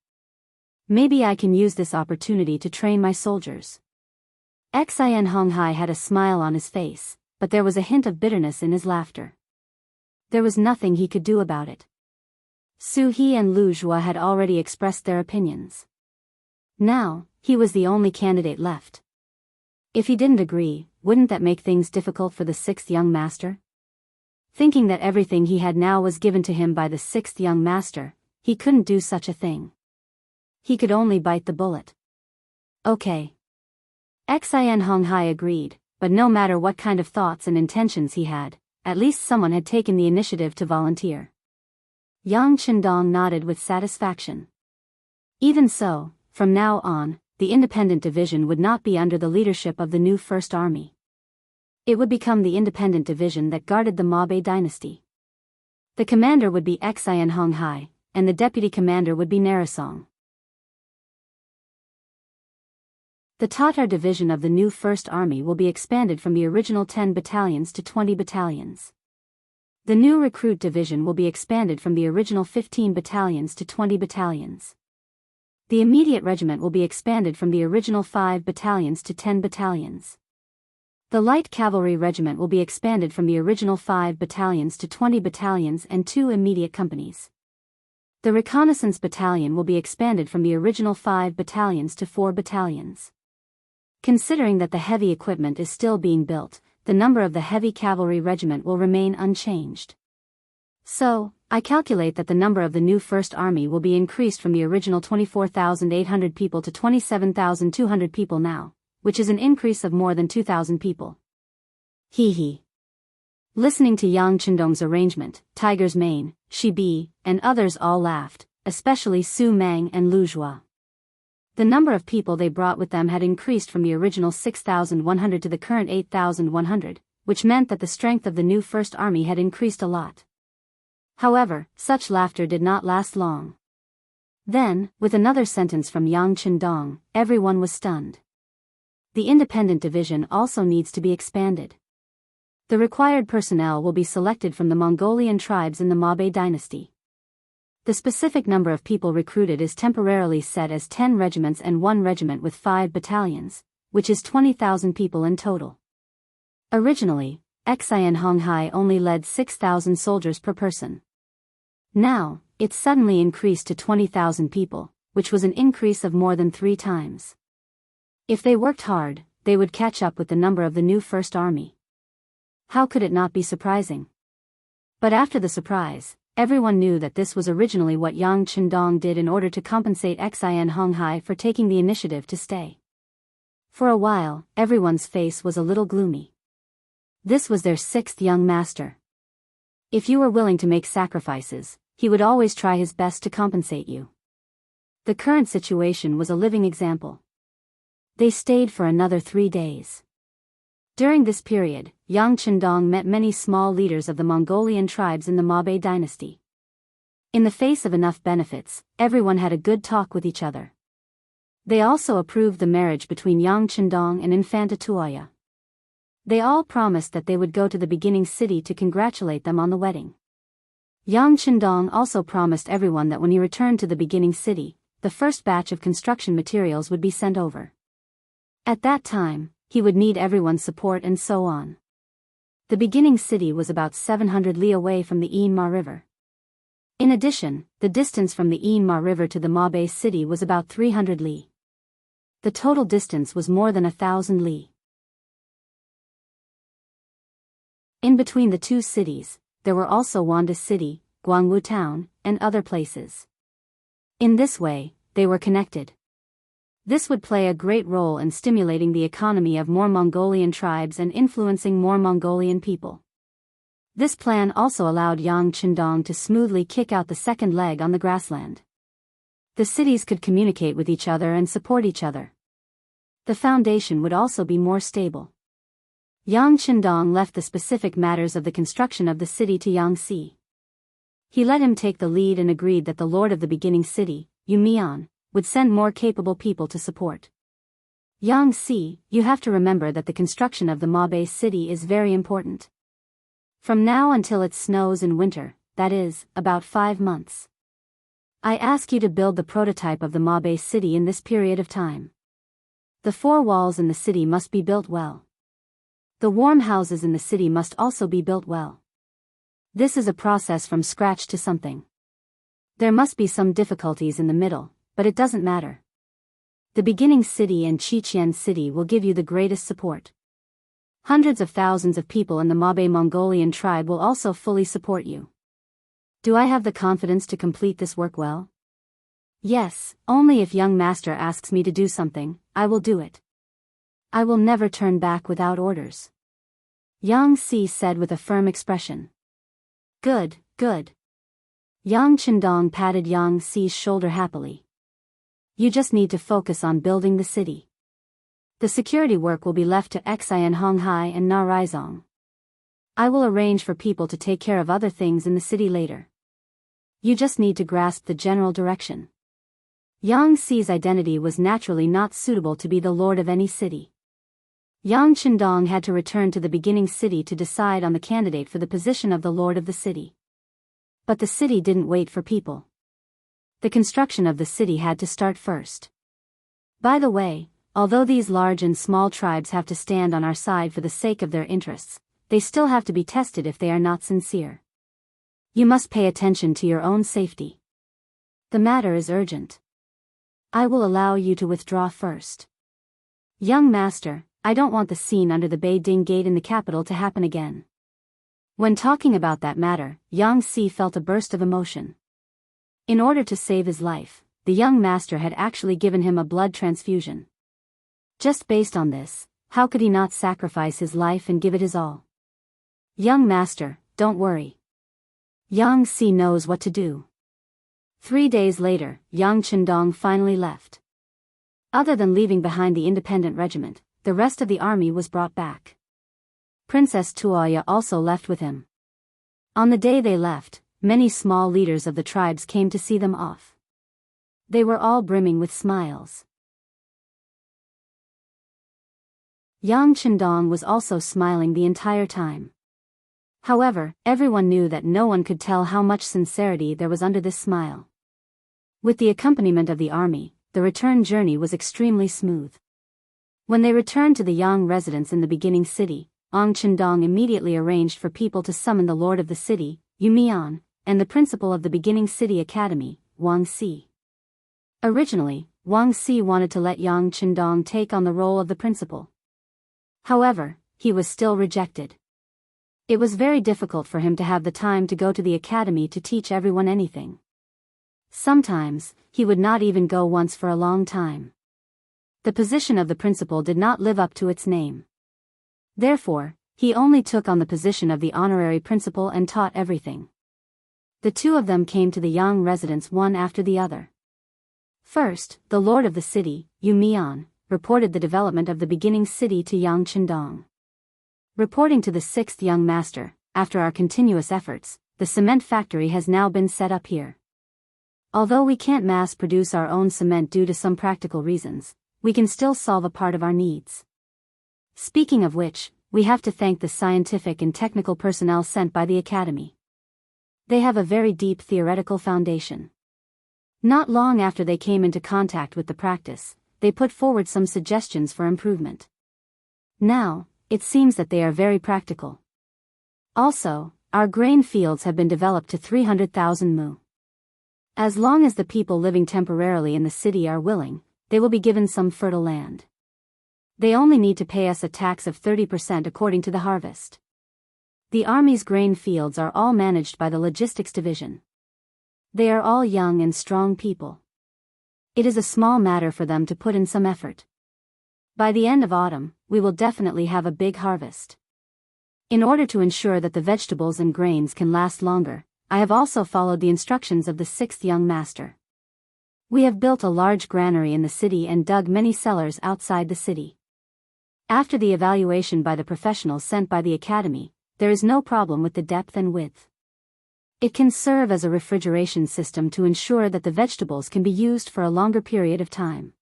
Maybe I can use this opportunity to train my soldiers." Xian Honghai had a smile on his face, but there was a hint of bitterness in his laughter. There was nothing he could do about it. Su He and Lu Zhuo had already expressed their opinions. Now, he was the only candidate left. If he didn't agree, wouldn't that make things difficult for the 6th Young Master? Thinking that everything he had now was given to him by the 6th Young Master, he couldn't do such a thing. He could only bite the bullet. Okay. Xian Honghai agreed, but no matter what kind of thoughts and intentions he had, at least someone had taken the initiative to volunteer. Yang Qindong nodded with satisfaction. Even so, from now on, the independent division would not be under the leadership of the new First Army. It would become the independent division that guarded the Mabe dynasty. The commander would be Xian Honghai, and the deputy commander would be Narasong. The Tatar division of the new First Army will be expanded from the original 10 battalions to 20 battalions. The new recruit division will be expanded from the original 15 battalions to 20 battalions. The immediate regiment will be expanded from the original 5 battalions to 10 battalions. The light cavalry regiment will be expanded from the original 5 battalions to 20 battalions and 2 immediate companies. The reconnaissance battalion will be expanded from the original 5 battalions to 4 battalions. Considering that the heavy equipment is still being built, the number of the heavy cavalry regiment will remain unchanged. So, I calculate that the number of the new First Army will be increased from the original 24,800 people to 27,200 people now, which is an increase of more than 2,000 people. Hee hee. Listening to Yang Qindong's arrangement, Tiger's Mane, Shi Bi, and others all laughed, especially Su Mang and Lu Zhua. The number of people they brought with them had increased from the original 6,100 to the current 8,100, which meant that the strength of the new First Army had increased a lot. However, such laughter did not last long. Then, with another sentence from Yang Qindong, everyone was stunned. The independent division also needs to be expanded. The required personnel will be selected from the Mongolian tribes in the Mabe dynasty. The specific number of people recruited is temporarily set as 10 regiments and 1 regiment with 5 battalions, which is 20,000 people in total. Originally, Xian Honghai only led 6,000 soldiers per person. Now, it suddenly increased to 20,000 people, which was an increase of more than 3 times. If they worked hard, they would catch up with the number of the new First Army. How could it not be surprising? But after the surprise, everyone knew that this was originally what Yang Qindong did in order to compensate Xian Honghai for taking the initiative to stay. For a while, everyone's face was a little gloomy. This was their 6th young master. If you were willing to make sacrifices, he would always try his best to compensate you. The current situation was a living example. They stayed for another 3 days. During this period, Yang Qindong met many small leaders of the Mongolian tribes in the Mabe dynasty. In the face of enough benefits, everyone had a good talk with each other. They also approved the marriage between Yang Qindong and Infanta Tuoya. They all promised that they would go to the beginning city to congratulate them on the wedding. Yang Qindong also promised everyone that when he returned to the beginning city, the first batch of construction materials would be sent over. At that time, he would need everyone's support and so on. The beginning city was about 700 li away from the Yinma River. In addition, the distance from the Yinma River to the Mabe city was about 300 li. The total distance was more than 1,000 li. In between the two cities, there were also Wanda City, Guangwu Town, and other places. In this way, they were connected. This would play a great role in stimulating the economy of more Mongolian tribes and influencing more Mongolian people. This plan also allowed Yang Qindong to smoothly kick out the second leg on the grassland. The cities could communicate with each other and support each other. The foundation would also be more stable. Yang Qindong left the specific matters of the construction of the city to Yang Si. He let him take the lead and agreed that the lord of the beginning city, Yu Mian, would send more capable people to support. Yang Si, you have to remember that the construction of the Mabe city is very important. From now until it snows in winter, that is, about 5 months. I ask you to build the prototype of the Mabe city in this period of time. The 4 walls in the city must be built well. The warm houses in the city must also be built well. This is a process from scratch to something. There must be some difficulties in the middle, but it doesn't matter. The beginning city and Qiqian city will give you the greatest support. Hundreds of thousands of people in the Mabe Mongolian tribe will also fully support you. Do I have the confidence to complete this work well? Yes, only if young master asks me to do something, I will do it. I will never turn back without orders. Yang Si said with a firm expression. Good, good. Yang Chendong patted Yang Si's shoulder happily. You just need to focus on building the city. The security work will be left to Xian Honghai and Na Raizong. I will arrange for people to take care of other things in the city later. You just need to grasp the general direction. Yang Si's identity was naturally not suitable to be the lord of any city. Yang Chendong had to return to the beginning city to decide on the candidate for the position of the lord of the city. But the city didn't wait for people. The construction of the city had to start first. By the way, although these large and small tribes have to stand on our side for the sake of their interests, they still have to be tested if they are not sincere. You must pay attention to your own safety. The matter is urgent. I will allow you to withdraw first. Young master, I don't want the scene under the Beiding Gate in the capital to happen again. When talking about that matter, Yang Si felt a burst of emotion. In order to save his life, the young master had actually given him a blood transfusion. Just based on this, how could he not sacrifice his life and give it his all? Young master, don't worry. Yang Si knows what to do. 3 days later, Yang Chendong finally left. Other than leaving behind the independent regiment, the rest of the army was brought back. Princess Tuoya also left with him. On the day they left, many small leaders of the tribes came to see them off. They were all brimming with smiles. Yang Chendong was also smiling the entire time. However, everyone knew that no one could tell how much sincerity there was under this smile. With the accompaniment of the army, the return journey was extremely smooth. When they returned to the Yang residence in the beginning city, Yang Chendong immediately arranged for people to summon the lord of the city, Yu Mian, and the principal of the beginning city academy, Wang Si. Originally, Wang Si wanted to let Yang Chendong take on the role of the principal. However, he was still rejected. It was very difficult for him to have the time to go to the academy to teach everyone anything. Sometimes, he would not even go once for a long time. The position of the principal did not live up to its name. Therefore, he only took on the position of the honorary principal and taught everything. The two of them came to the Yang residence one after the other. First, the lord of the city, Yu Mian, reported the development of the beginning city to Yang Chendong. Reporting to the 6th young master, after our continuous efforts, the cement factory has now been set up here. Although we can't mass produce our own cement due to some practical reasons, we can still solve a part of our needs. Speaking of which, we have to thank the scientific and technical personnel sent by the academy. They have a very deep theoretical foundation. Not long after they came into contact with the practice, they put forward some suggestions for improvement. Now, it seems that they are very practical. Also, our grain fields have been developed to 300,000 mu. As long as the people living temporarily in the city are willing, they will be given some fertile land. They only need to pay us a tax of 30% according to the harvest. The army's grain fields are all managed by the logistics division. They are all young and strong people. It is a small matter for them to put in some effort. By the end of autumn, we will definitely have a big harvest. In order to ensure that the vegetables and grains can last longer, I have also followed the instructions of the 6th young master. We have built a large granary in the city and dug many cellars outside the city. After the evaluation by the professionals sent by the academy, there is no problem with the depth and width. It can serve as a refrigeration system to ensure that the vegetables can be used for a longer period of time.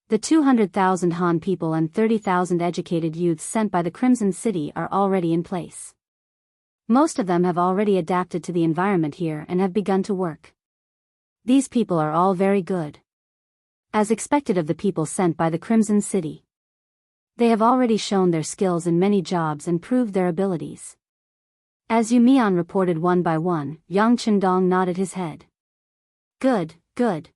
The 200,000 Han people and 30,000 educated youths sent by the Crimson City are already in place. Most of them have already adapted to the environment here and have begun to work. These people are all very good. As expected of the people sent by the Crimson City. They have already shown their skills in many jobs and proved their abilities. As Yu Mian reported one by one, Yang Chendong nodded his head. Good, good.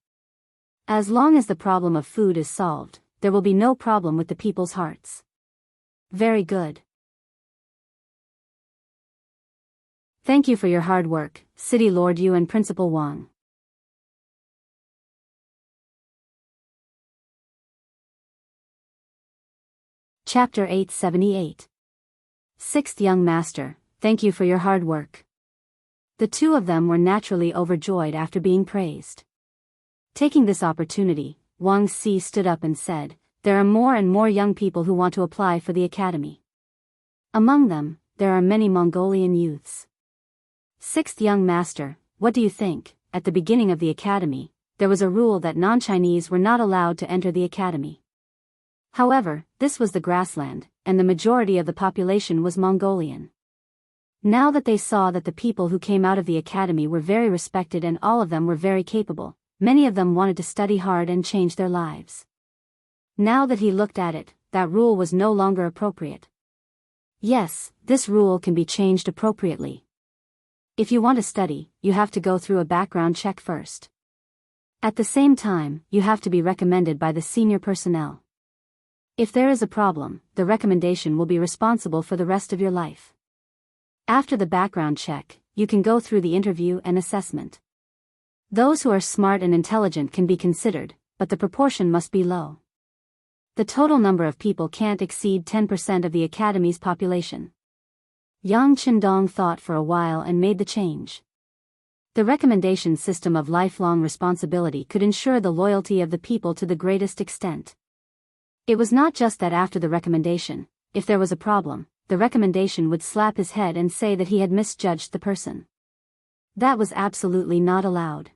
As long as the problem of food is solved, there will be no problem with the people's hearts. Very good. Thank you for your hard work, City Lord Yu and Principal Wang. Chapter 878. Sixth young master, thank you for your hard work. The two of them were naturally overjoyed after being praised. Taking this opportunity, Wuxia stood up and said, there are more and more young people who want to apply for the academy. Among them, there are many Mongolian youths. Sixth young master, what do you think? At the beginning of the academy, there was a rule that non-Chinese were not allowed to enter the academy. However, this was the grassland, and the majority of the population was Mongolian. Now that they saw that the people who came out of the academy were very respected and all of them were very capable, many of them wanted to study hard and change their lives. Now that he looked at it, that rule was no longer appropriate. Yes, this rule can be changed appropriately. If you want to study, you have to go through a background check first. At the same time, you have to be recommended by the senior personnel. If there is a problem, the recommendation will be responsible for the rest of your life. After the background check, you can go through the interview and assessment. Those who are smart and intelligent can be considered, but the proportion must be low. The total number of people can't exceed 10% of the academy's population. Yang Qindong thought for a while and made the change. The recommendation system of lifelong responsibility could ensure the loyalty of the people to the greatest extent. It was not just that after the recommendation, if there was a problem, the recommendation would slap his head and say that he had misjudged the person. That was absolutely not allowed.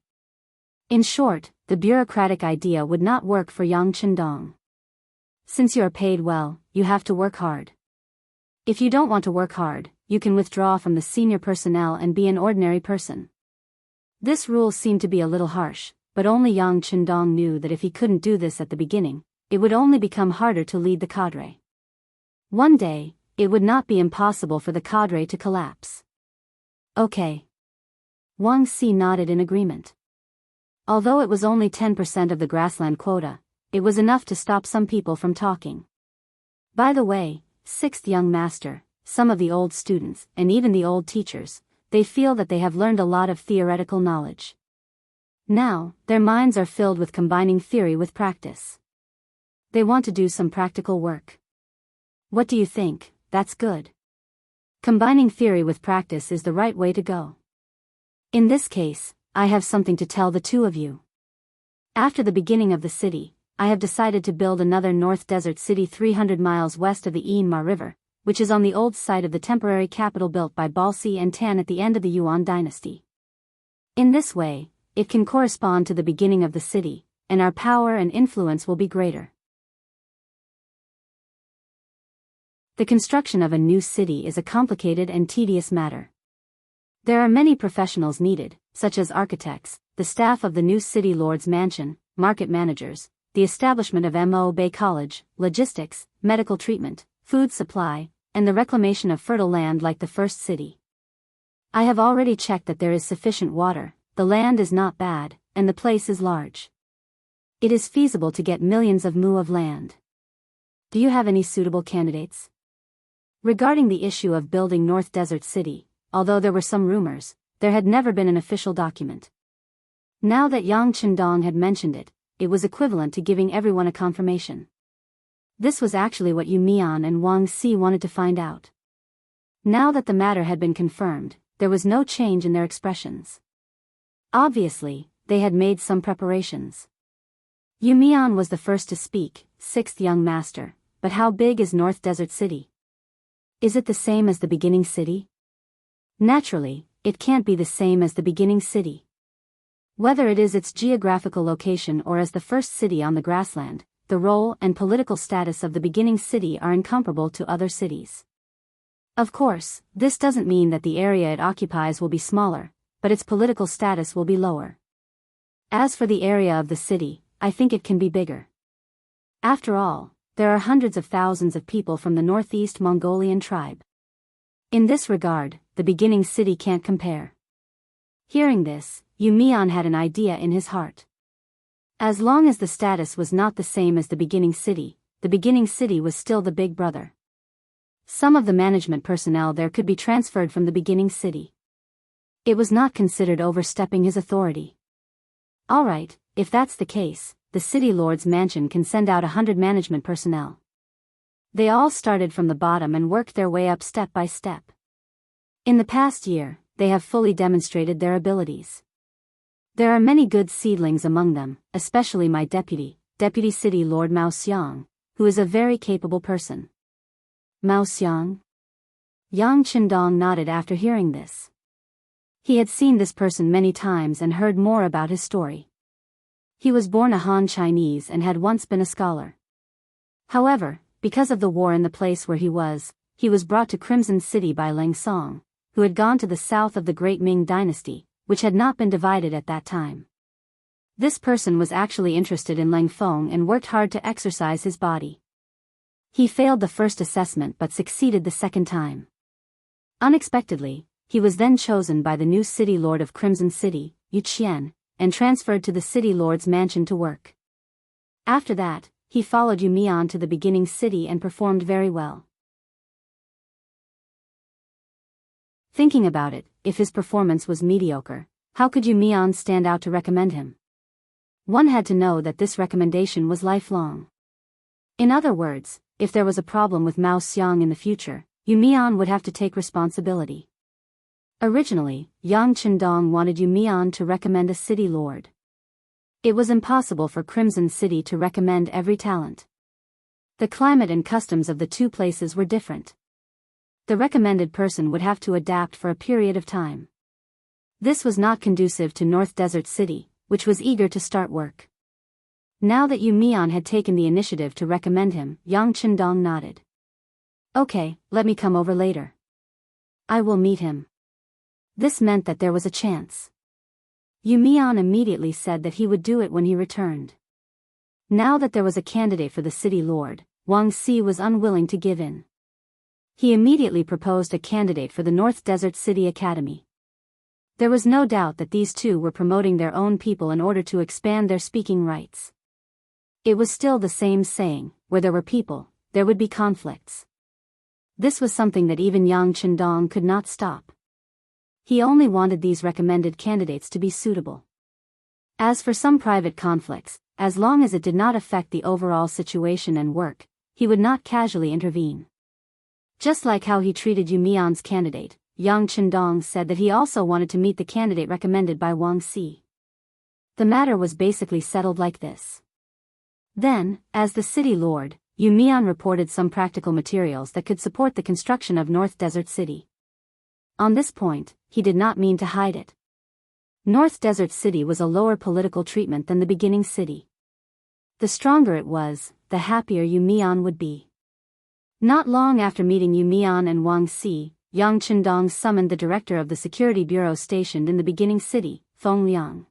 In short, the bureaucratic idea would not work for Yang Qindong. Since you are paid well, you have to work hard. If you don't want to work hard, you can withdraw from the senior personnel and be an ordinary person. This rule seemed to be a little harsh, but only Yang Qindong knew that if he couldn't do this at the beginning, it would only become harder to lead the cadre. One day, it would not be impossible for the cadre to collapse. Okay. Wuxia nodded in agreement. Although it was only 10% of the grassland quota, it was enough to stop some people from talking. By the way, sixth young master, some of the old students, and even the old teachers, they feel that they have learned a lot of theoretical knowledge. Now, their minds are filled with combining theory with practice. They want to do some practical work. What do you think? That's good. Combining theory with practice is the right way to go. In this case, I have something to tell the two of you. After the beginning of the city, I have decided to build another North Desert city 300 miles west of the Yanma River, which is on the old site of the temporary capital built by Balsi and Tan at the end of the Yuan dynasty. In this way, it can correspond to the beginning of the city, and our power and influence will be greater. The construction of a new city is a complicated and tedious matter. There are many professionals needed, such as architects, the staff of the new city lord's mansion, market managers, the establishment of Mo Bay College, logistics, medical treatment, food supply, and the reclamation of fertile land like the first city. I have already checked that there is sufficient water, the land is not bad, and the place is large. It is feasible to get millions of mu of land. Do you have any suitable candidates? Regarding the issue of building North Desert City, although there were some rumors, there had never been an official document. Now that Yang Qindong had mentioned it, it was equivalent to giving everyone a confirmation. This was actually what Yu Mian and Wuxia wanted to find out. Now that the matter had been confirmed, there was no change in their expressions. Obviously, they had made some preparations. Yu Mian was the first to speak, sixth young master, but how big is North Desert City? Is it the same as the beginning city? Naturally, it can't be the same as the beginning city. Whether it is its geographical location or as the first city on the grassland, the role and political status of the beginning city are incomparable to other cities. Of course, this doesn't mean that the area it occupies will be smaller, but its political status will be lower. As for the area of the city, I think it can be bigger. After all, there are hundreds of thousands of people from the northeast Mongolian tribe. In this regard, the beginning city can't compare. Hearing this, Yu Mian had an idea in his heart. As long as the status was not the same as the beginning city was still the big brother. Some of the management personnel there could be transferred from the beginning city. It was not considered overstepping his authority. Alright, if that's the case, the city lord's mansion can send out 100 management personnel. They all started from the bottom and worked their way up step by step. In the past year, they have fully demonstrated their abilities. There are many good seedlings among them, especially my deputy city lord Mao Xiang, who is a very capable person. Mao Xiang? Yang Qindong nodded after hearing this. He had seen this person many times and heard more about his story. He was born a Han Chinese and had once been a scholar. However, because of the war in the place where he was brought to Crimson City by Leng Song, who had gone to the south of the Great Ming Dynasty, which had not been divided at that time. This person was actually interested in Leng Feng and worked hard to exercise his body. He failed the first assessment but succeeded the second time. Unexpectedly, he was then chosen by the new city lord of Crimson City, Yu Qian, and transferred to the city lord's mansion to work. After that, he followed Yu Mian to the beginning city and performed very well. Thinking about it, if his performance was mediocre, how could Yu Mian stand out to recommend him? One had to know that this recommendation was lifelong. In other words, if there was a problem with Mao Xiang in the future, Yu Mian would have to take responsibility. Originally, Yang Qindong wanted Yu Mian to recommend a city lord. It was impossible for Crimson City to recommend every talent. The climate and customs of the two places were different. The recommended person would have to adapt for a period of time. This was not conducive to North Desert City, which was eager to start work. Now that Yu Mian had taken the initiative to recommend him, Yang Qindong nodded. Okay, let me come over later. I will meet him. This meant that there was a chance. Yu Mian immediately said that he would do it when he returned. Now that there was a candidate for the city lord, Wang Si was unwilling to give in. He immediately proposed a candidate for the North Desert City Academy. There was no doubt that these two were promoting their own people in order to expand their speaking rights. It was still the same saying, where there were people, there would be conflicts. This was something that even Yang Qindong could not stop. He only wanted these recommended candidates to be suitable. As for some private conflicts, as long as it did not affect the overall situation and work, he would not casually intervene. Just like how he treated Yu Mian's candidate, Yang Qindong said that he also wanted to meet the candidate recommended by Wang Si. The matter was basically settled like this. Then, as the city lord, Yu Mian reported some practical materials that could support the construction of North Desert City. On this point, he did not mean to hide it. North Desert City was a lower political treatment than the beginning city. The stronger it was, the happier Yu Mian would be. Not long after meeting Yu Mian and Wang Si, Yang Qindong summoned the director of the security bureau stationed in the beginning city, Feng Liang.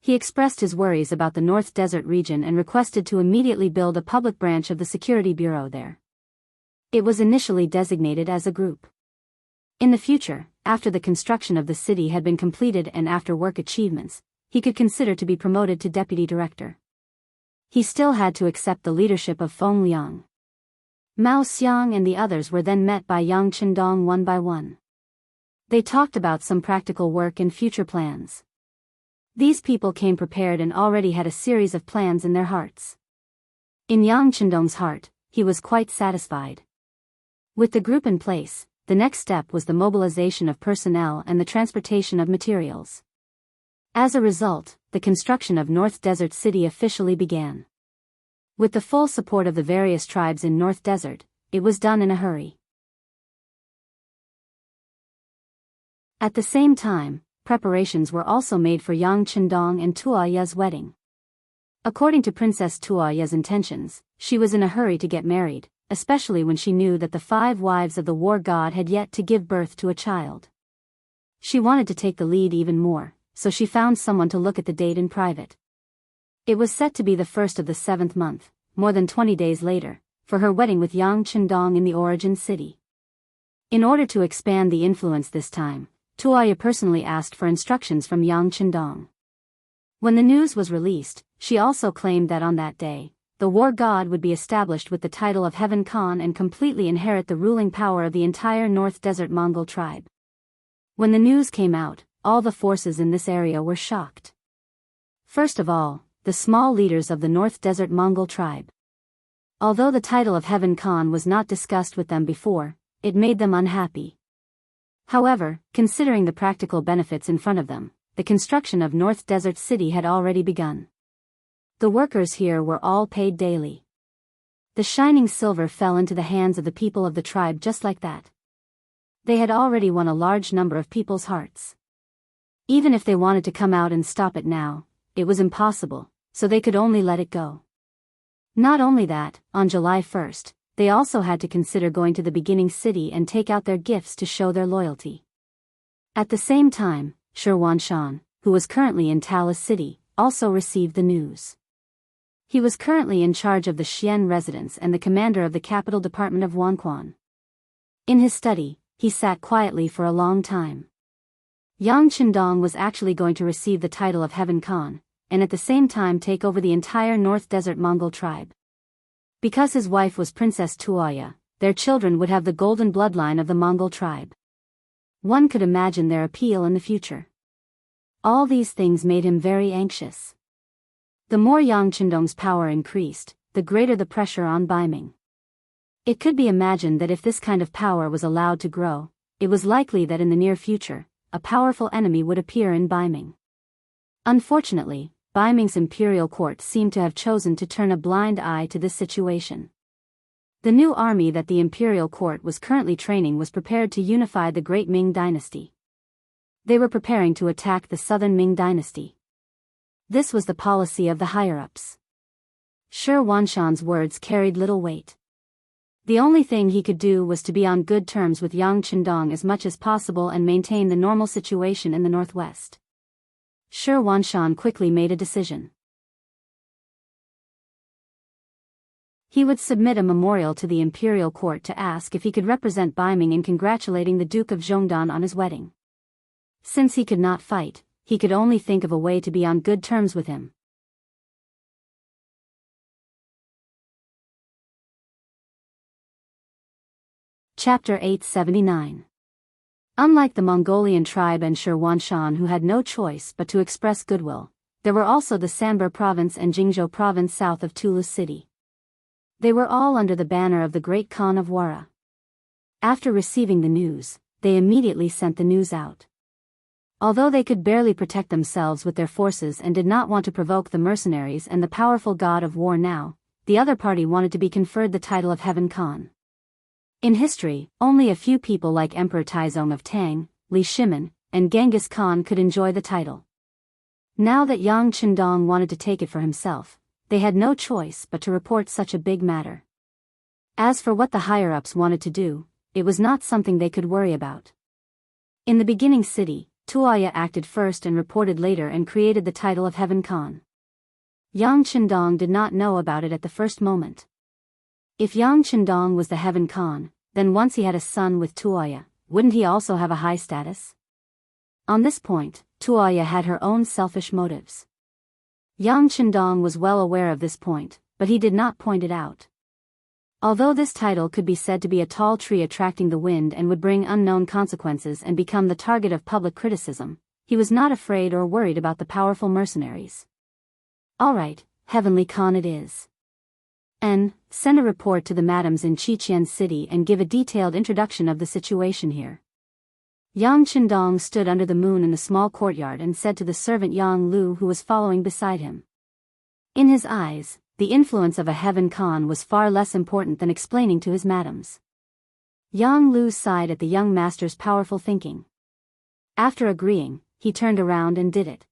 He expressed his worries about the North Desert region and requested to immediately build a public branch of the security bureau there. It was initially designated as a group. In the future, after the construction of the city had been completed and after work achievements, he could consider to be promoted to deputy director. He still had to accept the leadership of Feng Liang. Mao Xiang and the others were then met by Yang Qindong one by one. They talked about some practical work and future plans. These people came prepared and already had a series of plans in their hearts. In Yang Qindong's heart, he was quite satisfied. With the group in place, the next step was the mobilization of personnel and the transportation of materials. As a result, the construction of North Desert City officially began. With the full support of the various tribes in North Desert, it was done in a hurry. At the same time, preparations were also made for Yang Qindong and Tuoya's wedding. According to Princess Tuoya's intentions, she was in a hurry to get married, especially when she knew that the 5 wives of the war god had yet to give birth to a child. She wanted to take the lead even more, so she found someone to look at the date in private. It was set to be the 1st of the 7th month, more than 20 days later, for her wedding with Yang Qindong in the origin city. In order to expand the influence this time, Tuoya personally asked for instructions from Yang Qindong. When the news was released, she also claimed that on that day, the war god would be established with the title of Heaven Khan and completely inherit the ruling power of the entire North Desert Mongol tribe. When the news came out, all the forces in this area were shocked. First of all, the small leaders of the North Desert Mongol tribe. Although the title of Heaven Khan was not discussed with them before, it made them unhappy. However, considering the practical benefits in front of them, the construction of North Desert City had already begun. The workers here were all paid daily. The shining silver fell into the hands of the people of the tribe just like that. They had already won a large number of people's hearts. Even if they wanted to come out and stop it now, it was impossible, so they could only let it go. Not only that, on July 1st, they also had to consider going to the beginning city and take out their gifts to show their loyalty. At the same time, Shi Huanshan, who was currently in Talis City, also received the news. He was currently in charge of the Xian residence and the commander of the capital department of Wanquan. In his study, he sat quietly for a long time. Yang Qindong was actually going to receive the title of Heaven Khan, and at the same time take over the entire North Desert Mongol tribe. Because his wife was Princess Tuoya, their children would have the golden bloodline of the Mongol tribe. One could imagine their appeal in the future. All these things made him very anxious. The more Yang Qindong's power increased, the greater the pressure on Baiming. It could be imagined that if this kind of power was allowed to grow, it was likely that in the near future, a powerful enemy would appear in Baiming. Unfortunately, Baiming's imperial court seemed to have chosen to turn a blind eye to this situation. The new army that the imperial court was currently training was prepared to unify the great Ming dynasty. They were preparing to attack the southern Ming dynasty. This was the policy of the higher-ups. Shi Huanshan's words carried little weight. The only thing he could do was to be on good terms with Yang Qindong as much as possible and maintain the normal situation in the northwest. Shi Huanshan quickly made a decision. He would submit a memorial to the imperial court to ask if he could represent Baiming in congratulating the Duke of Zhongdan on his wedding. Since he could not fight, he could only think of a way to be on good terms with him. Chapter 879. Unlike the Mongolian tribe and Shi Huanshan who had no choice but to express goodwill, there were also the Sanbar province and Jingzhou province south of Toulouse city. They were all under the banner of the great Khan of Wara. After receiving the news, they immediately sent the news out. Although they could barely protect themselves with their forces and did not want to provoke the mercenaries and the powerful god of war now, the other party wanted to be conferred the title of Heaven Khan. In history, only a few people like Emperor Taizong of Tang, Li Shimin, and Genghis Khan could enjoy the title. Now that Yang Qindong wanted to take it for himself, they had no choice but to report such a big matter. As for what the higher-ups wanted to do, it was not something they could worry about. In the beginning city, Tuoya acted first and reported later and created the title of Heaven Khan. Yang Qindong did not know about it at the first moment. If Yang Qindong was the Heaven Khan, then once he had a son with Tuoya, wouldn't he also have a high status? On this point, Tuoya had her own selfish motives. Yang Qindong was well aware of this point, but he did not point it out. Although this title could be said to be a tall tree attracting the wind and would bring unknown consequences and become the target of public criticism, he was not afraid or worried about the powerful mercenaries. All right, Heavenly Khan it is. Send a report to the madams in Qiqian City and give a detailed introduction of the situation here. Yang Qindong stood under the moon in the small courtyard and said to the servant Yang Lu who was following beside him. In his eyes, the influence of a Heaven Khan was far less important than explaining to his madams. Yang Lu sighed at the young master's powerful thinking. After agreeing, he turned around and did it.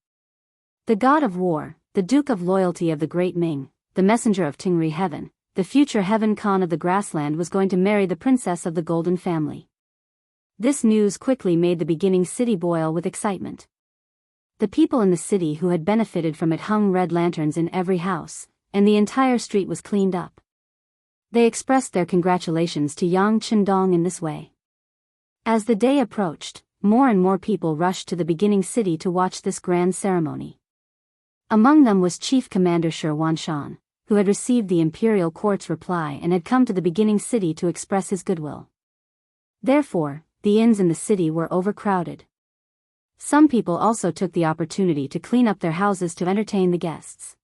The god of war, the Duke of Loyalty of the Great Ming, the messenger of Tingri Heaven, the future Heaven Khan of the grassland was going to marry the princess of the Golden Family. This news quickly made the beginning city boil with excitement. The people in the city who had benefited from it hung red lanterns in every house, and the entire street was cleaned up. They expressed their congratulations to Yang Qindong in this way. As the day approached, more and more people rushed to the beginning city to watch this grand ceremony. Among them was Chief Commander Shi Huanshan, who had received the imperial court's reply and had come to the beginning city to express his goodwill. Therefore, the inns in the city were overcrowded. Some people also took the opportunity to clean up their houses to entertain the guests.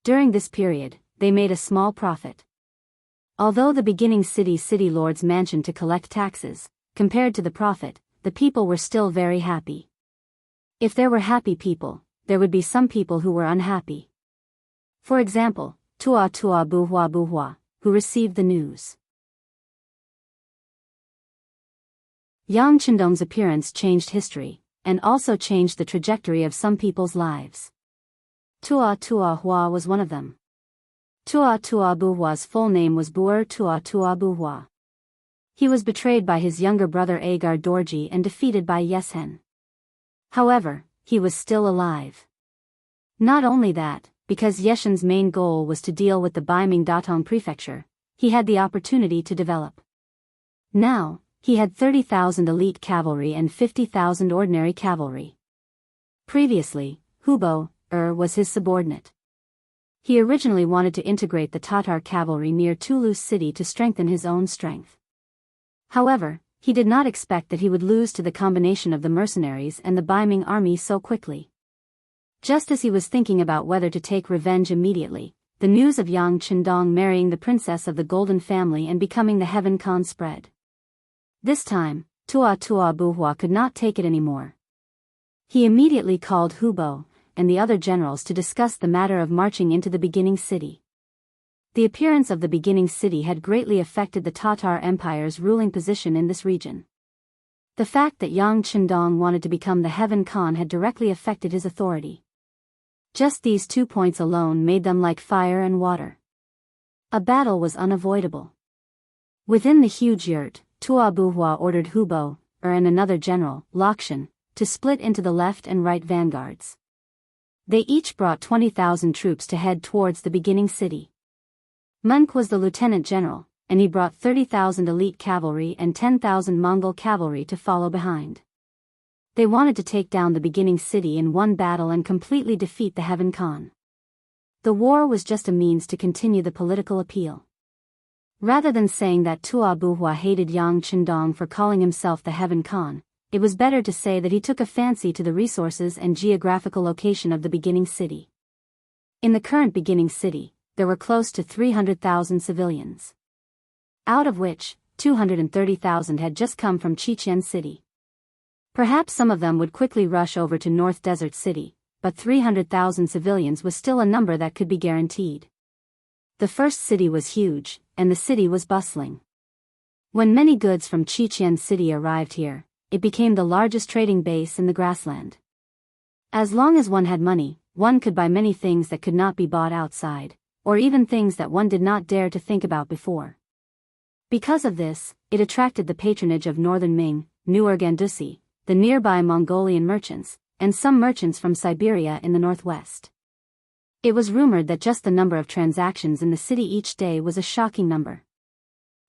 During this period, they made a small profit. Although the beginning city lords mansioned to collect taxes, compared to the profit, the people were still very happy. If there were happy people, there would be some people who were unhappy. For example, Tua bourgeois, who received the news. Yang Chendong's appearance changed history, and also changed the trajectory of some people's lives. Tua Hua was one of them. Tua bourgeois' full name was Buer Tua bourgeois. He was betrayed by his younger brother Agar Dorji and defeated by Yeshen. However, he was still alive. Not only that, because Yeshen's main goal was to deal with the Baiming Datong prefecture, he had the opportunity to develop. Now, he had 30,000 elite cavalry and 50,000 ordinary cavalry. Previously, Hubo was his subordinate. He originally wanted to integrate the Tatar cavalry near Toulouse city to strengthen his own strength. However, he did not expect that he would lose to the combination of the mercenaries and the Baiming army so quickly. Just as he was thinking about whether to take revenge immediately, the news of Yang Chendong marrying the princess of the Golden Family and becoming the Heaven Khan spread. This time, Tua bourgeois could not take it anymore. He immediately called Hubo and the other generals to discuss the matter of marching into the beginning city. The appearance of the beginning city had greatly affected the Tatar Empire's ruling position in this region. The fact that Yang Chendong wanted to become the Heaven Khan had directly affected his authority. Just these 2 points alone made them like fire and water. A battle was unavoidable. Within the huge yurt, Tua bourgeois ordered Hubo, and another general, Lakshan, to split into the left and right vanguards. They each brought 20,000 troops to head towards the beginning city. Munk was the lieutenant general, and he brought 30,000 elite cavalry and 10,000 Mongol cavalry to follow behind. They wanted to take down the beginning city in one battle and completely defeat the Heaven Khan. The war was just a means to continue the political appeal. Rather than saying that Tua bourgeois hated Yang Chendong for calling himself the Heaven Khan, it was better to say that he took a fancy to the resources and geographical location of the beginning city. In the current beginning city, there were close to 300,000 civilians. Out of which, 230,000 had just come from Chichen City. Perhaps some of them would quickly rush over to North Desert City, but 300,000 civilians was still a number that could be guaranteed. The first city was huge, and the city was bustling. When many goods from Chichen City arrived here, it became the largest trading base in the grassland. As long as one had money, one could buy many things that could not be bought outside, or even things that one did not dare to think about before. Because of this, it attracted the patronage of Northern Ming, Nuergandusi, the nearby Mongolian merchants, and some merchants from Siberia in the northwest. It was rumored that just the number of transactions in the city each day was a shocking number.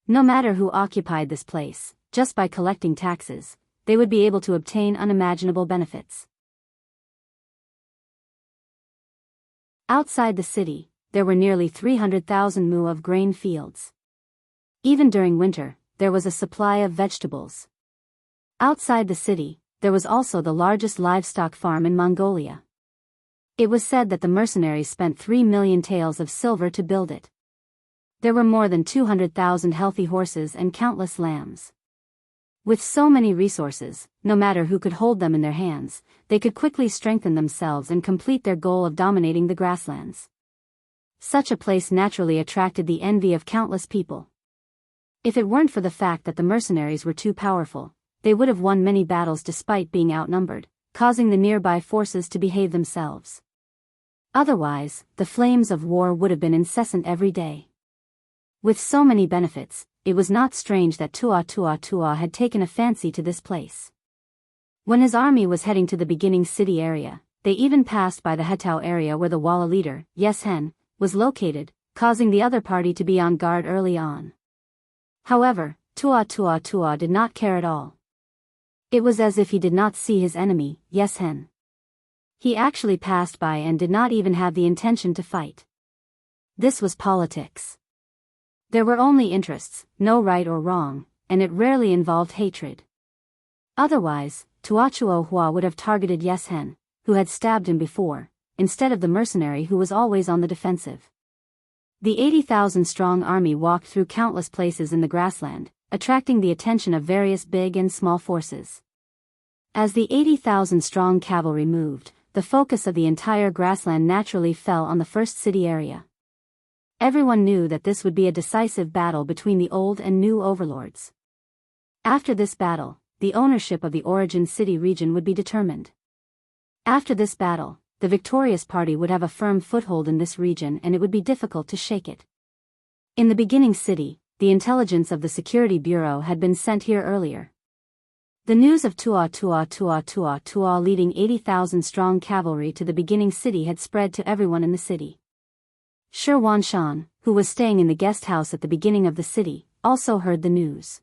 No matter who occupied this place, just by collecting taxes, they would be able to obtain unimaginable benefits. Outside the city, there were nearly 300,000 mu of grain fields. Even during winter, there was a supply of vegetables. Outside the city, there was also the largest livestock farm in Mongolia. It was said that the mercenaries spent 3 million taels of silver to build it. There were more than 200,000 healthy horses and countless lambs. With so many resources, no matter who could hold them in their hands, they could quickly strengthen themselves and complete their goal of dominating the grasslands. Such a place naturally attracted the envy of countless people. If it weren't for the fact that the mercenaries were too powerful, they would have won many battles despite being outnumbered, causing the nearby forces to behave themselves. Otherwise, the flames of war would have been incessant every day. With so many benefits, it was not strange that Tua had taken a fancy to this place. When his army was heading to the beginning city area, they even passed by the Hetao area where the Walla leader, Yeshen, was located, causing the other party to be on guard early on. However, Tua did not care at all. It was as if he did not see his enemy, Yeshen. He actually passed by and did not even have the intention to fight. This was politics. There were only interests, no right or wrong, and it rarely involved hatred. Otherwise, Hua would have targeted Yeshen, who had stabbed him before, instead of the mercenary who was always on the defensive. The 80,000-strong army walked through countless places in the grassland, attracting the attention of various big and small forces. As the 80,000-strong cavalry moved, the focus of the entire grassland naturally fell on the first city area. Everyone knew that this would be a decisive battle between the old and new overlords. After this battle, the ownership of the origin city region would be determined. After this battle, the victorious party would have a firm foothold in this region and it would be difficult to shake it. In the beginning city, the intelligence of the Security Bureau had been sent here earlier. The news of Tua leading 80,000-strong cavalry to the beginning city had spread to everyone in the city. Shi Wanshan, who was staying in the guest house at the beginning of the city, also heard the news.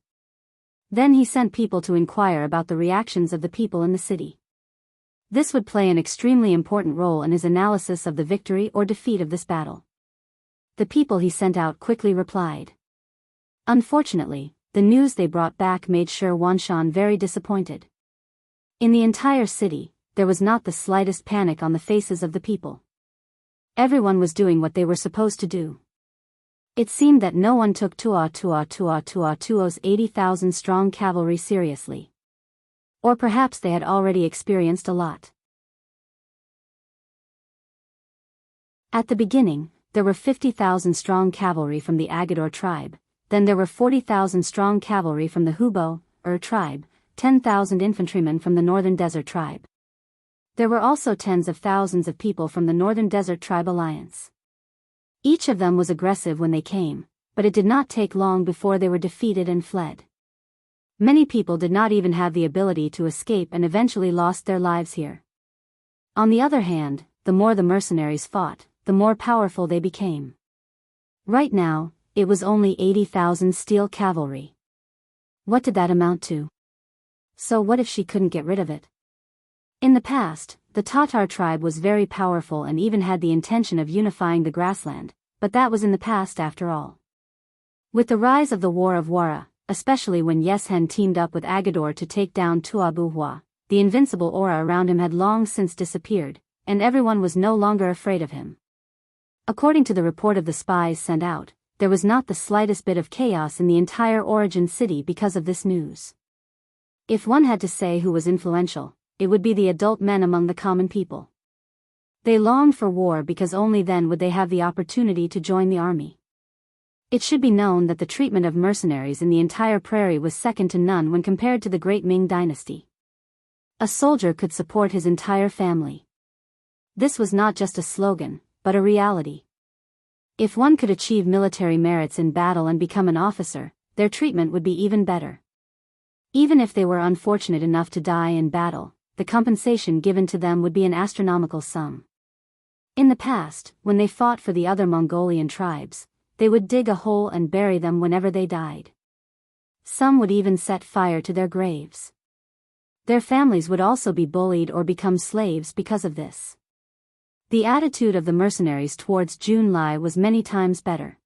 Then he sent people to inquire about the reactions of the people in the city. This would play an extremely important role in his analysis of the victory or defeat of this battle. The people he sent out quickly replied. Unfortunately, the news they brought back made Shi Wanshan very disappointed. In the entire city, there was not the slightest panic on the faces of the people. Everyone was doing what they were supposed to do. It seemed that no one took Tuo's 80,000-strong cavalry seriously. Or perhaps they had already experienced a lot. At the beginning, there were 50,000-strong cavalry from the Agador tribe, then there were 40,000-strong cavalry from the Hubo, tribe, 10,000 infantrymen from the Northern Desert tribe. There were also tens of thousands of people from the Northern Desert Tribe Alliance. Each of them was aggressive when they came, but it did not take long before they were defeated and fled. Many people did not even have the ability to escape and eventually lost their lives here. On the other hand, the more the mercenaries fought, the more powerful they became. Right now, it was only 80,000 steel cavalry. What did that amount to? So what if she couldn't get rid of it? In the past, the Tatar tribe was very powerful and even had the intention of unifying the grassland, but that was in the past after all. With the rise of the War of Wara, especially when Yeshen teamed up with Agador to take down Tuabuhua, the invincible aura around him had long since disappeared, and everyone was no longer afraid of him. According to the report of the spies sent out, there was not the slightest bit of chaos in the entire origin city because of this news. If one had to say who was influential, it would be the adult men among the common people. They longed for war because only then would they have the opportunity to join the army. It should be known that the treatment of mercenaries in the entire prairie was second to none when compared to the great Ming dynasty. A soldier could support his entire family. This was not just a slogan, but a reality. If one could achieve military merits in battle and become an officer, their treatment would be even better. Even if they were unfortunate enough to die in battle, the compensation given to them would be an astronomical sum. In the past, when they fought for the other Mongolian tribes, they would dig a hole and bury them whenever they died. Some would even set fire to their graves. Their families would also be bullied or become slaves because of this. The attitude of the mercenaries towards Junlai was many times better.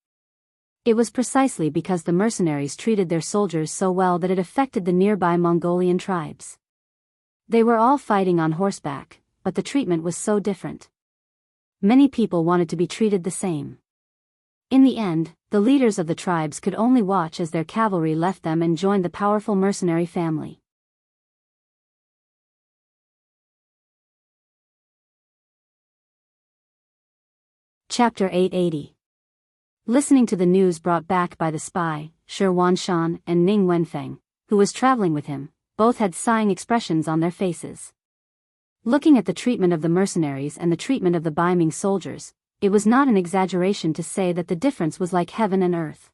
It was precisely because the mercenaries treated their soldiers so well that it affected the nearby Mongolian tribes. They were all fighting on horseback, but the treatment was so different. Many people wanted to be treated the same. In the end, the leaders of the tribes could only watch as their cavalry left them and joined the powerful mercenary family. Chapter 880. Listening to the news brought back by the spy, Shi Wanshan and Ning Wenfeng, who was traveling with him, both had sighing expressions on their faces. Looking at the treatment of the mercenaries and the treatment of the Baiming soldiers, it was not an exaggeration to say that the difference was like heaven and earth.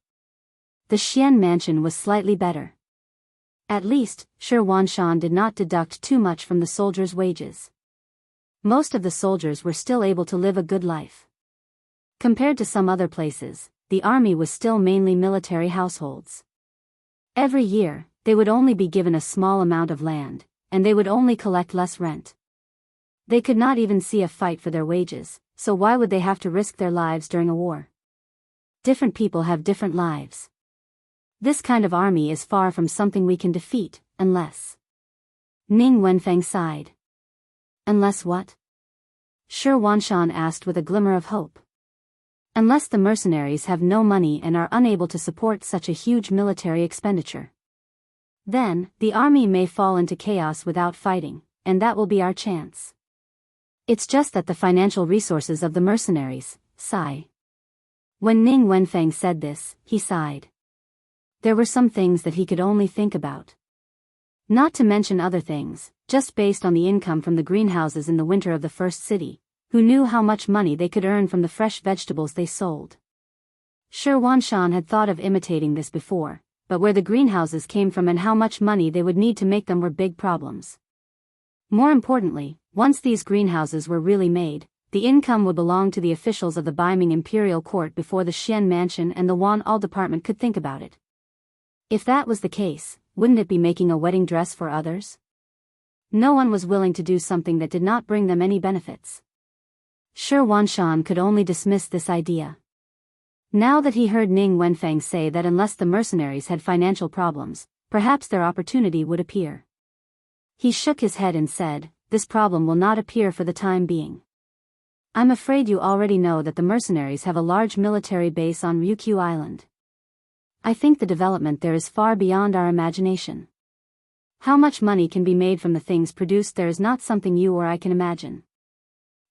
The Xian mansion was slightly better. At least, Shi Wanshan did not deduct too much from the soldiers' wages. Most of the soldiers were still able to live a good life. Compared to some other places, the army was still mainly military households. Every year, they would only be given a small amount of land, and they would only collect less rent. They could not even see a fight for their wages, so why would they have to risk their lives during a war? Different people have different lives. This kind of army is far from something we can defeat, unless... Ning Wenfeng sighed. Unless what? Shi Wanshan asked with a glimmer of hope. Unless the mercenaries have no money and are unable to support such a huge military expenditure. Then, the army may fall into chaos without fighting, and that will be our chance. It's just that the financial resources of the mercenaries, sigh. When Ning Wenfeng said this, he sighed. There were some things that he could only think about. Not to mention other things, just based on the income from the greenhouses in the winter of the first city, who knew how much money they could earn from the fresh vegetables they sold. Shi Wanshan had thought of imitating this before, but where the greenhouses came from and how much money they would need to make them were big problems. More importantly, once these greenhouses were really made, the income would belong to the officials of the Beiming Imperial Court before the Xian Mansion and the Wan All Department could think about it. If that was the case, wouldn't it be making a wedding dress for others? No one was willing to do something that did not bring them any benefits. Shi Wanshan could only dismiss this idea. Now that he heard Ning Wenfeng say that unless the mercenaries had financial problems, perhaps their opportunity would appear. He shook his head and said, "This problem will not appear for the time being. I'm afraid you already know that the mercenaries have a large military base on Ryukyu Island. I think the development there is far beyond our imagination. How much money can be made from the things produced there is not something you or I can imagine."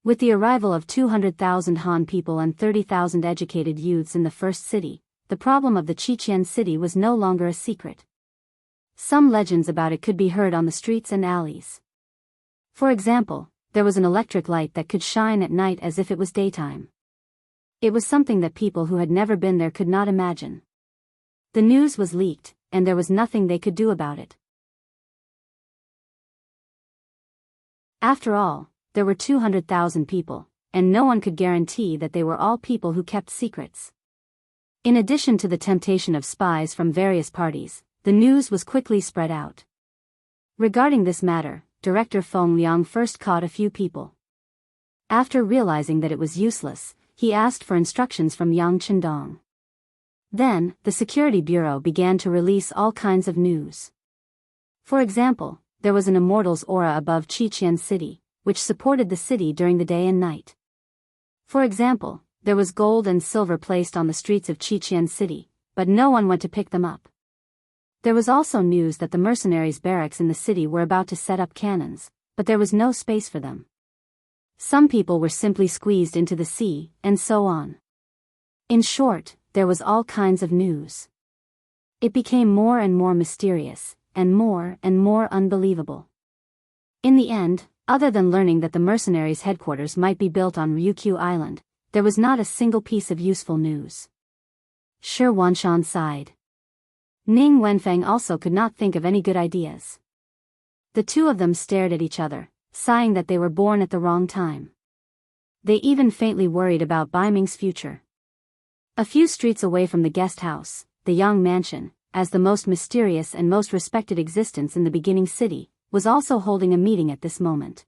With the arrival of 200,000 Han people and 30,000 educated youths in the first city, the problem of the Qiqian city was no longer a secret. Some legends about it could be heard on the streets and alleys. For example, there was an electric light that could shine at night as if it was daytime. It was something that people who had never been there could not imagine. The news was leaked, and there was nothing they could do about it. After all, there were 200,000 people, and no one could guarantee that they were all people who kept secrets. In addition to the temptation of spies from various parties, the news was quickly spread out. Regarding this matter, Director Feng Liang first caught a few people. After realizing that it was useless, he asked for instructions from Yang Chendong. Then, the Security Bureau began to release all kinds of news. For example, there was an immortal's aura above Qiqian City, which supported the city during the day and night. For example, there was gold and silver placed on the streets of Qiqian City, but no one went to pick them up. There was also news that the mercenaries' barracks in the city were about to set up cannons, but there was no space for them. Some people were simply squeezed into the sea, and so on. In short, there was all kinds of news. It became more and more mysterious, and more unbelievable. In the end, other than learning that the mercenaries' headquarters might be built on Ryukyu Island, there was not a single piece of useful news. Shi Wanshan sighed. Ning Wenfeng also could not think of any good ideas. The two of them stared at each other, sighing that they were born at the wrong time. They even faintly worried about Beiming's future. A few streets away from the guest house, the Yang Mansion, as the most mysterious and most respected existence in the beginning city, was also holding a meeting at this moment.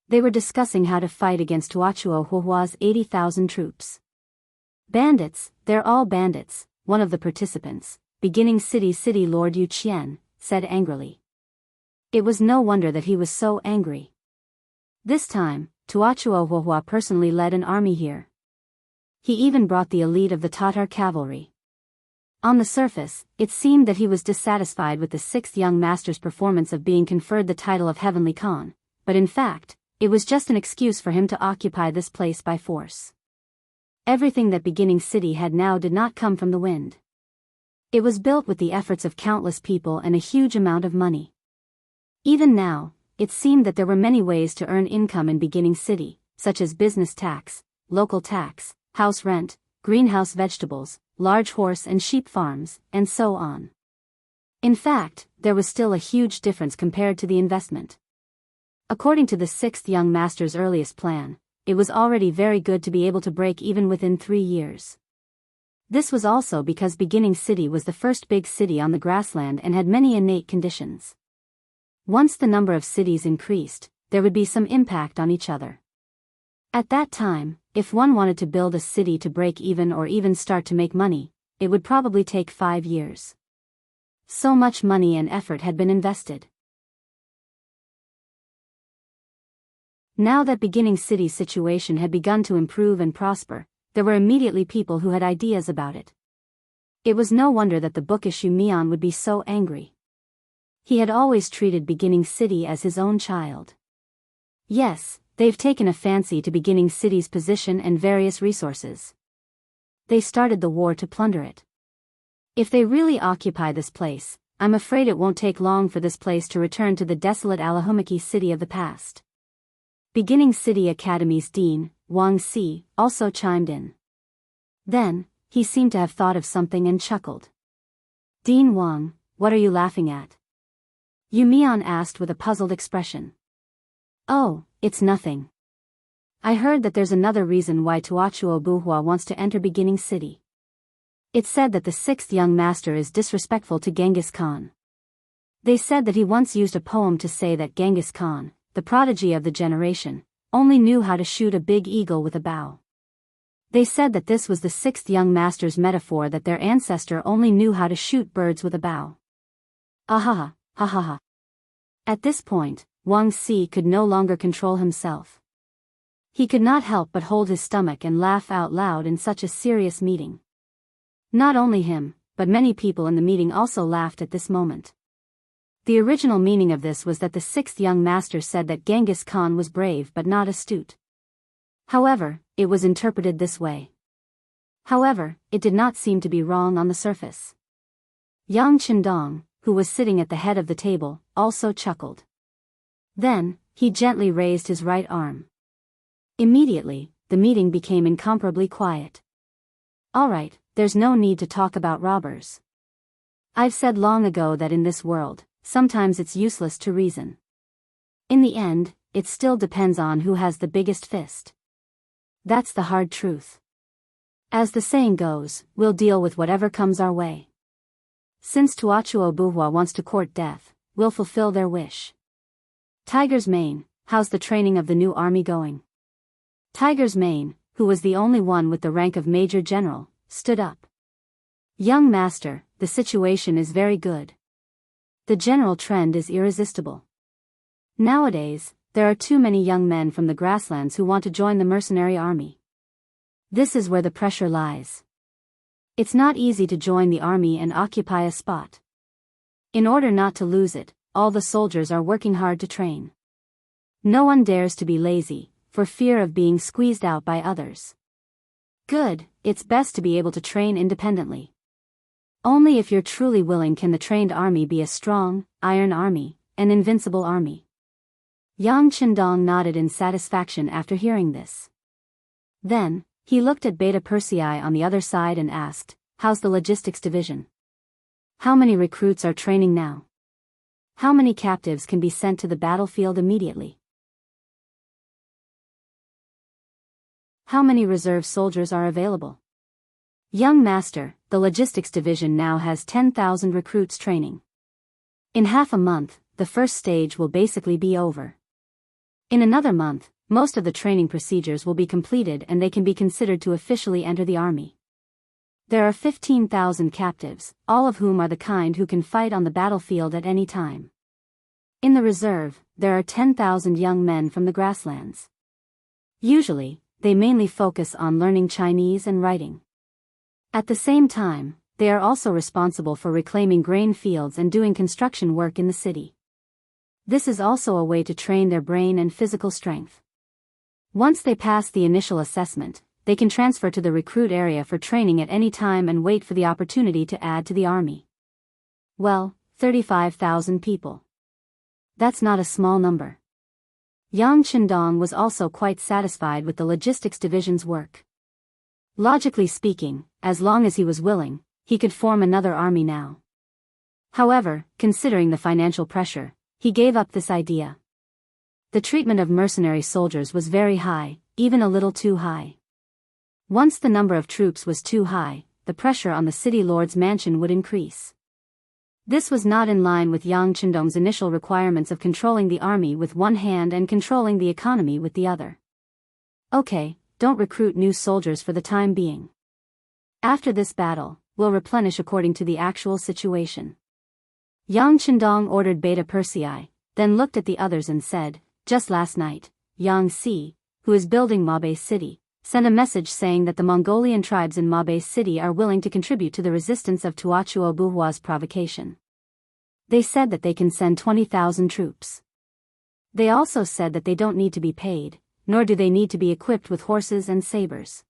They were discussing how to fight against Tuachuo Huahua's 80,000 troops. "Bandits, they're all bandits," one of the participants, beginning city Lord Yu Qian, said angrily. It was no wonder that he was so angry. This time, Tuachuo Huahua personally led an army here. He even brought the elite of the Tatar cavalry. On the surface, it seemed that he was dissatisfied with the sixth young master's performance of being conferred the title of Heavenly Khan, but in fact, it was just an excuse for him to occupy this place by force. Everything that beginning city had now did not come from the wind. It was built with the efforts of countless people and a huge amount of money. Even now, it seemed that there were many ways to earn income in beginning city, such as business tax, local tax, house rent, greenhouse vegetables, large horse and sheep farms, and so on. In fact, there was still a huge difference compared to the investment. According to the sixth young master's earliest plan, it was already very good to be able to break even within 3 years. This was also because beginning city was the first big city on the grassland and had many innate conditions. Once the number of cities increased, there would be some impact on each other. At that time, if one wanted to build a city to break even or even start to make money, it would probably take 5 years. So much money and effort had been invested. Now that beginning city's situation had begun to improve and prosper, there were immediately people who had ideas about it. It was no wonder that the bookish Xu Mian would be so angry. He had always treated Beginning City as his own child. Yes, they've taken a fancy to Beginning City's position and various resources. They started the war to plunder it. If they really occupy this place, I'm afraid it won't take long for this place to return to the desolate Alahumaki city of the past. Beginning City Academy's dean, Wang Si, also chimed in. Then, he seemed to have thought of something and chuckled. Dean Wang, what are you laughing at? Yu Mian asked with a puzzled expression. Oh, it's nothing. I heard that there's another reason why Tuachuo Buhua wants to enter Beginning City. It's said that the sixth young master is disrespectful to Genghis Khan. They said that he once used a poem to say that Genghis Khan, the prodigy of the generation, only knew how to shoot a big eagle with a bow. They said that this was the sixth young master's metaphor that their ancestor only knew how to shoot birds with a bow. Ahaha, ha ha ha. At this point, Wang Si could no longer control himself. He could not help but hold his stomach and laugh out loud in such a serious meeting. Not only him, but many people in the meeting also laughed at this moment. The original meaning of this was that the sixth young master said that Genghis Khan was brave but not astute. However, it was interpreted this way. However, it did not seem to be wrong on the surface. Yang Qindong, who was sitting at the head of the table, also chuckled. Then, he gently raised his right arm. Immediately, the meeting became incomparably quiet. All right, there's no need to talk about robbers. I've said long ago that in this world, sometimes it's useless to reason. In the end, it still depends on who has the biggest fist. That's the hard truth. As the saying goes, we'll deal with whatever comes our way. Since Tuachuo Buhua wants to court death, we'll fulfill their wish. Tiger's Mane, how's the training of the new army going? Tiger's Mane, who was the only one with the rank of Major General, stood up. Young master, the situation is very good. The general trend is irresistible. Nowadays, there are too many young men from the grasslands who want to join the mercenary army. This is where the pressure lies. It's not easy to join the army and occupy a spot. In order not to lose it, all the soldiers are working hard to train. No one dares to be lazy, for fear of being squeezed out by others. Good, it's best to be able to train independently. Only if you're truly willing can the trained army be a strong, iron army, an invincible army. Yang Qindong nodded in satisfaction after hearing this. Then, he looked at Beta Persei on the other side and asked, how's the logistics division? How many recruits are training now? How many captives can be sent to the battlefield immediately? How many reserve soldiers are available? Young master, the logistics division now has 10,000 recruits training. In half a month, the first stage will basically be over. In another month, most of the training procedures will be completed and they can be considered to officially enter the army. There are 15,000 captives, all of whom are the kind who can fight on the battlefield at any time. In the reserve, there are 10,000 young men from the grasslands. Usually, they mainly focus on learning Chinese and writing. At the same time, they are also responsible for reclaiming grain fields and doing construction work in the city. This is also a way to train their brain and physical strength. Once they pass the initial assessment, they can transfer to the recruit area for training at any time and wait for the opportunity to add to the army. Well, 35,000 people. That's not a small number. Yang Qindong was also quite satisfied with the logistics division's work. Logically speaking, as long as he was willing, he could form another army now. However, considering the financial pressure, he gave up this idea. The treatment of mercenary soldiers was very high, even a little too high. Once the number of troops was too high, the pressure on the city lord's mansion would increase. This was not in line with Yang Qindong's initial requirements of controlling the army with one hand and controlling the economy with the other. Okay, don't recruit new soldiers for the time being. After this battle, we'll replenish according to the actual situation. Yang Qindong ordered Beta Persei, then looked at the others and said, just last night, Yang Si, who is building Mabe City, sent a message saying that the Mongolian tribes in Mabe City are willing to contribute to the resistance of Tuachuo Buhua's provocation. They said that they can send 20,000 troops. They also said that they don't need to be paid, nor do they need to be equipped with horses and sabers.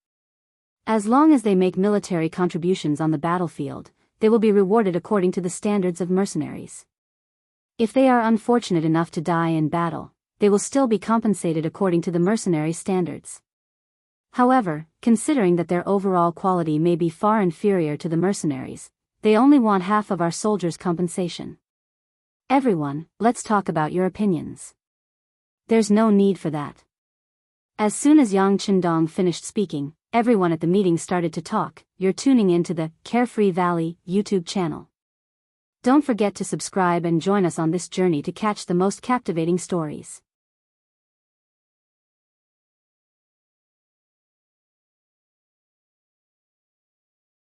As long as they make military contributions on the battlefield, they will be rewarded according to the standards of mercenaries. If they are unfortunate enough to die in battle, they will still be compensated according to the mercenary standards. However, considering that their overall quality may be far inferior to the mercenaries, they only want half of our soldiers' compensation. Everyone, let's talk about your opinions. There's no need for that. As soon as Yang Qindong finished speaking, everyone at the meeting started to talk. You're tuning into the Carefree Valley YouTube channel. Don't forget to subscribe and join us on this journey to catch the most captivating stories.